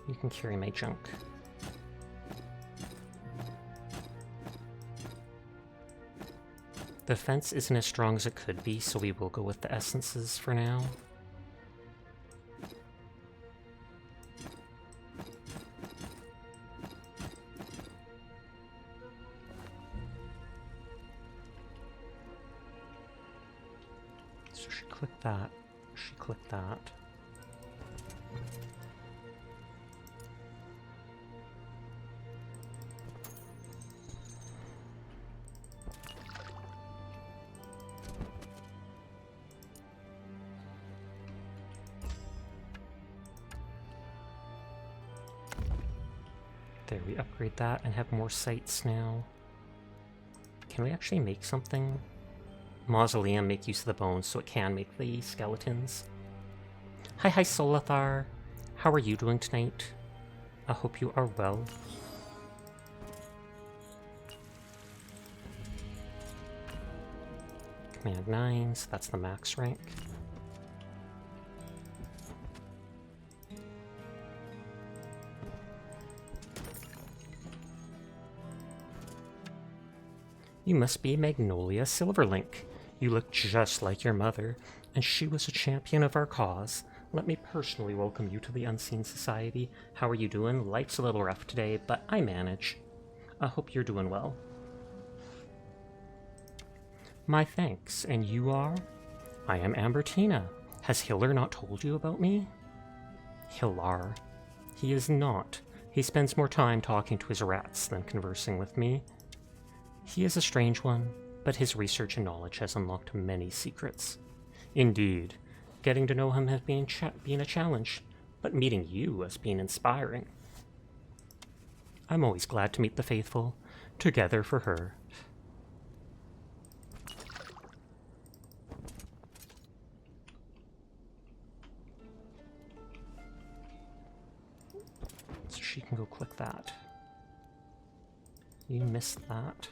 You can carry my junk. The fence isn't as strong as it could be, so we will go with the essences for now. So she clicked that. She clicked that. There, we upgrade that and have more sights now. Can we actually make something? Mausoleum, make use of the bones so it can make the skeletons. Hi Solathar. How are you doing tonight? I hope you are well. Command 9s, that's the max rank. You must be Magnolia Silverlink. You look just like your mother, and she was a champion of our cause. Let me personally welcome you to the Unseen Society. How are you doing? Life's a little rough today, but I manage. I hope you're doing well. My thanks, and you are? I am Ambertina. Has Hiller not told you about me? Hillar. He is not. He spends more time talking to his rats than conversing with me. He is a strange one. but his research and knowledge has unlocked many secrets. Indeed, getting to know him has been a challenge, but meeting you has been inspiring. I'm always glad to meet the faithful, together for her. So she can go click that. You missed that.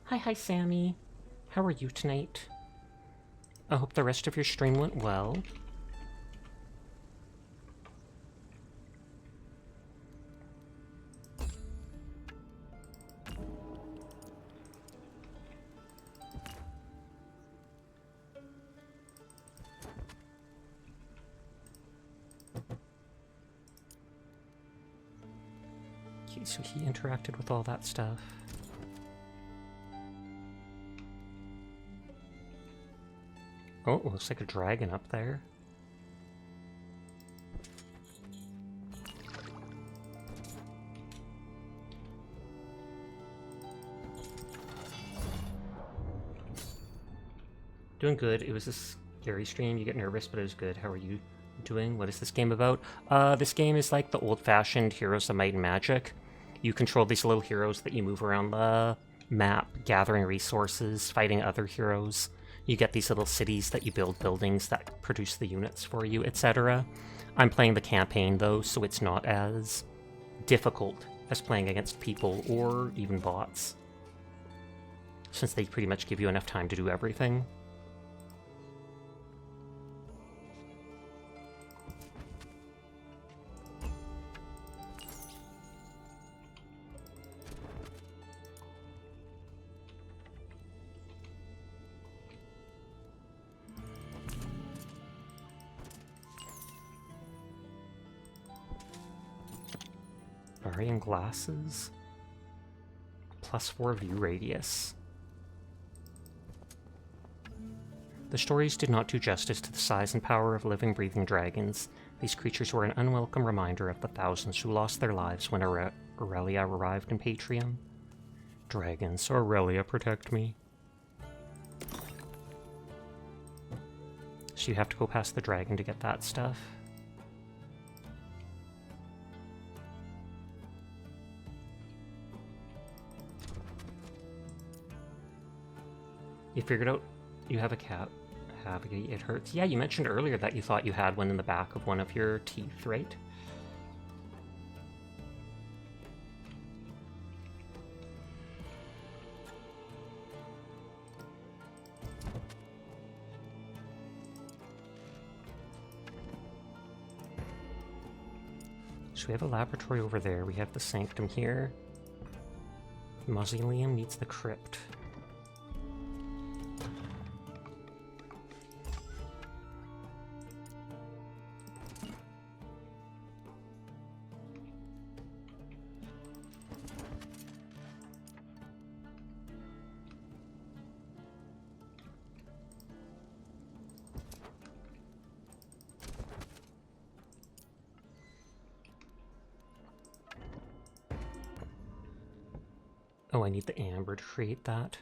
Hi, Sammy. How are you tonight? I hope the rest of your stream went well. Okay, so he interacted with all that stuff. Oh, it looks like a dragon up there. Doing good. It was a scary stream. You get nervous, but it was good. How are you doing? What is this game about? This game is like the old-fashioned Heroes of Might and Magic. You control these little heroes that you move around the map, gathering resources, fighting other heroes. You get these little cities that you build buildings that produce the units for you, etc. I'm playing the campaign though, so it's not as difficult as playing against people or even bots, since they pretty much give you enough time to do everything. Barian glasses. +4 view radius. The stories did not do justice to the size and power of living, breathing dragons. These creatures were an unwelcome reminder of the thousands who lost their lives when Aurelia arrived in Patrium. Dragons, Aurelia, protect me. So you have to go past the dragon to get that stuff. You figured out you have a cat. It hurts. Yeah, you mentioned earlier that you thought you had one in the back of one of your teeth, right? So we have a laboratory over there. We have the sanctum here. The mausoleum needs the crypt. Oh, I need the amber to create that.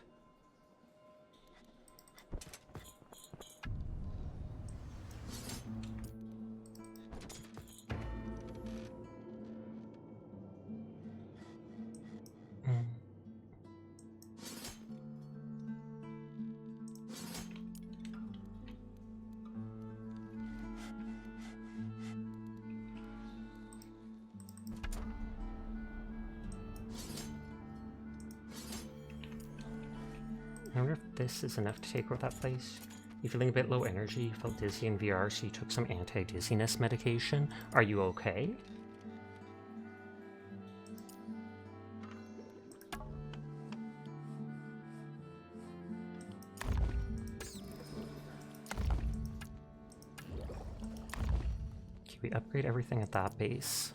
I wonder if this is enough to take over that place. You feeling a bit low energy? You felt dizzy in VR, so you took some anti-dizziness medication. Are you okay? Okay, we upgrade everything at that base.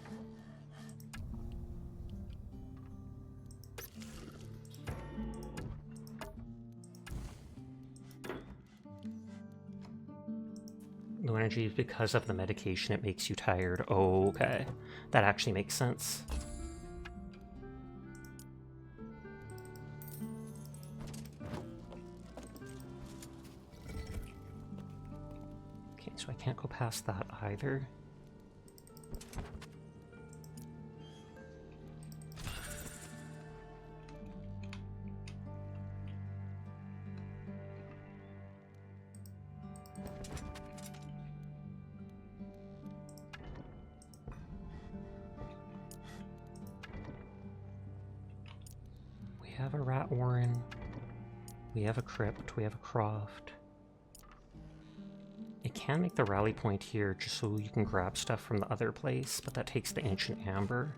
Low energy because of the medication. It makes you tired. Okay, that actually makes sense. Okay, so I can't go past that either. We have a rat warren, we have a crypt, we have a croft. It can make the rally point here just so you can grab stuff from the other place, but that takes the ancient amber.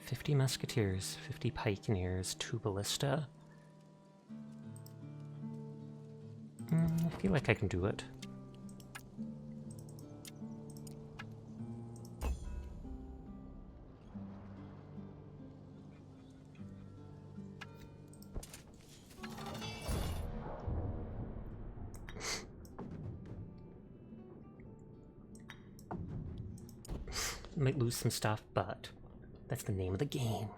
"50 musketeers, 50 pikeneers, 2 ballista." I feel like I can do it. Might lose some stuff, but that's the name of the game.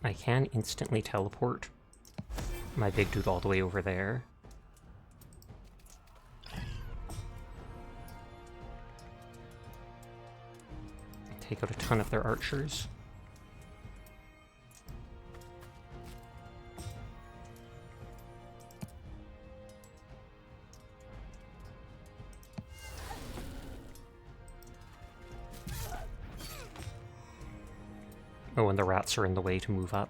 I can instantly teleport my big dude all the way over there. Take out a ton of their archers. Oh, and the rats are in the way to move up.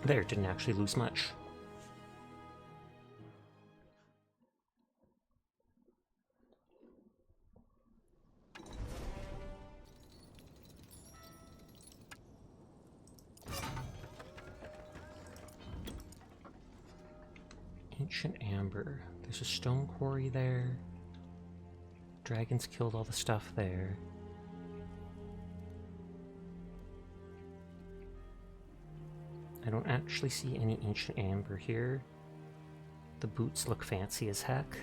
There, didn't actually lose much. Ancient amber. There's a stone quarry there. Dragons killed all the stuff there. I don't actually see any ancient amber here. The boots look fancy as heck.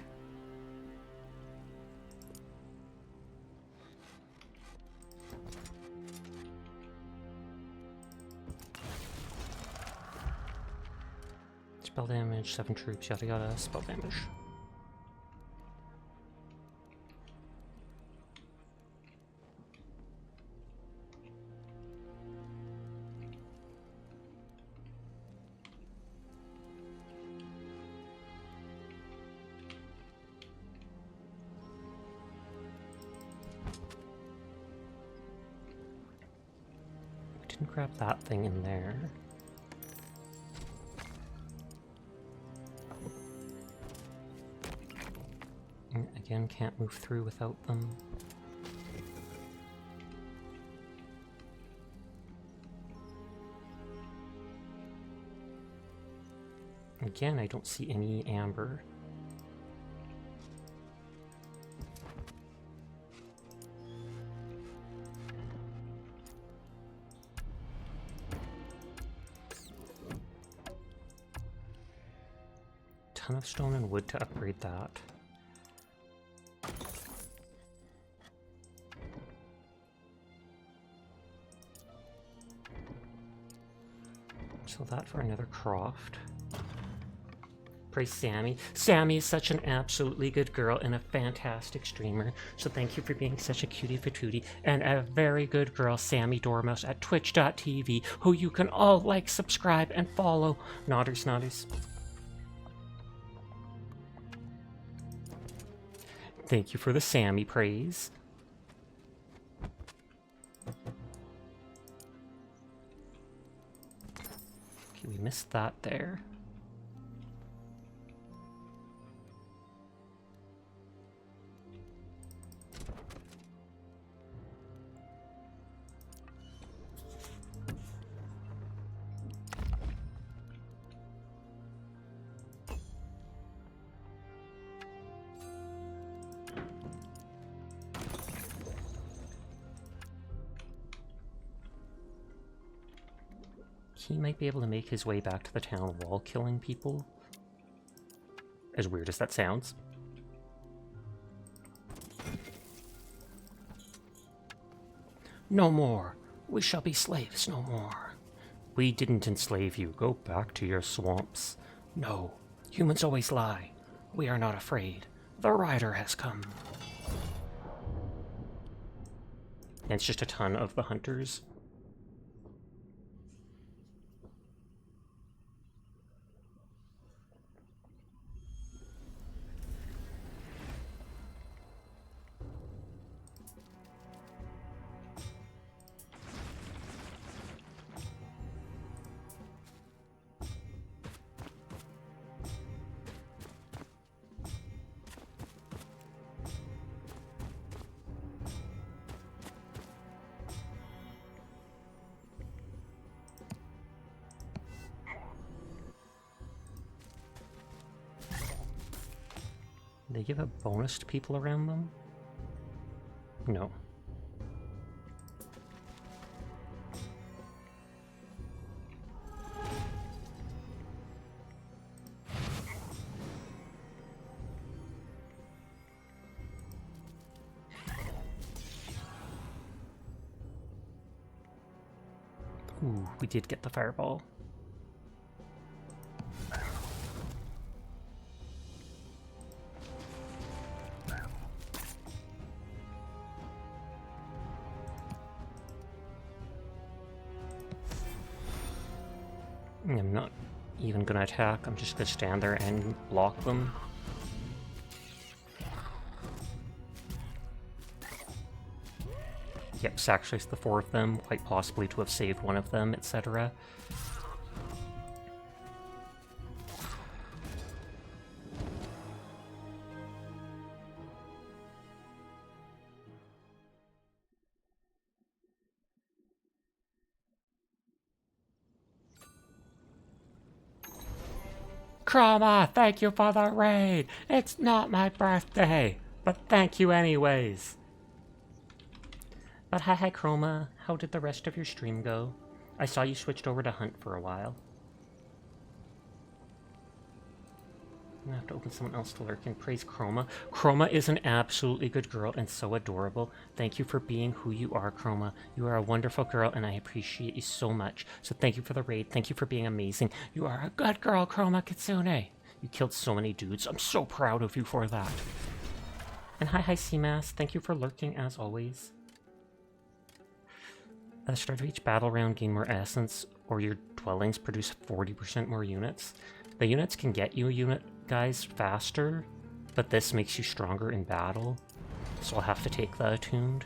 Spell damage, 7 troops, yada yada, spell damage. Didn't grab that thing in there. And again, can't move through without them. Again, I don't see any amber. Ton of stone and wood to upgrade that. So that for another Croft. Praise Sammy. Sammy is such an absolutely good girl and a fantastic streamer. So thank you for being such a cutie patootie and a very good girl, Sammy Dormouse at twitch.tv, who you can all like, subscribe, and follow. Nodders, nodders. Thank you for the Sammy praise. Okay, we missed that there. He might be able to make his way back to the town wall killing people. As weird as that sounds. No more. We shall be slaves no more. We didn't enslave you. Go back to your swamps. No. Humans always lie. We are not afraid. The rider has come. And it's just a ton of the hunters. They give a bonus to people around them? No. Ooh, we did get the fireball. I'm not even gonna attack, I'm just gonna stand there and block them. Yep, sacrifice the 4 of them, quite possibly to have saved one of them, etc. Chroma, thank you for the raid! It's not my birthday, but thank you anyways! But hi Chroma, how did the rest of your stream go? I saw you switched over to Hunt for a while. I'm gonna have to open someone else to lurk and praise Chroma. Chroma is an absolutely good girl and so adorable. Thank you for being who you are, Chroma. You are a wonderful girl and I appreciate you so much. So thank you for the raid. Thank you for being amazing. You are a good girl, Chroma Kitsune. You killed so many dudes. I'm so proud of you for that. And hi Seamass. Thank you for lurking as always. At the start of each battle round, gain more essence, or your dwellings produce 40% more units. The units can get you unit guys faster, but this makes you stronger in battle, so I'll have to take the attuned.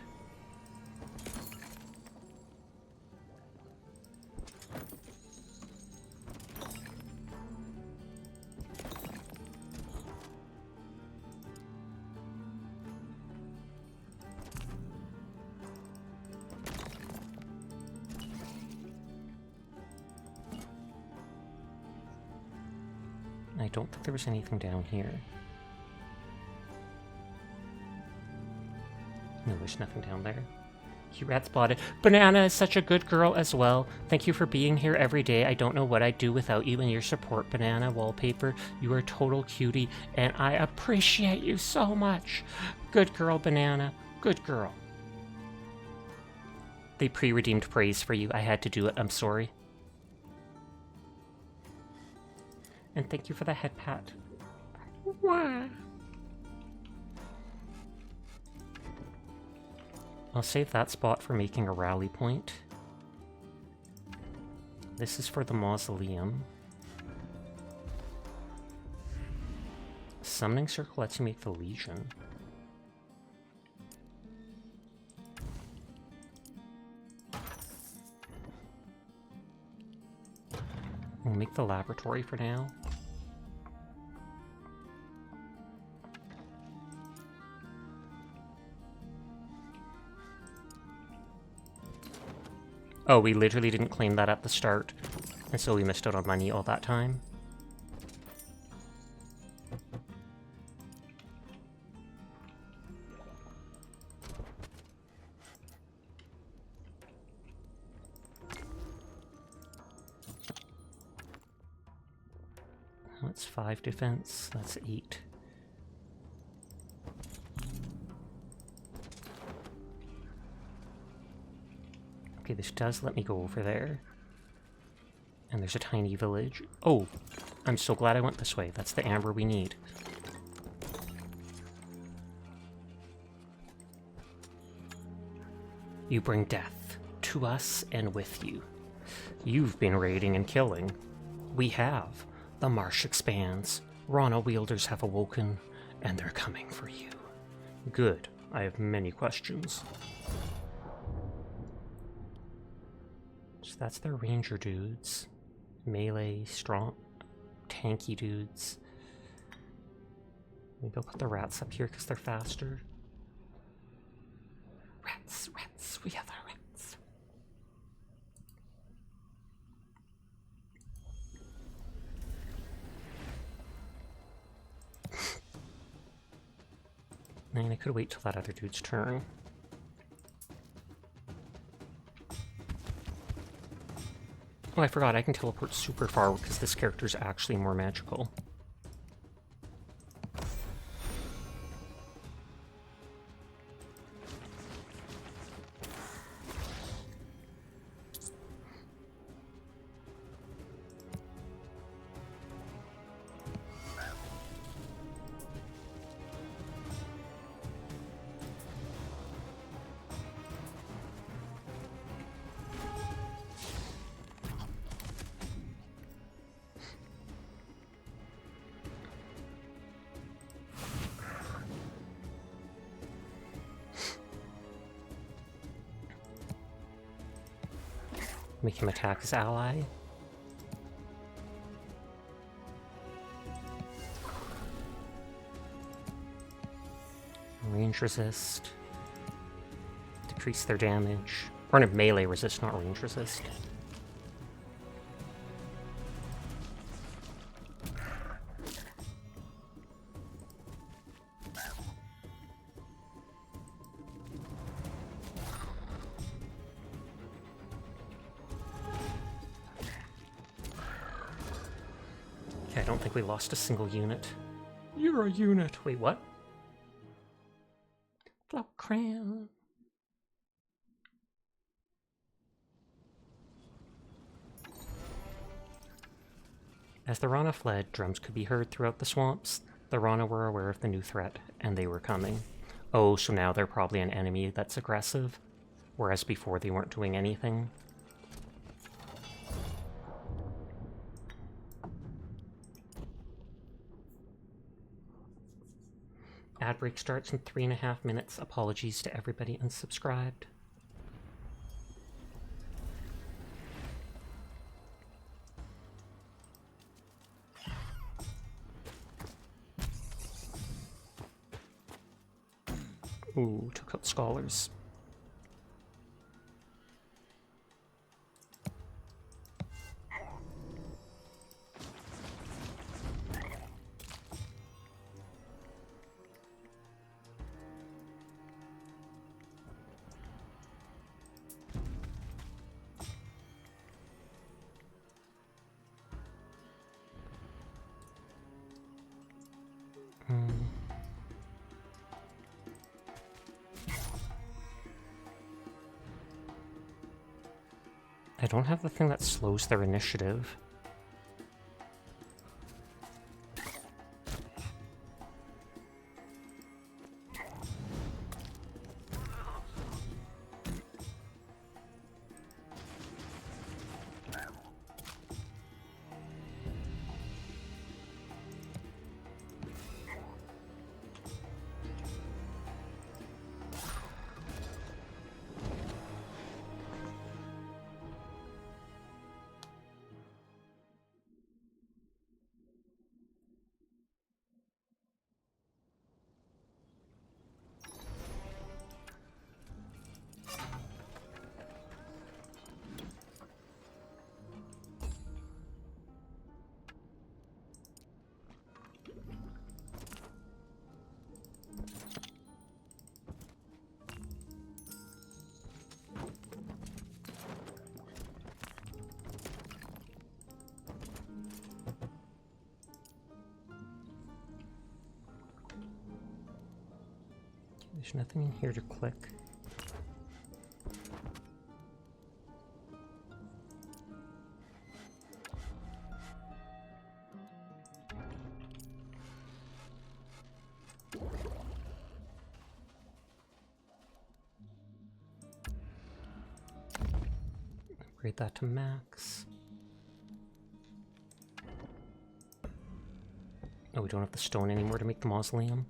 I don't think there was anything down here. No, there's nothing down there. Rat spotted. Banana is such a good girl as well. Thank you for being here every day. I don't know what I'd do without you and your support, Banana Wallpaper. You are a total cutie, and I appreciate you so much. Good girl, Banana. Good girl. They pre-redeemed praise for you. I had to do it. I'm sorry. And thank you for the head pat. Wah. I'll save that spot for making a rally point. This is for the mausoleum. Summoning circle lets you make the Legion. We'll make the laboratory for now. Oh, we literally didn't claim that at the start, and so we missed out on money all that time. That's 5 defense, that's 8. Okay, this does let me go over there. And there's a tiny village. Oh, I'm so glad I went this way. That's the amber we need. You bring death to us and with you. You've been raiding and killing. We have. The marsh expands. Rana wielders have awoken, and they're coming for you. Good. I have many questions. So that's their ranger dudes. Melee, strong, tanky dudes. Maybe I'll put the rats up here because they're faster. Rats, rats, we have the rats. Man, I could wait till that other dude's turn. Oh, I forgot, I can teleport super far because this character's actually more magical. Make him attack his ally. Range resist. Decrease their damage. Or no, melee resist, not range resist. I don't think we lost a single unit. You're a unit. Wait, what? Flower crown. As the Rana fled, drums could be heard throughout the swamps. The Rana were aware of the new threat, and they were coming. Oh, so now they're probably an enemy that's aggressive, whereas before they weren't doing anything. Ad break starts in 3.5 minutes. Apologies to everybody unsubscribed. Ooh, took out scholars. I don't have the thing that slows their initiative. There's nothing in here to click. Upgrade that to max. Oh, we don't have the stone anymore to make the mausoleum.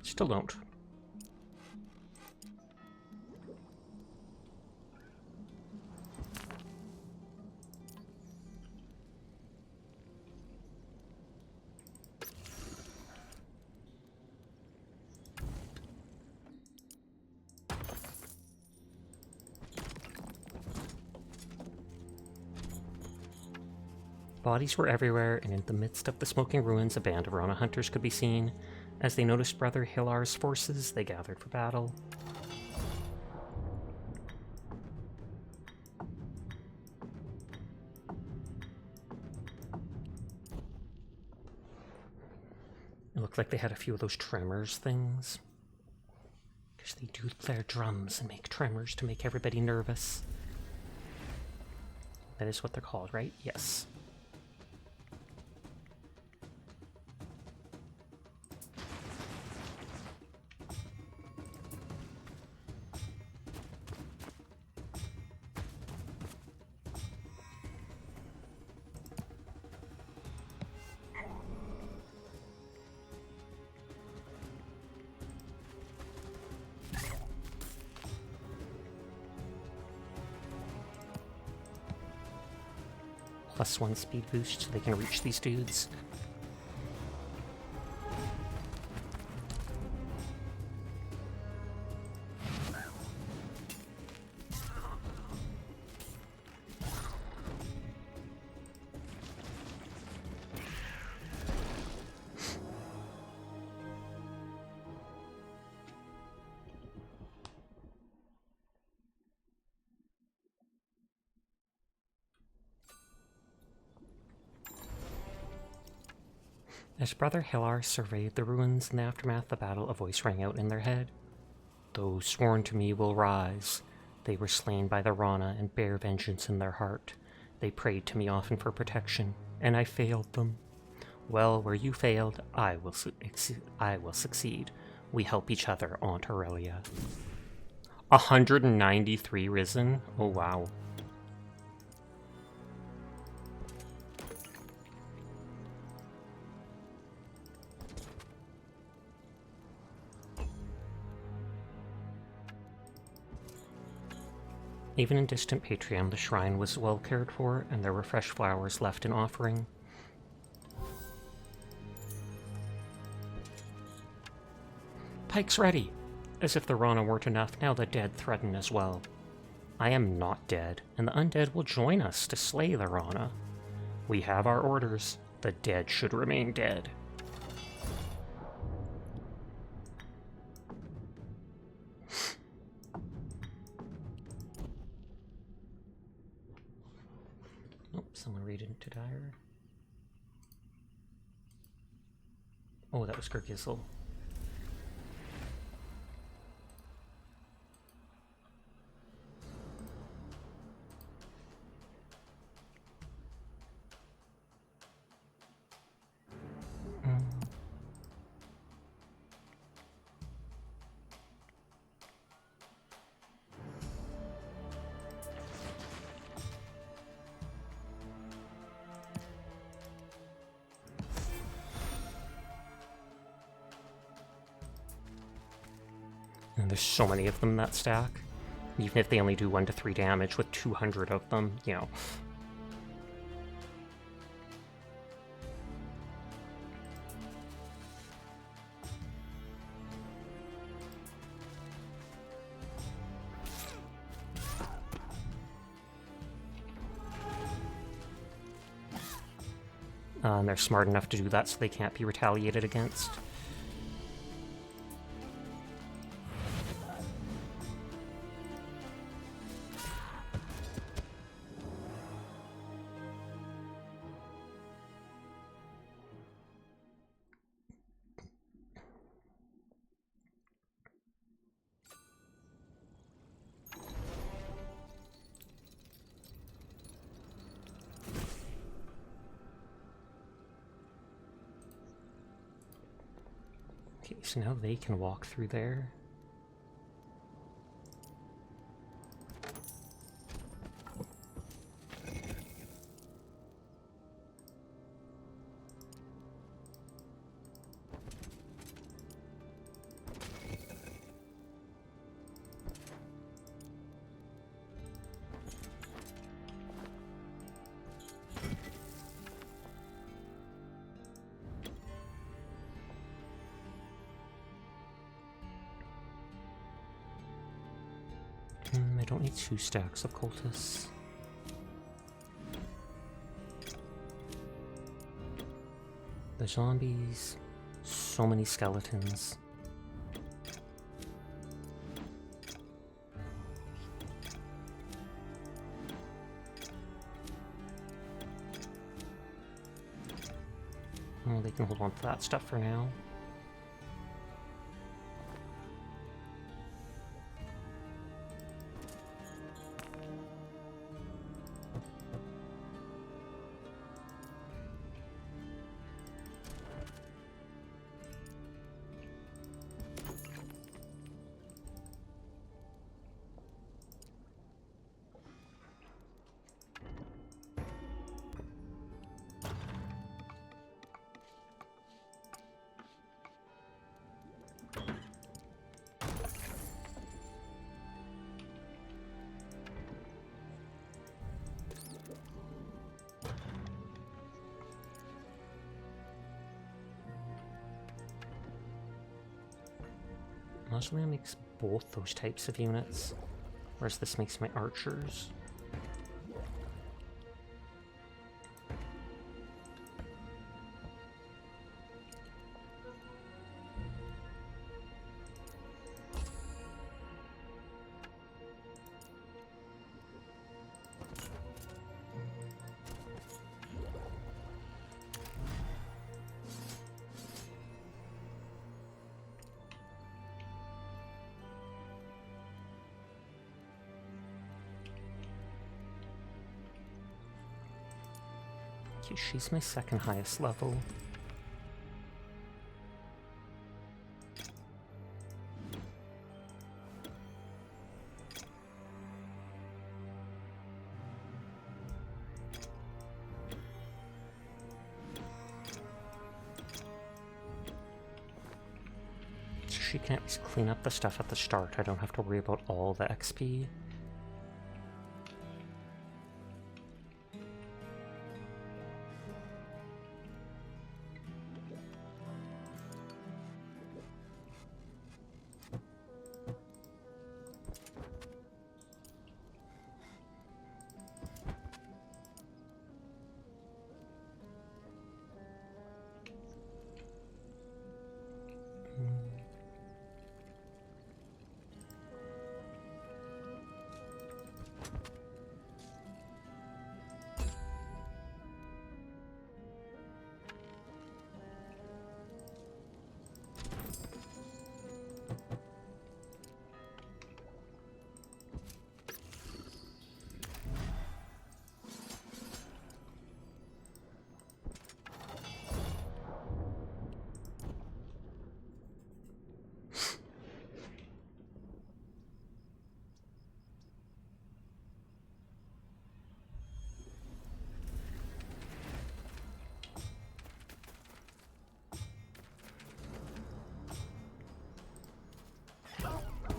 Still don't. Bodies were everywhere, and in the midst of the smoking ruins, a band of Rana hunters could be seen. As they noticed Brother Hilar's forces, they gathered for battle. It looked like they had a few of those tremors things. Because they do their drums and make tremors to make everybody nervous. That is what they're called, right? Yes. +1 speed boost so they can reach these dudes. As Brother Hilar surveyed the ruins in the aftermath of the battle, a voice rang out in their head. Those sworn to me will rise. They were slain by the Rana and bear vengeance in their heart. They prayed to me often for protection, and I failed them. Well, where you failed, I will succeed. We help each other, Aunt Aurelia. 193 risen? Oh, wow. Even in distant Patreon, the shrine was well cared for, and there were fresh flowers left in offering. Pike's ready! As if the Rana weren't enough, now the dead threaten as well. I am not dead, and the undead will join us to slay the Rana. We have our orders. The dead should remain dead. Someone read into dire. Oh, that was Gergizzle. And there's so many of them in that stack. Even if they only do 1 to 3 damage with 200 of them, you know. And they're smart enough to do that so they can't be retaliated against. Okay, so now they can walk through there. I don't need 2 stacks of cultists. The zombies, so many skeletons. Oh, they can hold on to that stuff for now. Mausoleum makes both those types of units, whereas this makes my archers. Okay, she's my second highest level. So she can at least clean up the stuff at the start. I don't have to worry about all the XP.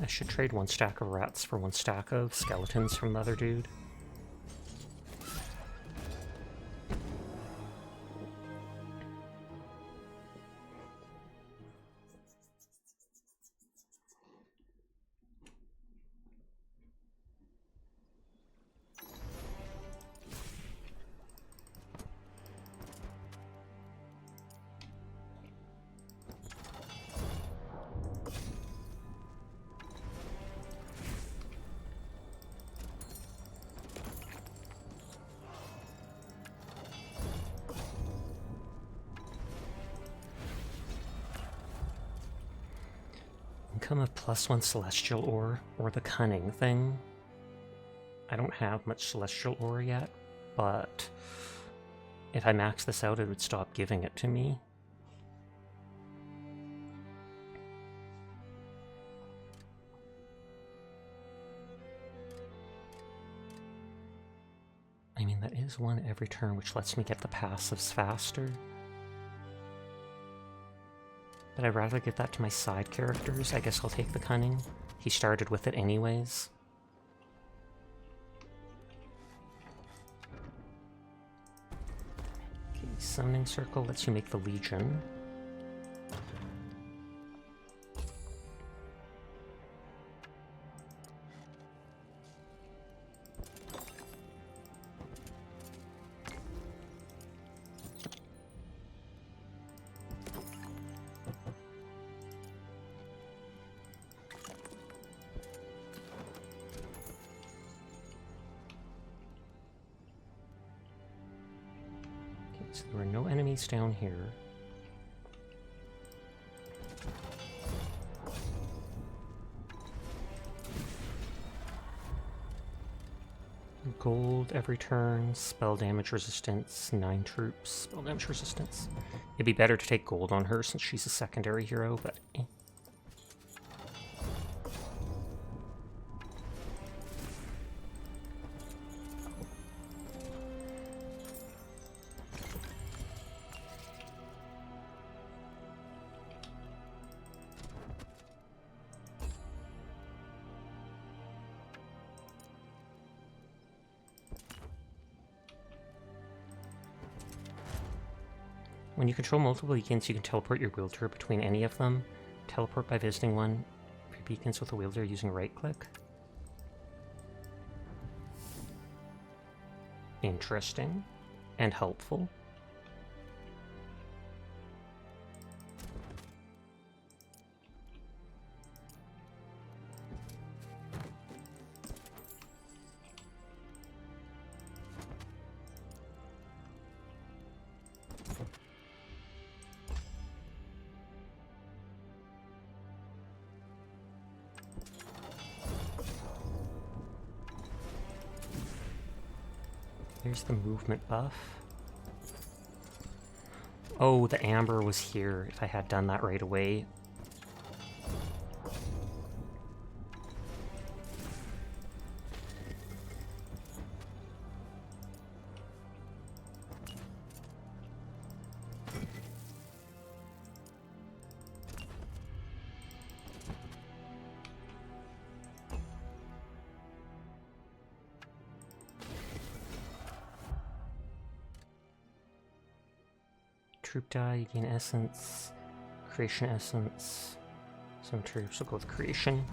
I should trade 1 stack of rats for 1 stack of skeletons from the other dude. Income of +1 celestial ore, or the cunning thing. I don't have much celestial ore yet, but if I max this out, it would stop giving it to me. I mean, that is one every turn, which lets me get the passives faster. But I'd rather give that to my side characters. I guess I'll take the Cunning. He started with it anyways. Okay, Summoning Circle lets you make the Legion. So there are no enemies down here. Gold every turn, spell damage resistance, 9 troops, spell damage resistance. It'd be better to take gold on her since she's a secondary hero, but eh. When you control multiple beacons, you can teleport your wielder between any of them. Teleport by visiting one of your beacons with a wielder using right-click. Interesting. And helpful. Here's the movement buff. Oh, the amber was here. If I had done that right away. Troop die, you gain essence, creation essence. Some troops will go with creation.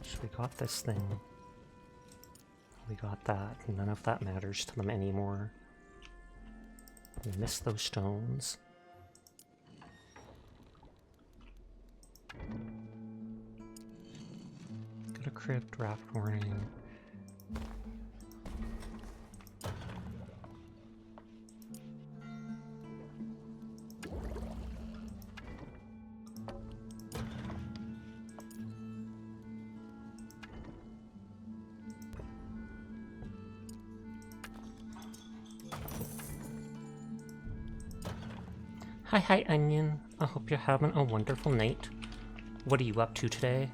So we got this thing. We got that. None of that matters to them anymore. We missed those stones. Got a crypt, raft warning. Hi, Onion. I hope you're having a wonderful night. What are you up to today?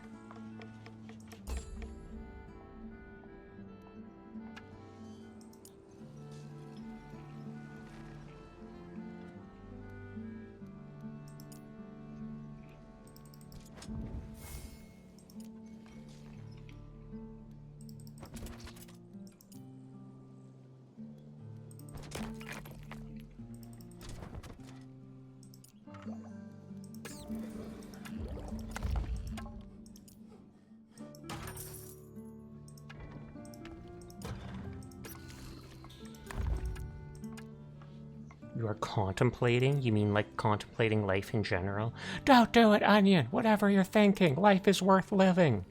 You are contemplating? You mean like contemplating life in general? Don't do it, Onion! Whatever you're thinking, life is worth living!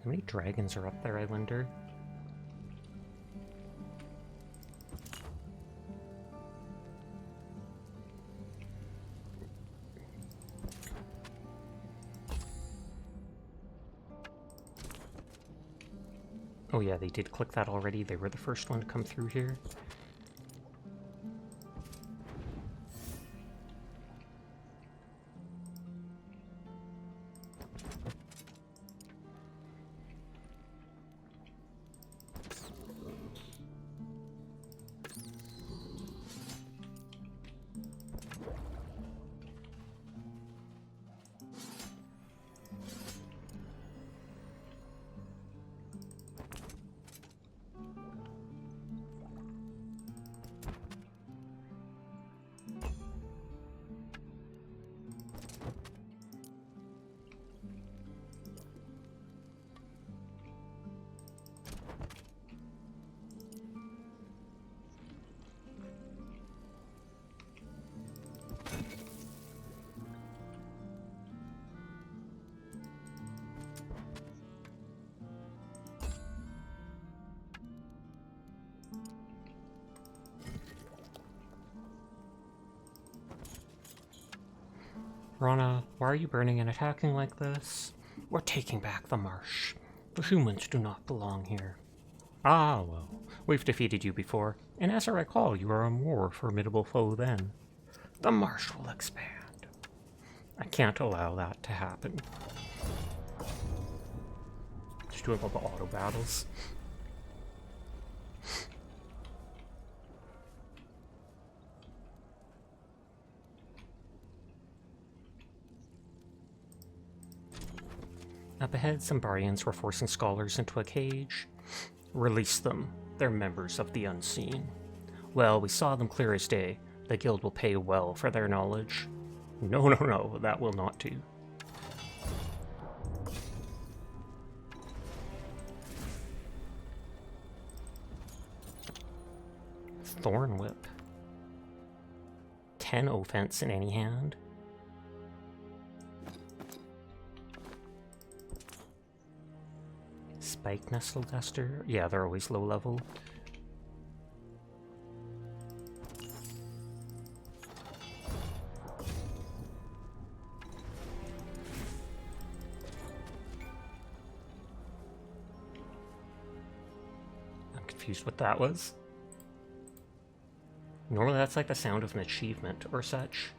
How many dragons are up there, I wonder? yeah, they did click that already. They were the first one to come through here. Rana, why are you burning and attacking like this? We're taking back the marsh. The humans do not belong here. Ah, well, we've defeated you before, and as I recall, you are a more formidable foe then. The marsh will expand. I can't allow that to happen. Just doing all the auto battles. Up ahead, some Barians were forcing scholars into a cage. Release them. They're members of the unseen. Well, we saw them clear as day. The guild will pay well for their knowledge. No, no, no, that will not do. Thorn Whip. 10 offense in any hand. Spike Nestle Duster. Yeah, they're always low level. I'm confused what that was. Normally that's like the sound of an achievement or such.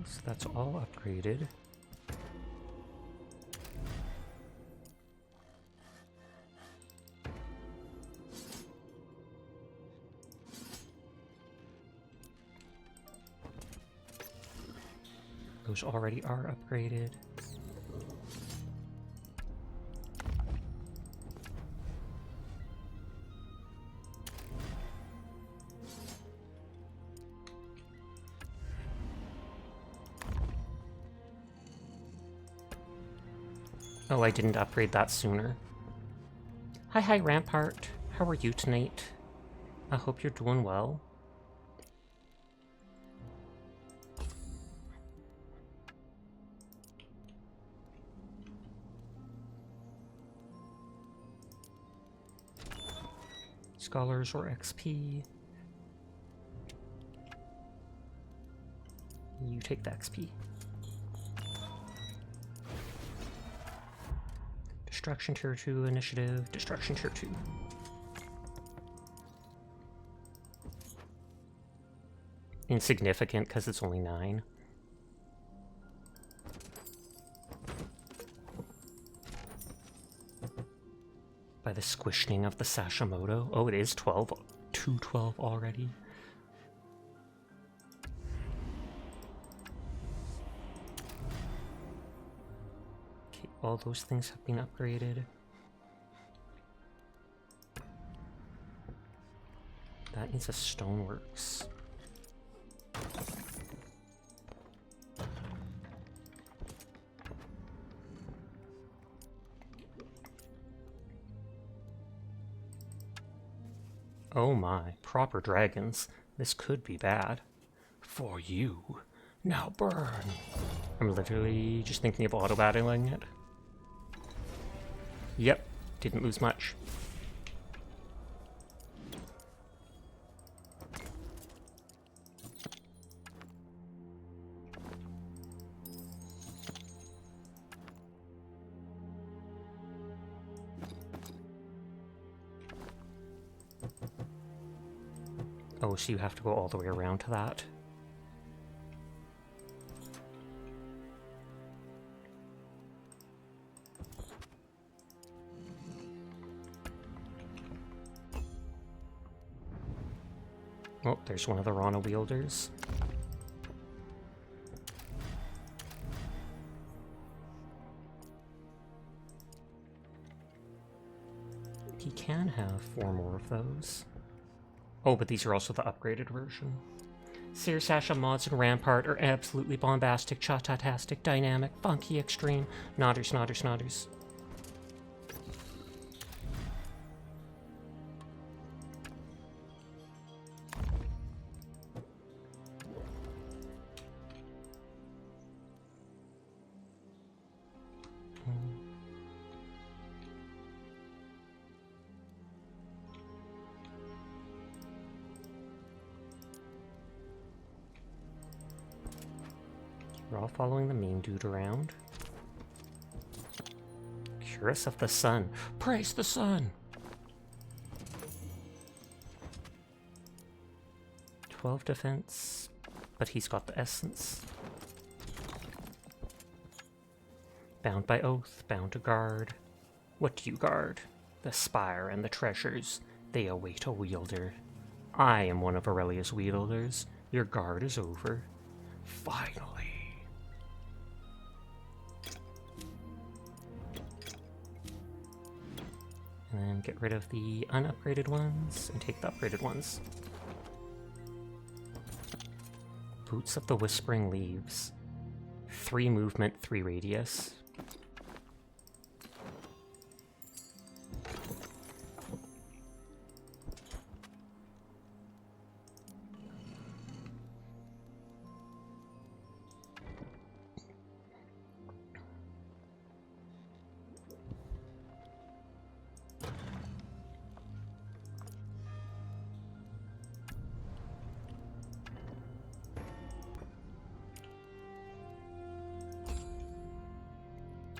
So that's all upgraded. Those already are upgraded. Oh, I didn't upgrade that sooner. Hi, Rampart. How are you tonight? I hope you're doing well. Scholars or XP. You take the XP. Destruction Tier 2 initiative. Destruction Tier 2. Insignificant because it's only 9. By the squishing of the Sashimoto. Oh, it is 12. 212 already. Okay, all those things have been upgraded. That needs a stoneworks. Oh my, proper dragons. This could be bad. For you. Now burn. I'm literally just thinking of auto-battling it. Yep, didn't lose much. Oh, so you have to go all the way around to that. Oh, there's one of the Rana wielders. He can have 4 more of those. Oh, but these are also the upgraded version. Seer, Sasha, Mods, and Rampart are absolutely bombastic, cha-ta-tastic, dynamic, funky, extreme. Nodders, nodders, nodders. We're all following the main dude around. Curus of the Sun. Praise the sun! 12 defense, but he's got the essence. Bound by oath, bound to guard. What do you guard? The spire and the treasures. They await a wielder. I am one of Aurelia's wielders. Your guard is over. Finally. And then get rid of the unupgraded ones and take the upgraded ones. Boots of the Whispering Leaves. 3 movement, 3 radius.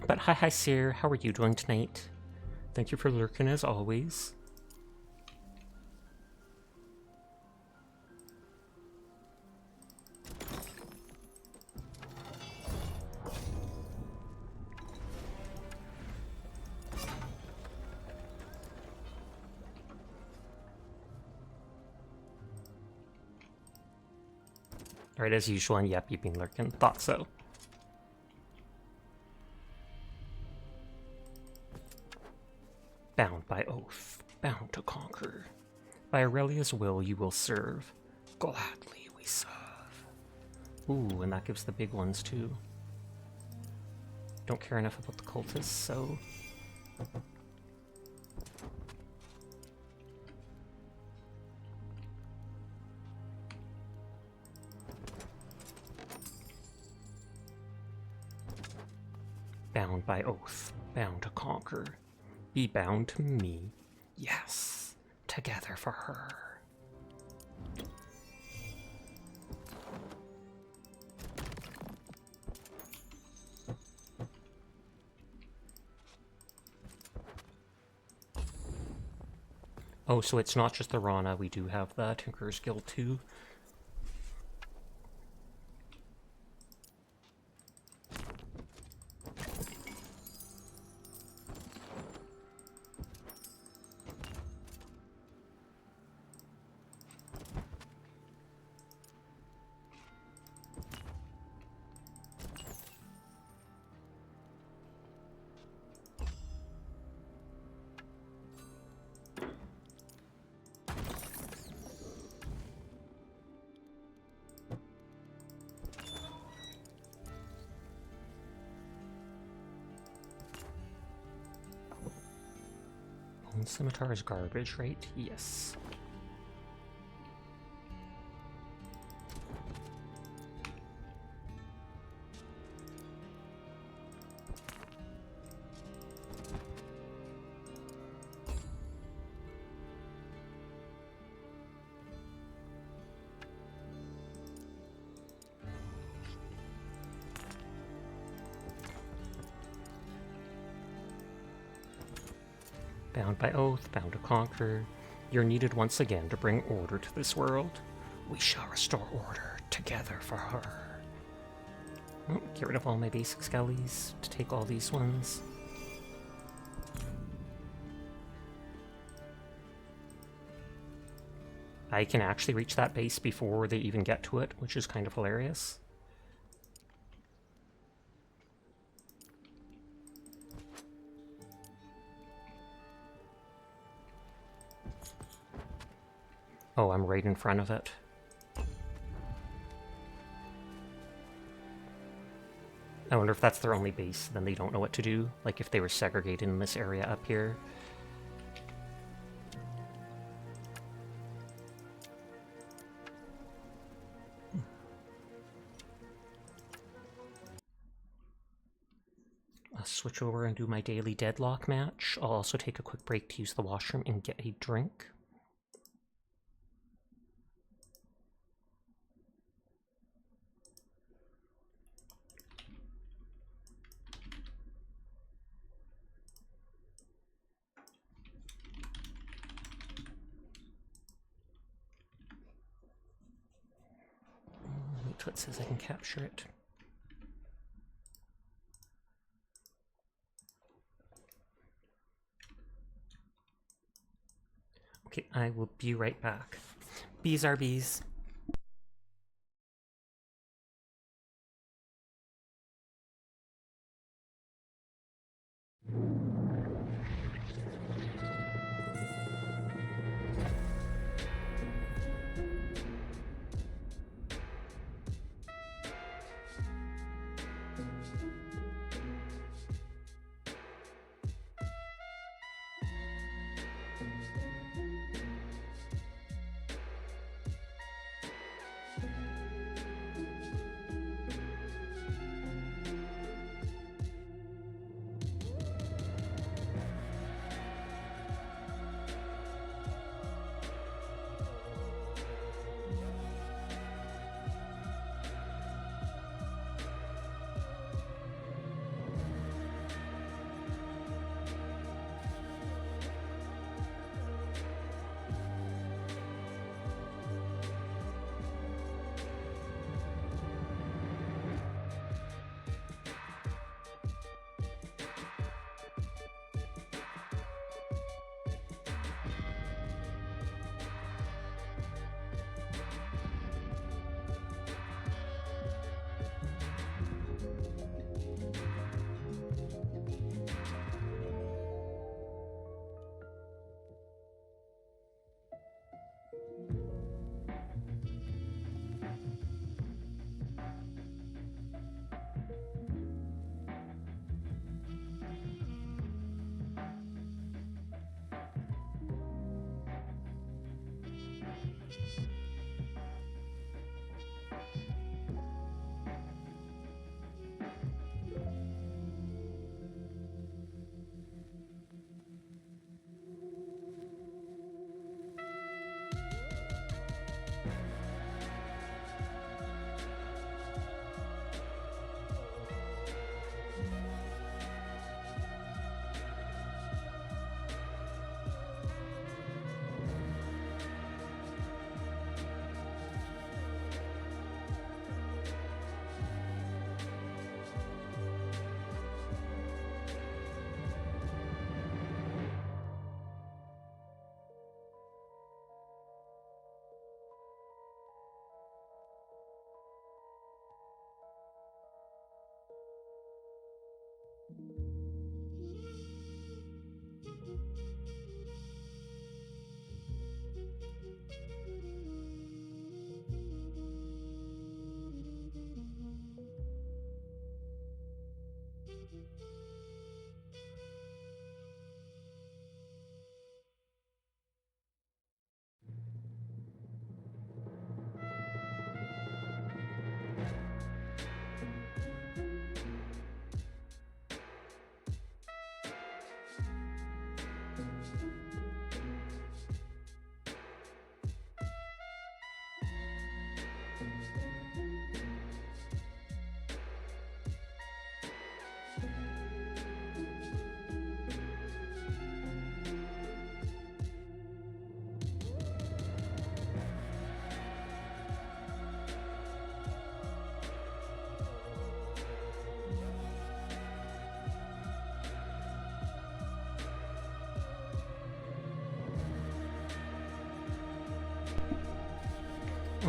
But hi Seer, how are you doing tonight? Thank you for lurking as always. Alright, as usual, and yep, you've been lurking. Thought so. Bound by oath, bound to conquer. By Aurelia's will you will serve. Gladly we serve. Ooh, and that gives the big ones too. Don't care enough about the cultists, so... Bound by oath, bound to conquer. Be bound to me. Yes, together for her. Oh, so it's not just the Rana, we do have the Tinkerer's Guild too. Scimitar is garbage, right? Yes. Bound by oath, bound to conquer. You're needed once again to bring order to this world. We shall restore order together for her. Oh, get rid of all my basic skellies to take all these ones. I can actually reach that base before they even get to it, which is kind of hilarious. Oh, I'm right in front of it. I wonder if that's their only base, then they don't know what to do. Like if they were segregated in this area up here. I'll switch over and do my daily Deadlock match. I'll also take a quick break to use the washroom and get a drink. Wait till it says I can capture it. Okay, I will be right back. Bees are bees.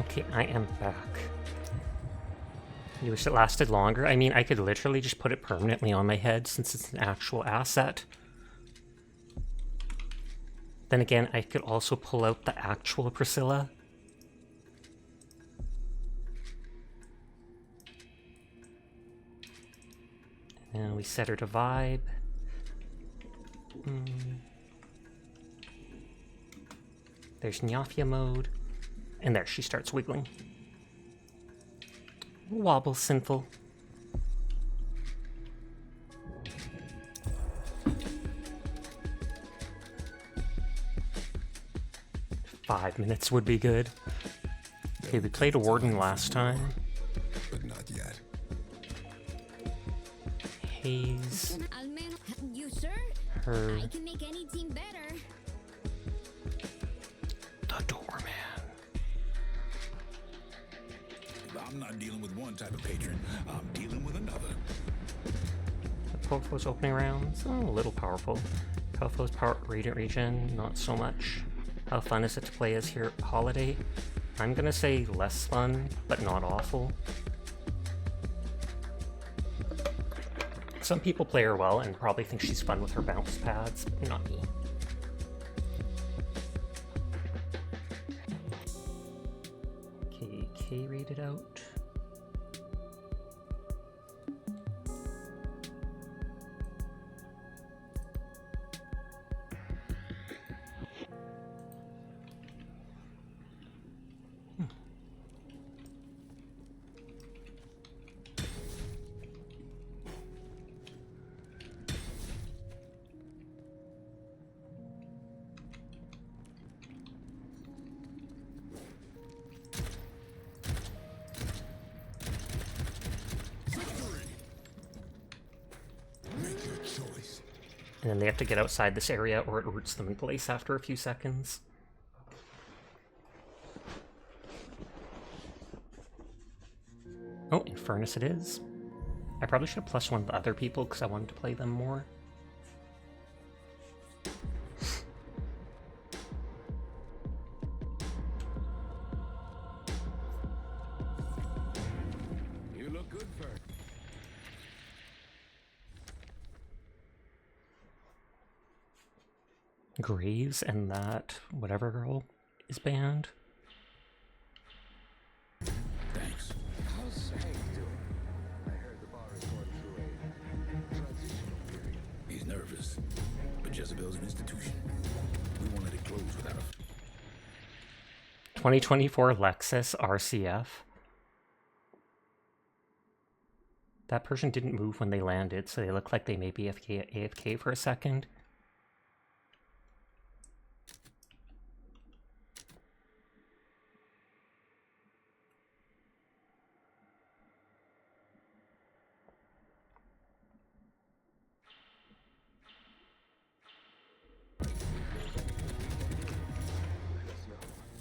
Okay, I am back. You wish it lasted longer? I mean, I could literally just put it permanently on my head since it's an actual asset. Then again, I could also pull out the actual Priscilla. And we set her to vibe. There's Nyafia mode. And there, she starts wiggling. Wobble sinful. Five minutes would be good. Okay, we played a warden last time. But not yet. Haze. You sure? Her. I can make any team better. The doorman. I'm not dealing with one type of patron. I'm dealing with another. The Pofo's opening rounds. Oh, a little powerful. Pofo's power radiant regen, not so much. How fun is it to play as here Holiday? I'm gonna say less fun, but not awful. Some people play her well and probably think she's fun with her bounce pads, but not me. Okay, K rated out. Make your choice. And then they have to get outside this area or it roots them in place after a few seconds. Oh, Infernus it is. I probably should have plus one the other people because I wanted to play them more. You look good, Fer. Graves and that whatever girl is banned. Thanks. How's Sag doing? I heard the bar is going through a transitional period. He's nervous, but Jezebel's an institution. We won't let it close without a 2024 Lexus RCF. That person didn't move when they landed, so they look like they may be AFK for a second.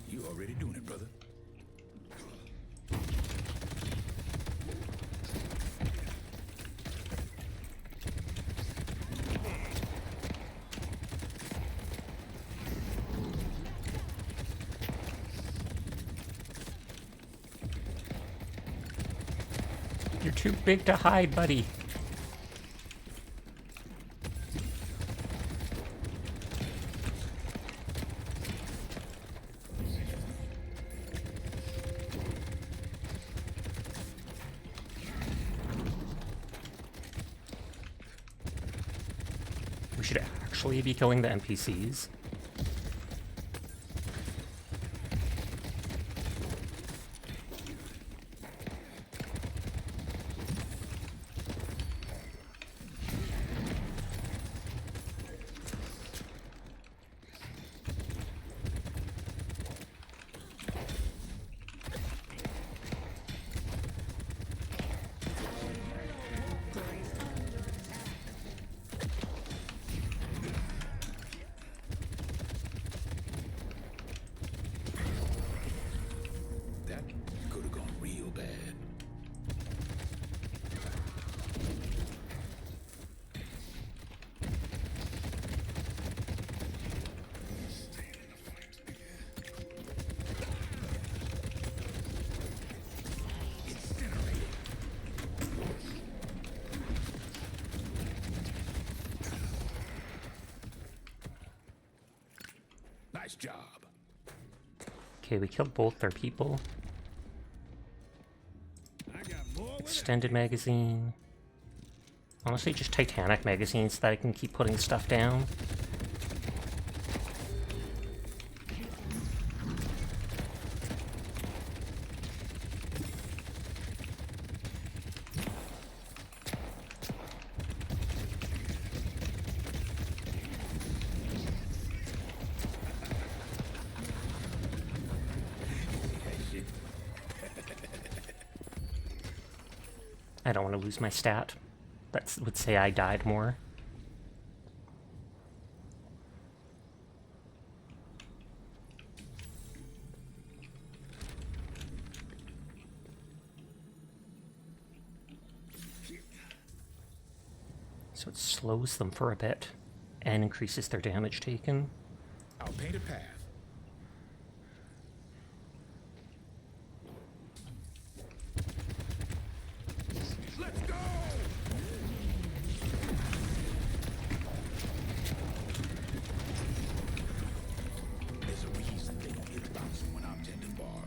You already doing it, brother. You're too big to hide, buddy. We should actually be killing the NPCs. That could have gone real bad. Okay, we killed both their people. Extended magazine. Honestly, just Titanic magazines so that I can keep putting stuff down. I don't want to lose my stat. That would say I died more. So it slows them for a bit and increases their damage taken. I'll paint a path. Let's go! There's a reason they don't hear about someone I'm tending bar.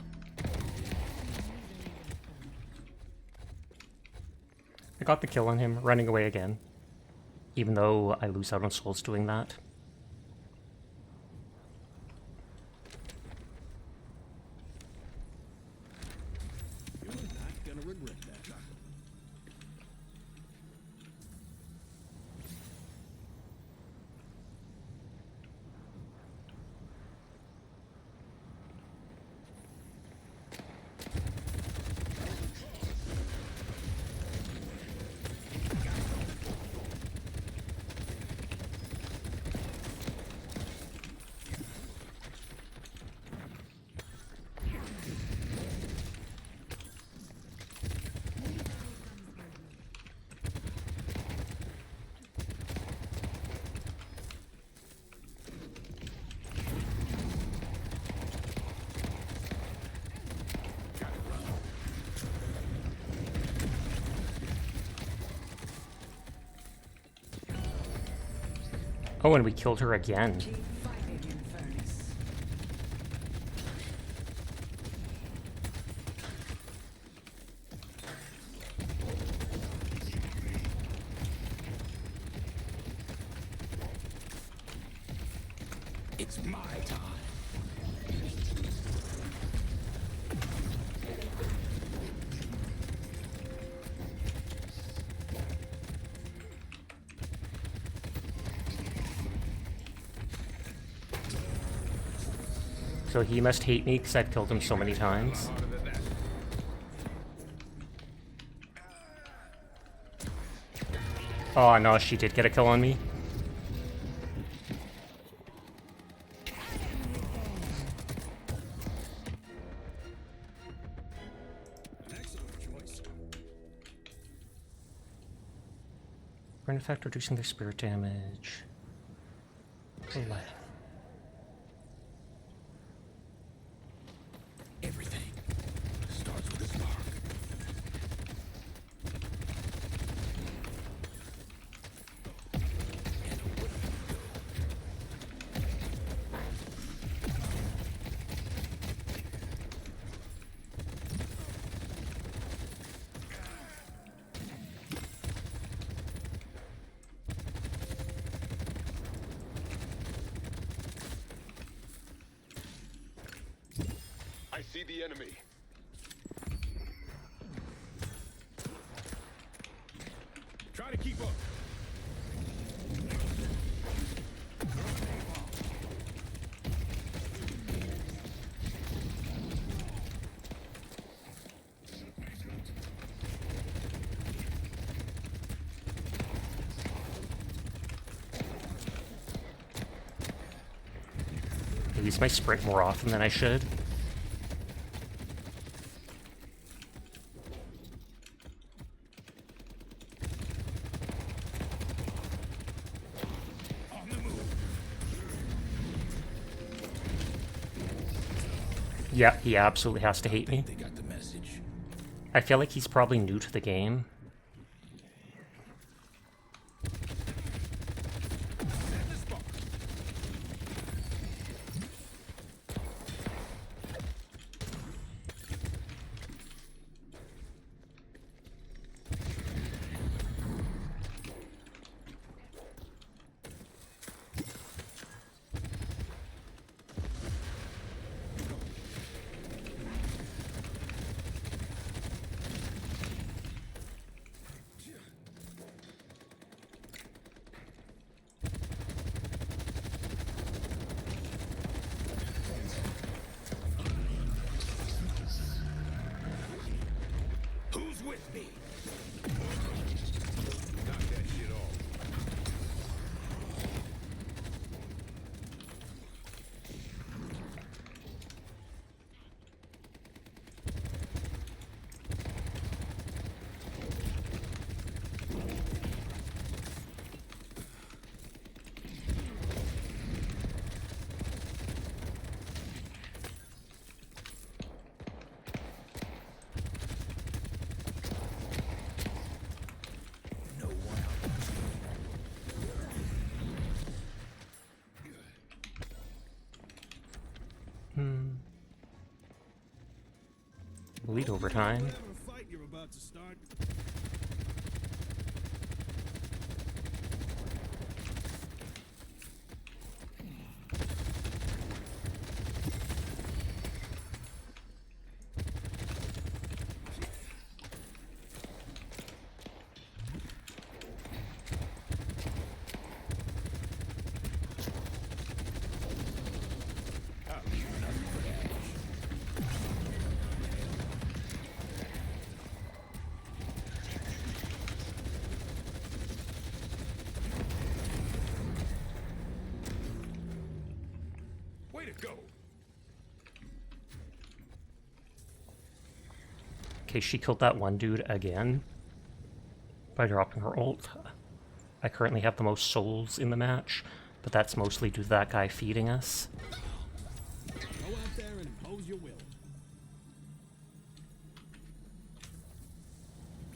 I got the kill on him, running away again. Even though I lose out on souls doing that. You're not gonna regret that. Oh, and we killed her again. It's my time. So he must hate me because I've killed him so many times. Oh no, she did get a kill on me. Excellent choice. Burn effect reducing their spirit damage. Oh my. Everything starts with a spark. I see the enemy. Try to keep up. I use my sprint more often than I should. Yeah, he absolutely has to hate me. They got the message. I feel like he's probably new to the game. with me. Knock that shit off. No one outruns me. Lead overtime. Whatever fight you're about to start. Way to go. Okay, she killed that one dude again by dropping her ult. I currently have the most souls in the match, but that's mostly due to that guy feeding us. Go out there and impose your will.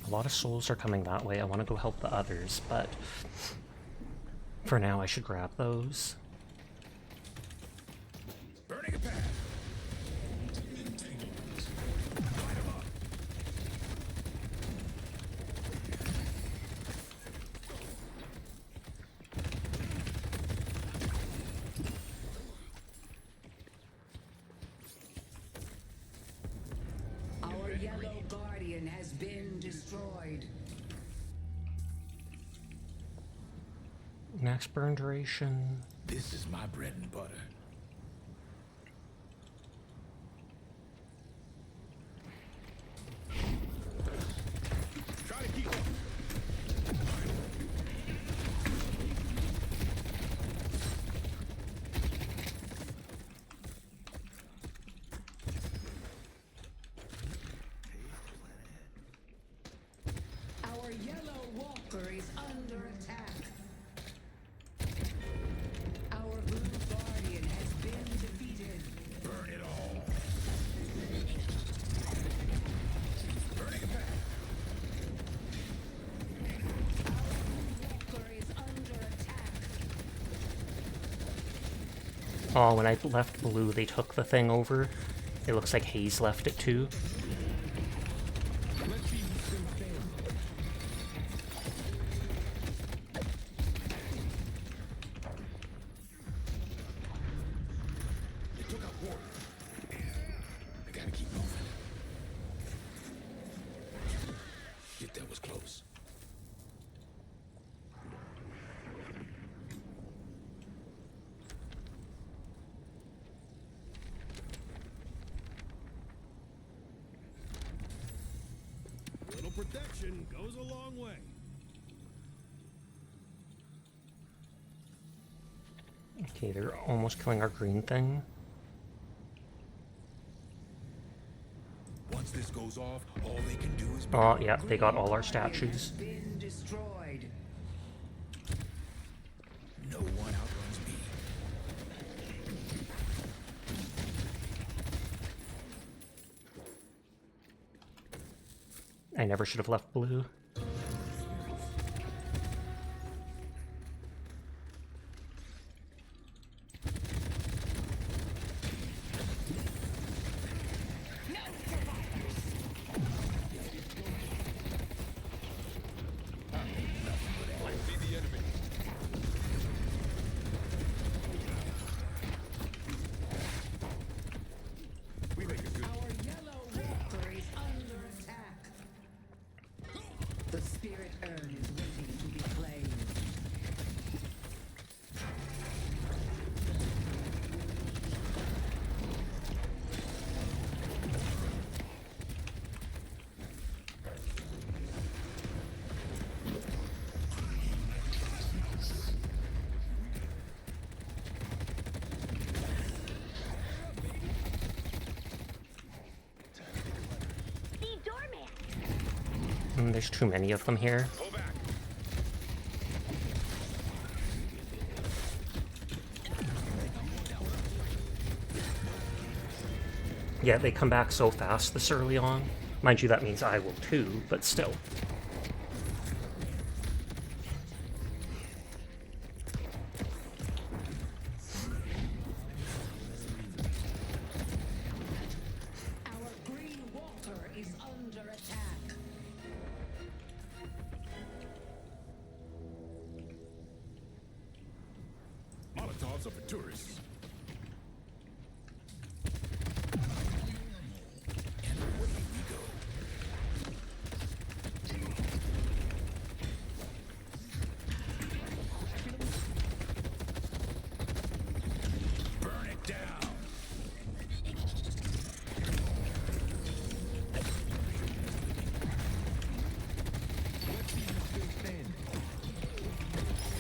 A lot of souls are coming that way. I want to go help the others, but for now I should grab those. Burning a path. Our yellow guardian has been destroyed. Max burn duration. This is my bread and butter. Try to keep up. Our yellow walker is under attack. Our blue guardian has been defeated. Burn it all. Burning a path. Walker is under attack. Oh, when I left blue, they took the thing over. It looks like Hayes left it too. You took out Warrior. I gotta keep moving. Shit, that was close. A little protection goes a long way. Okay, they're almost killing our green thing. Once this goes off, all they can do is Oh, yeah, they got Green all our guardian statues. has been destroyed. no one outruns me. I never should have left blue. Our yellow walker is under attack. There's too many of them here. Pull back. Yeah, they come back so fast this early on. Mind you, that means I will too, but still. Our green walker is under attack. Molotovs are for tourists. Burn it down.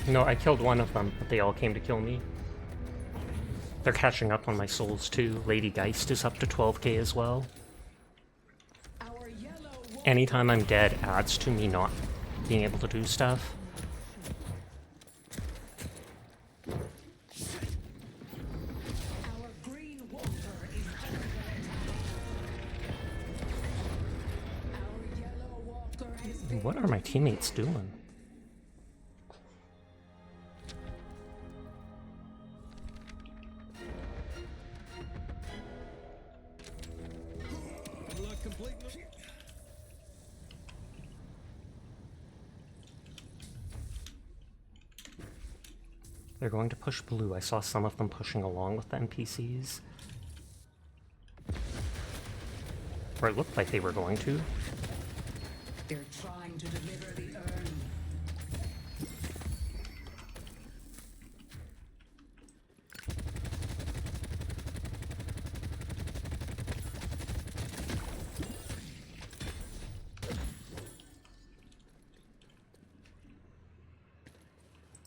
No, I killed one of them, but they all came to kill me. They're catching up on my souls too. Lady Geist is up to 12k as well. Our yellow walker, Anytime I'm dead adds to me not being able to do stuff. our green walker is under attack. Our yellow walker has been What are my teammates doing? Unlock complete. They're going to push blue. I saw some of them pushing along with the NPCs. Or it looked like they were going to. They're trying to deliver the urn.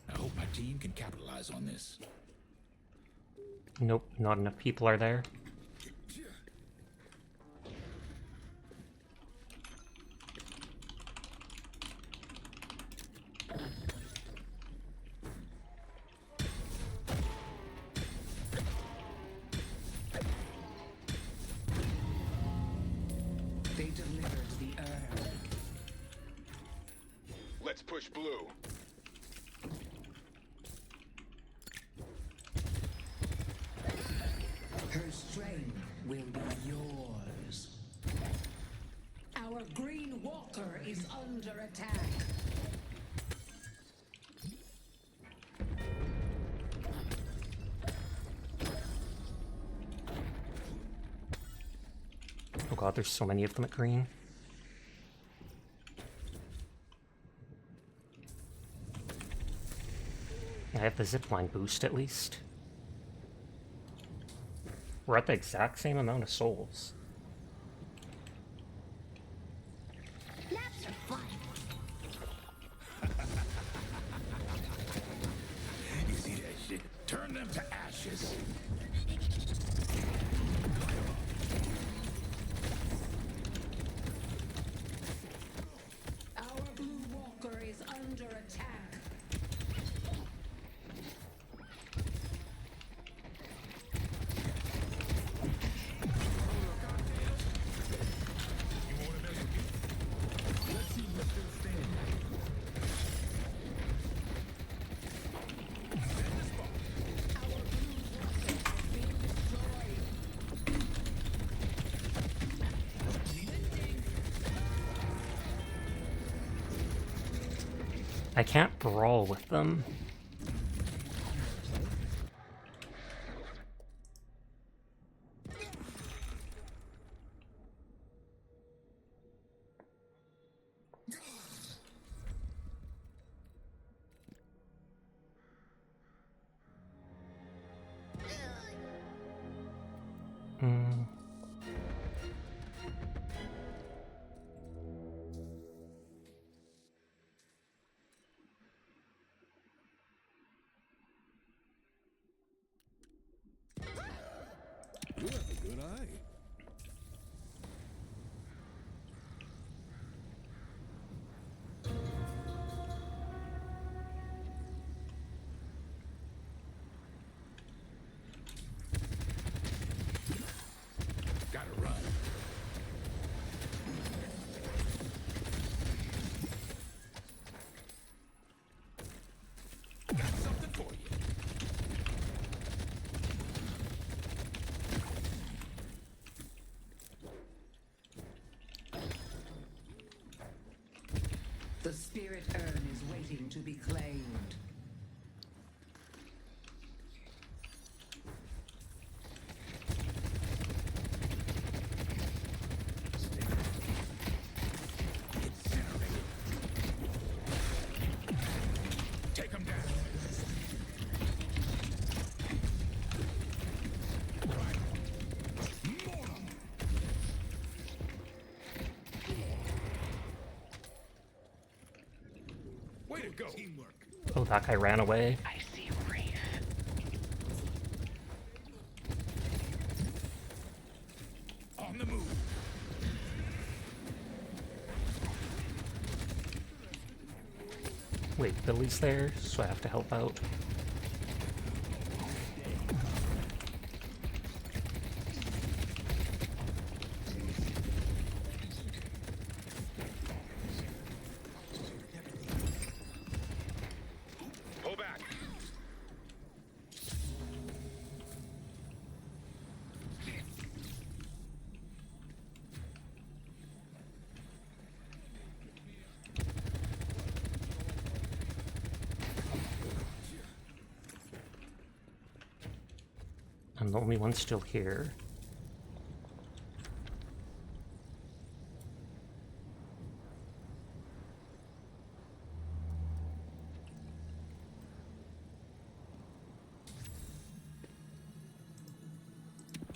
I hope my team can capitalize on this. Nope, not enough people are there. They delivered the urn. Let's push blue. Her strength will be yours. Our green walker is under attack. Oh god, there's so many of them at green. I have the zipline boost at least. We're at the exact same amount of souls. Naps are fun. You see that shit? Turn them to ashes. Our blue walker is under attack. I can't brawl with them. Hmm. You have a good eye. The spirit urn is waiting to be claimed. Take him down. Way to go. Teamwork. Oh, that guy ran away. I see Wraith. On the move. Wait, Billy's there, so I have to help out. Pull back. I'm the only one still here.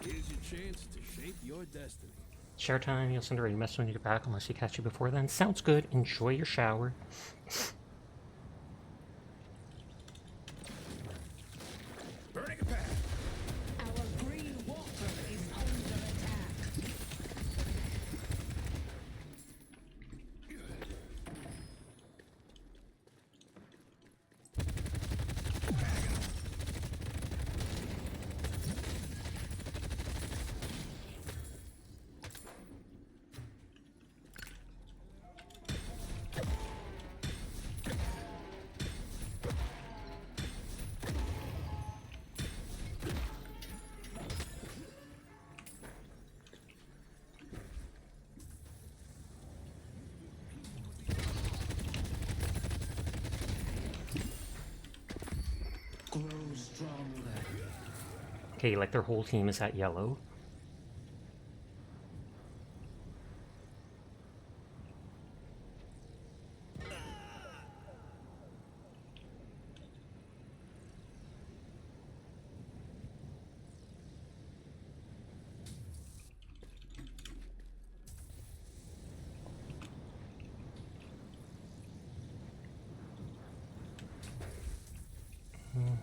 Here's your chance to shape your destiny. Share time, you'll send a raid message when you get back unless you catch you before then. Sounds good. Enjoy your shower. Burning a path. Our green walker is under attack. Grow stronger. Okay, like their whole team is at yellow.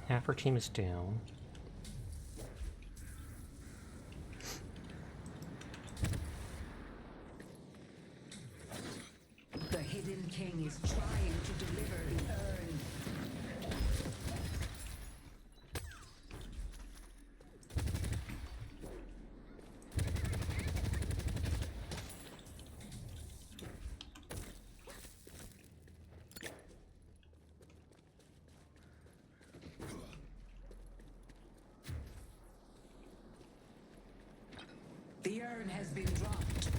Half our team is down. The hidden king is trying to deliver the urn. The urn has been dropped.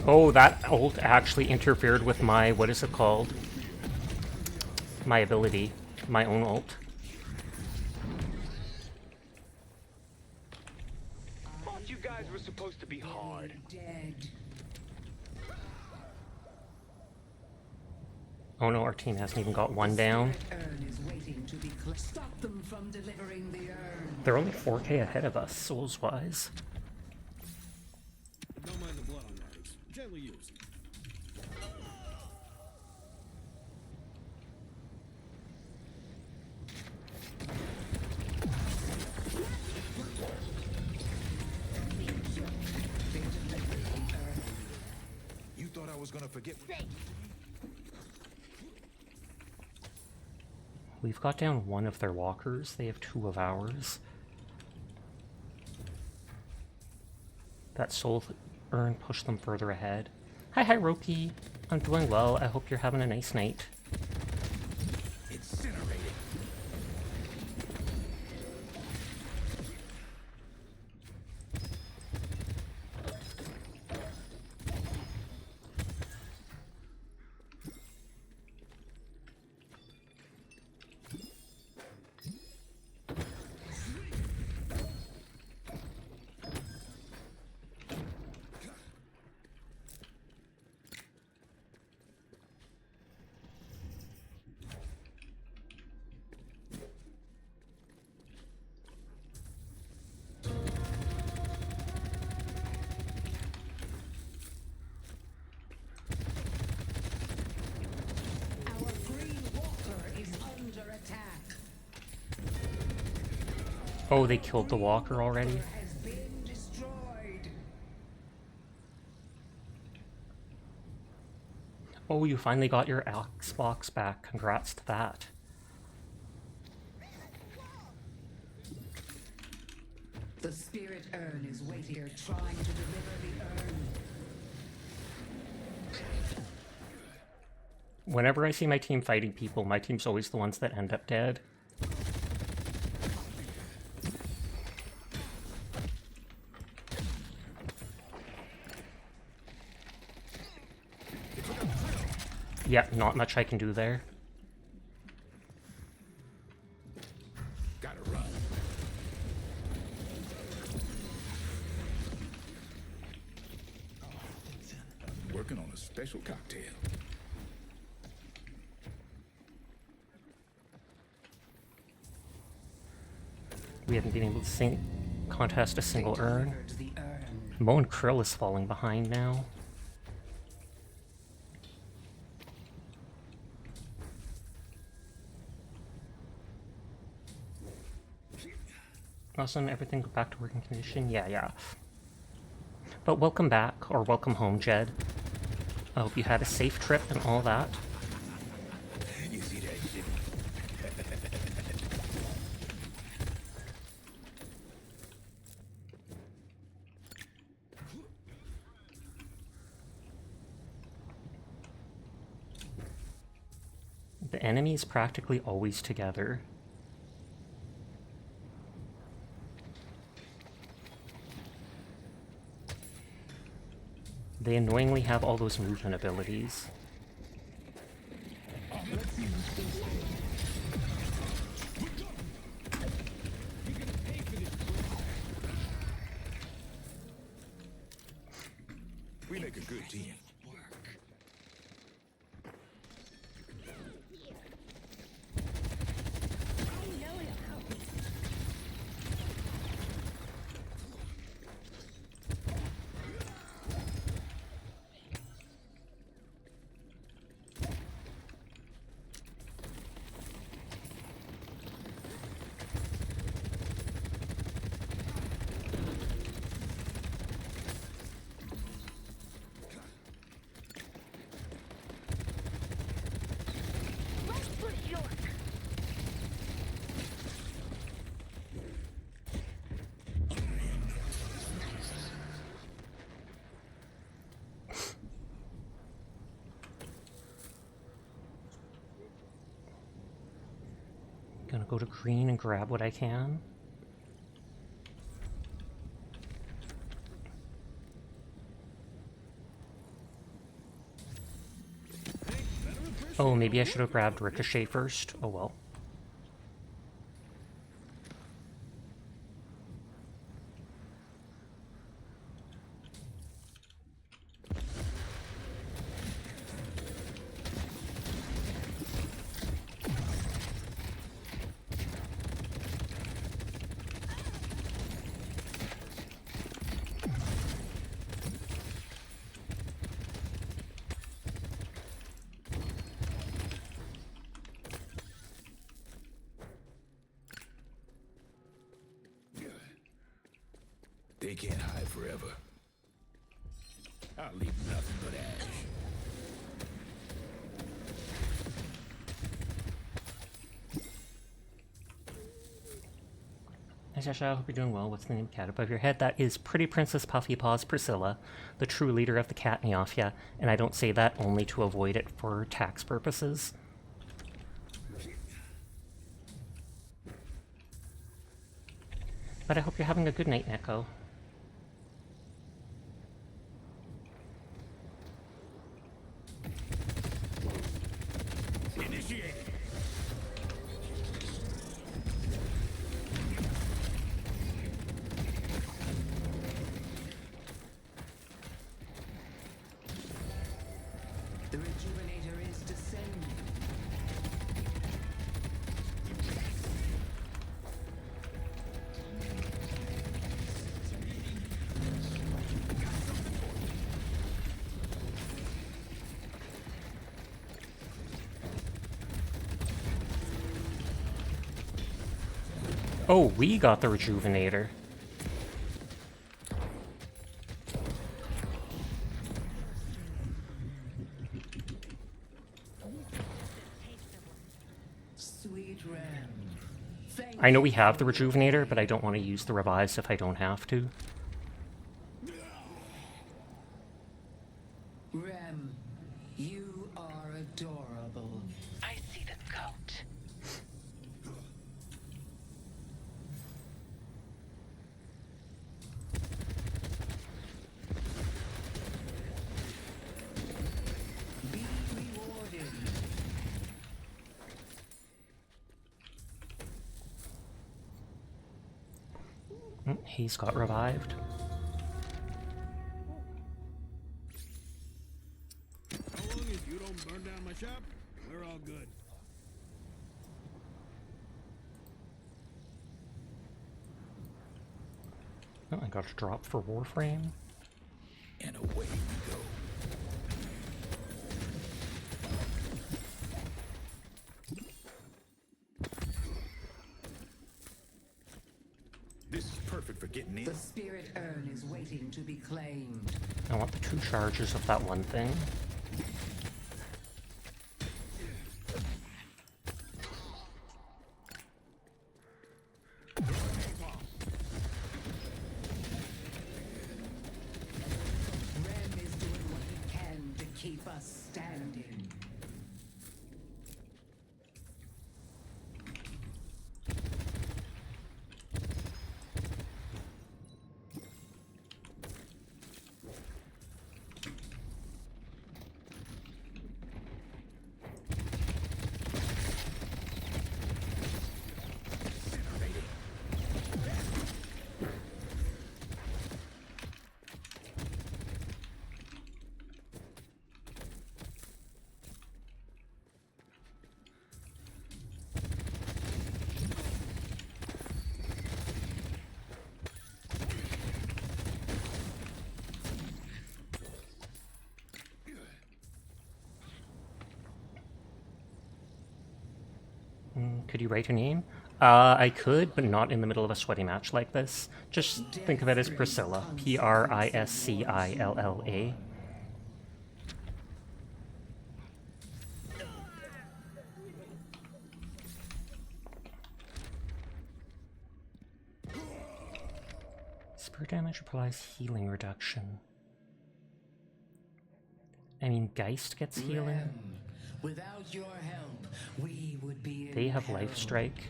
Oh, that ult actually interfered with my, what is it called? My ability. My own ult. Thought you guys were supposed to be hard. Dead. Oh no, our team hasn't even got one down. Urn is waiting to be stop them from delivering the urn. They're only 4k ahead of us, souls-wise. Don't mind the blood on those. Gently used. You thought I was gonna forget. We've got down one of their walkers. They have two of ours. That soul urn pushed them further ahead. Hi, Roki. I'm doing well. I hope you're having a nice night. Incinerated. Oh, they killed the walker already? Has been destroyed. Oh, you finally got your Xbox back. Congrats to that. The spirit urn is waiting here, trying to deliver the urn. Whenever I see my team fighting people, my team's always the ones that end up dead. Yeah, not much I can do there. Gotta run. Working on a special cocktail. We haven't been able to contest a single urn. Delivered the urn. Mo and Krill is falling behind now. Awesome, everything go back to working condition? Yeah. But welcome back, or welcome home, Jed. I hope you had a safe trip and all that. You see that shit? The enemy is practically always together. They annoyingly have all those movement abilities. We make a good team. Gonna go to green and grab what I can. Oh, maybe I should have grabbed Ricochet first. Oh well. They can't hide forever. I'll leave nothing but ash. Hi Sasha, I hope you're doing well. What's the name of cat above your head? That is Pretty Princess Puffy Paws Priscilla, the true leader of the cat Mafia, and I don't say that only to avoid it for tax purposes. But I hope you're having a good night, Neko. Initiate. The Rejuvenator is descending. Oh, we got the Rejuvenator. Sweet Ram. Thank I know we have the Rejuvenator, but I don't want to use the Revives if I don't have to. Rem, you are adorable. I see the goat. Be rewarded. He's got revived. How long as you don't burn down my shop, we're all good. Oh, I got a drop for Warframe. And away we go. This is perfect for getting in. The spirit urn is waiting to be claimed. I want the 2 charges of that one thing. Rem is doing what he can to keep us standing. Could you write your name? I could, but not in the middle of a sweaty match like this. Just think of it as Priscilla. Priscilla. Spirit damage applies healing reduction. I mean, Geist gets healing. Rem, without your help, we would be in They have peril. Life Strike.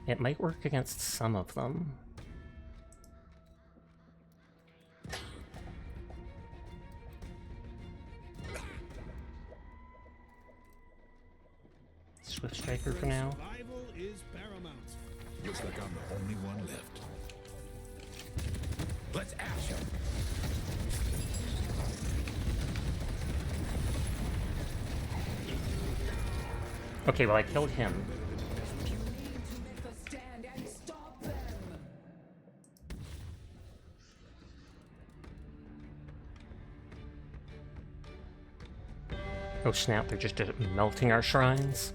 It might work against some of them. Swift Striker for now. Survival is paramount. Looks like I'm the only one left. Let's action. Okay, well I killed him. You need to make a stand and stop them. Oh snap, they're just melting our shrines.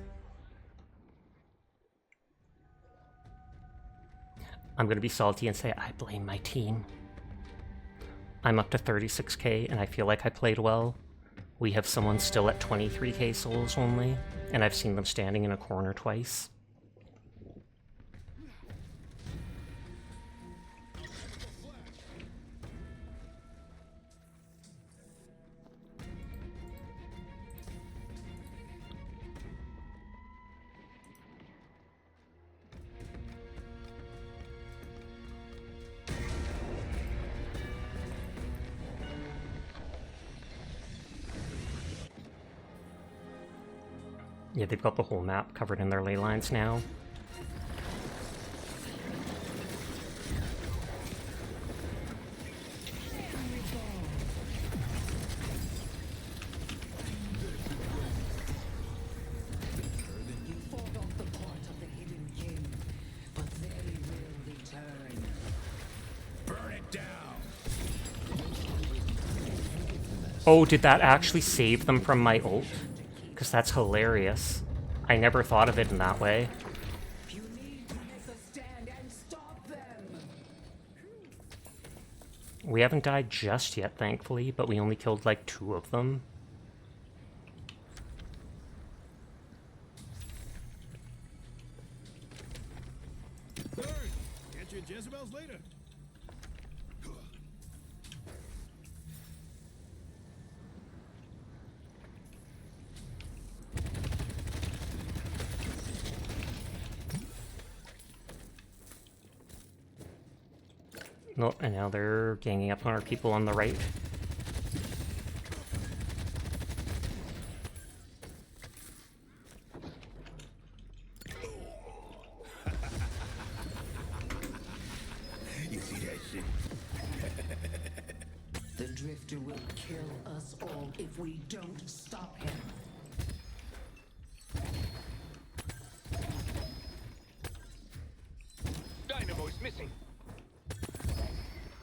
I'm gonna be salty and say I blame my team. I'm up to 36k and I feel like I played well. We have someone still at 23k souls only, and I've seen them standing in a corner twice. Yeah, they've got the whole map covered in their ley lines now. You fought off the part of the hidden king, but they will return. Burn it down. Oh, did that actually save them from my ult? Because that's hilarious. I never thought of it in that way. You need to make a stand We haven't died just yet, thankfully, but we only killed like 2 of them. Third, catch you at Jezebel's later. No, and now they're ganging up on our people on the right. You see that shit? The Drifter will kill us all if we don't stop him. Dynamo's missing.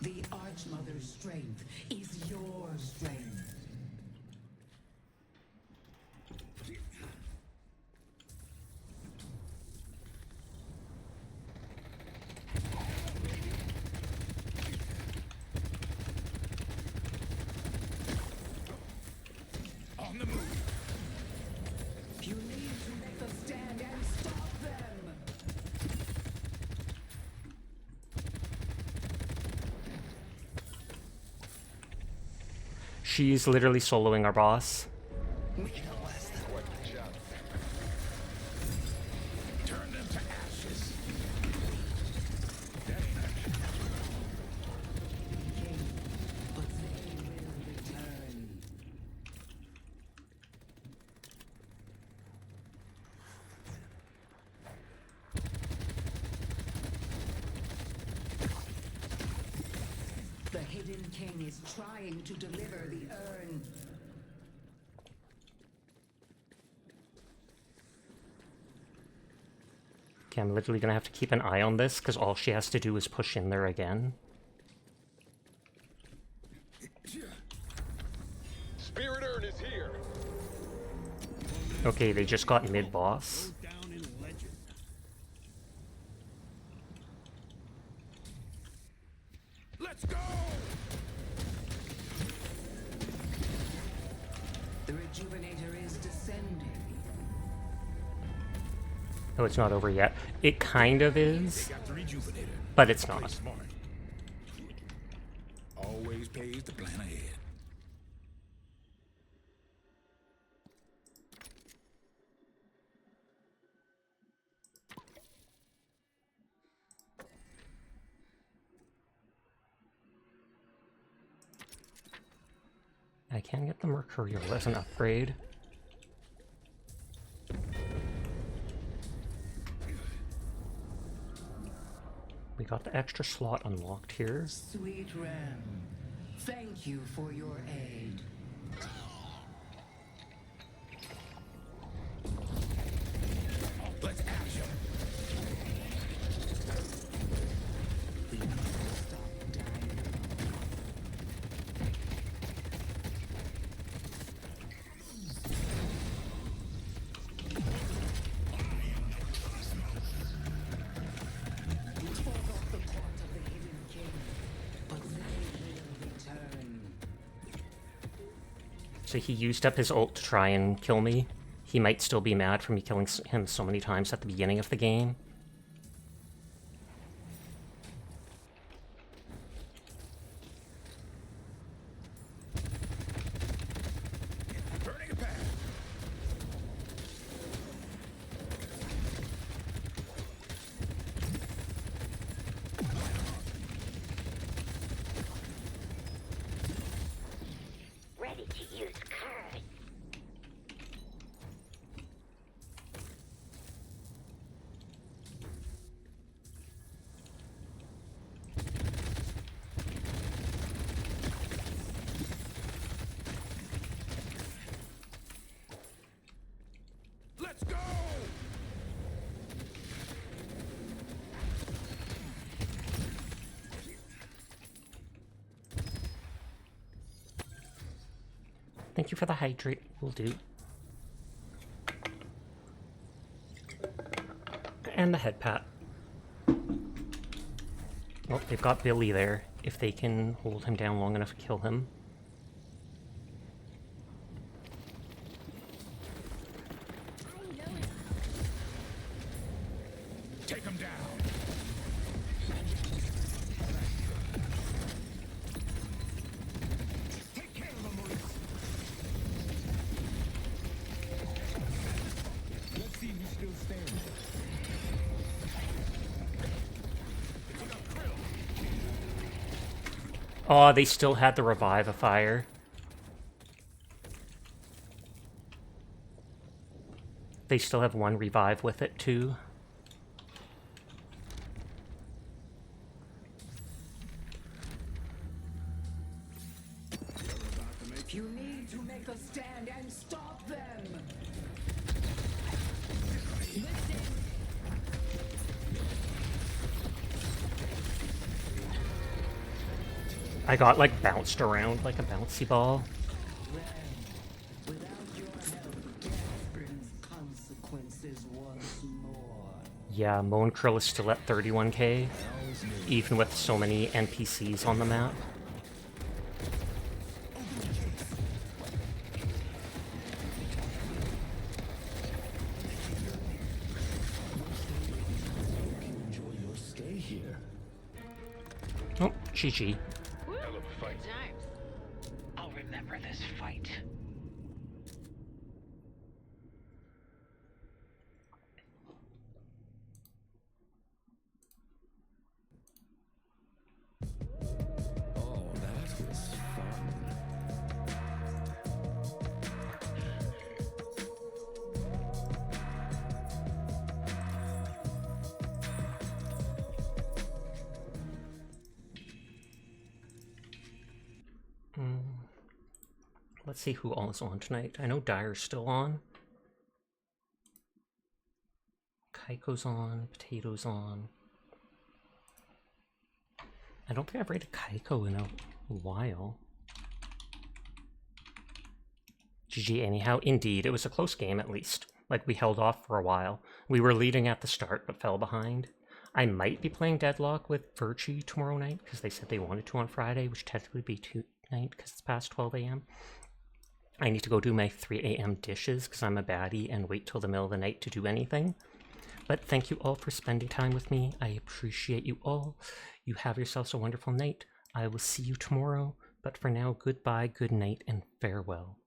The Archmother's strength is your strength. On the move. You need to make a stand and stop them! She's literally soloing our boss. Quite the job. Turn them to ashes. But they will return. The Hidden King is trying to deliver the urn. Okay, I'm literally gonna have to keep an eye on this, because all she has to do is push in there again. Spirit urn is here. Okay, they just got mid-boss. Goes down in legend. Let's go! The Rejuvenator is descending. Oh, it's not over yet. It kind of is, Got the rejuvenator. but it's Play not. smart. Always pays to plan ahead. I can get the Mercurial as an upgrade. We got the extra slot unlocked here. Sweet Ram, thank you for your aid. Let's action. Stop dying. Fought off the court of the Hidden King, but they will return. So he used up his ult to try and kill me. He might still be mad for me killing him so many times at the beginning of the game. Burning a path. Ready to use cards. Let's go! Thank you for the hydrate. Will do. And the head pat. Oh, they've got Billy there. if they can hold him down long enough to kill him. Take him down. Take care of him, Maurice. Let's see who's still standing. Oh, they still had the Revivifier. They still have one revive with it, too. You need to make a stand and stop them! I got, like, bounced around like a bouncy ball. Without your help, death brings consequences once more. Yeah, Moan Krill is still at 31k, even with so many NPCs on the map. Enjoy your stay here. Oh, GG. Times. I'll remember this fight. Oh, that was fun. Let's see who all is on tonight. I know Dyer's still on. Kaiko's on. Potato's on. I don't think I've rated Kaiko in a while. GG anyhow. Indeed, it was a close game at least. Like, we held off for a while. We were leading at the start, but fell behind. I might be playing Deadlock with Virtue tomorrow night, because they said they wanted to on Friday, which technically would be tonight, because it's past 12 a.m. I need to go do my 3 a.m. dishes, because I'm a baddie, and wait till the middle of the night to do anything. But thank you all for spending time with me. I appreciate you all. You have yourselves a wonderful night. I will see you tomorrow. But for now, goodbye, good night, and farewell.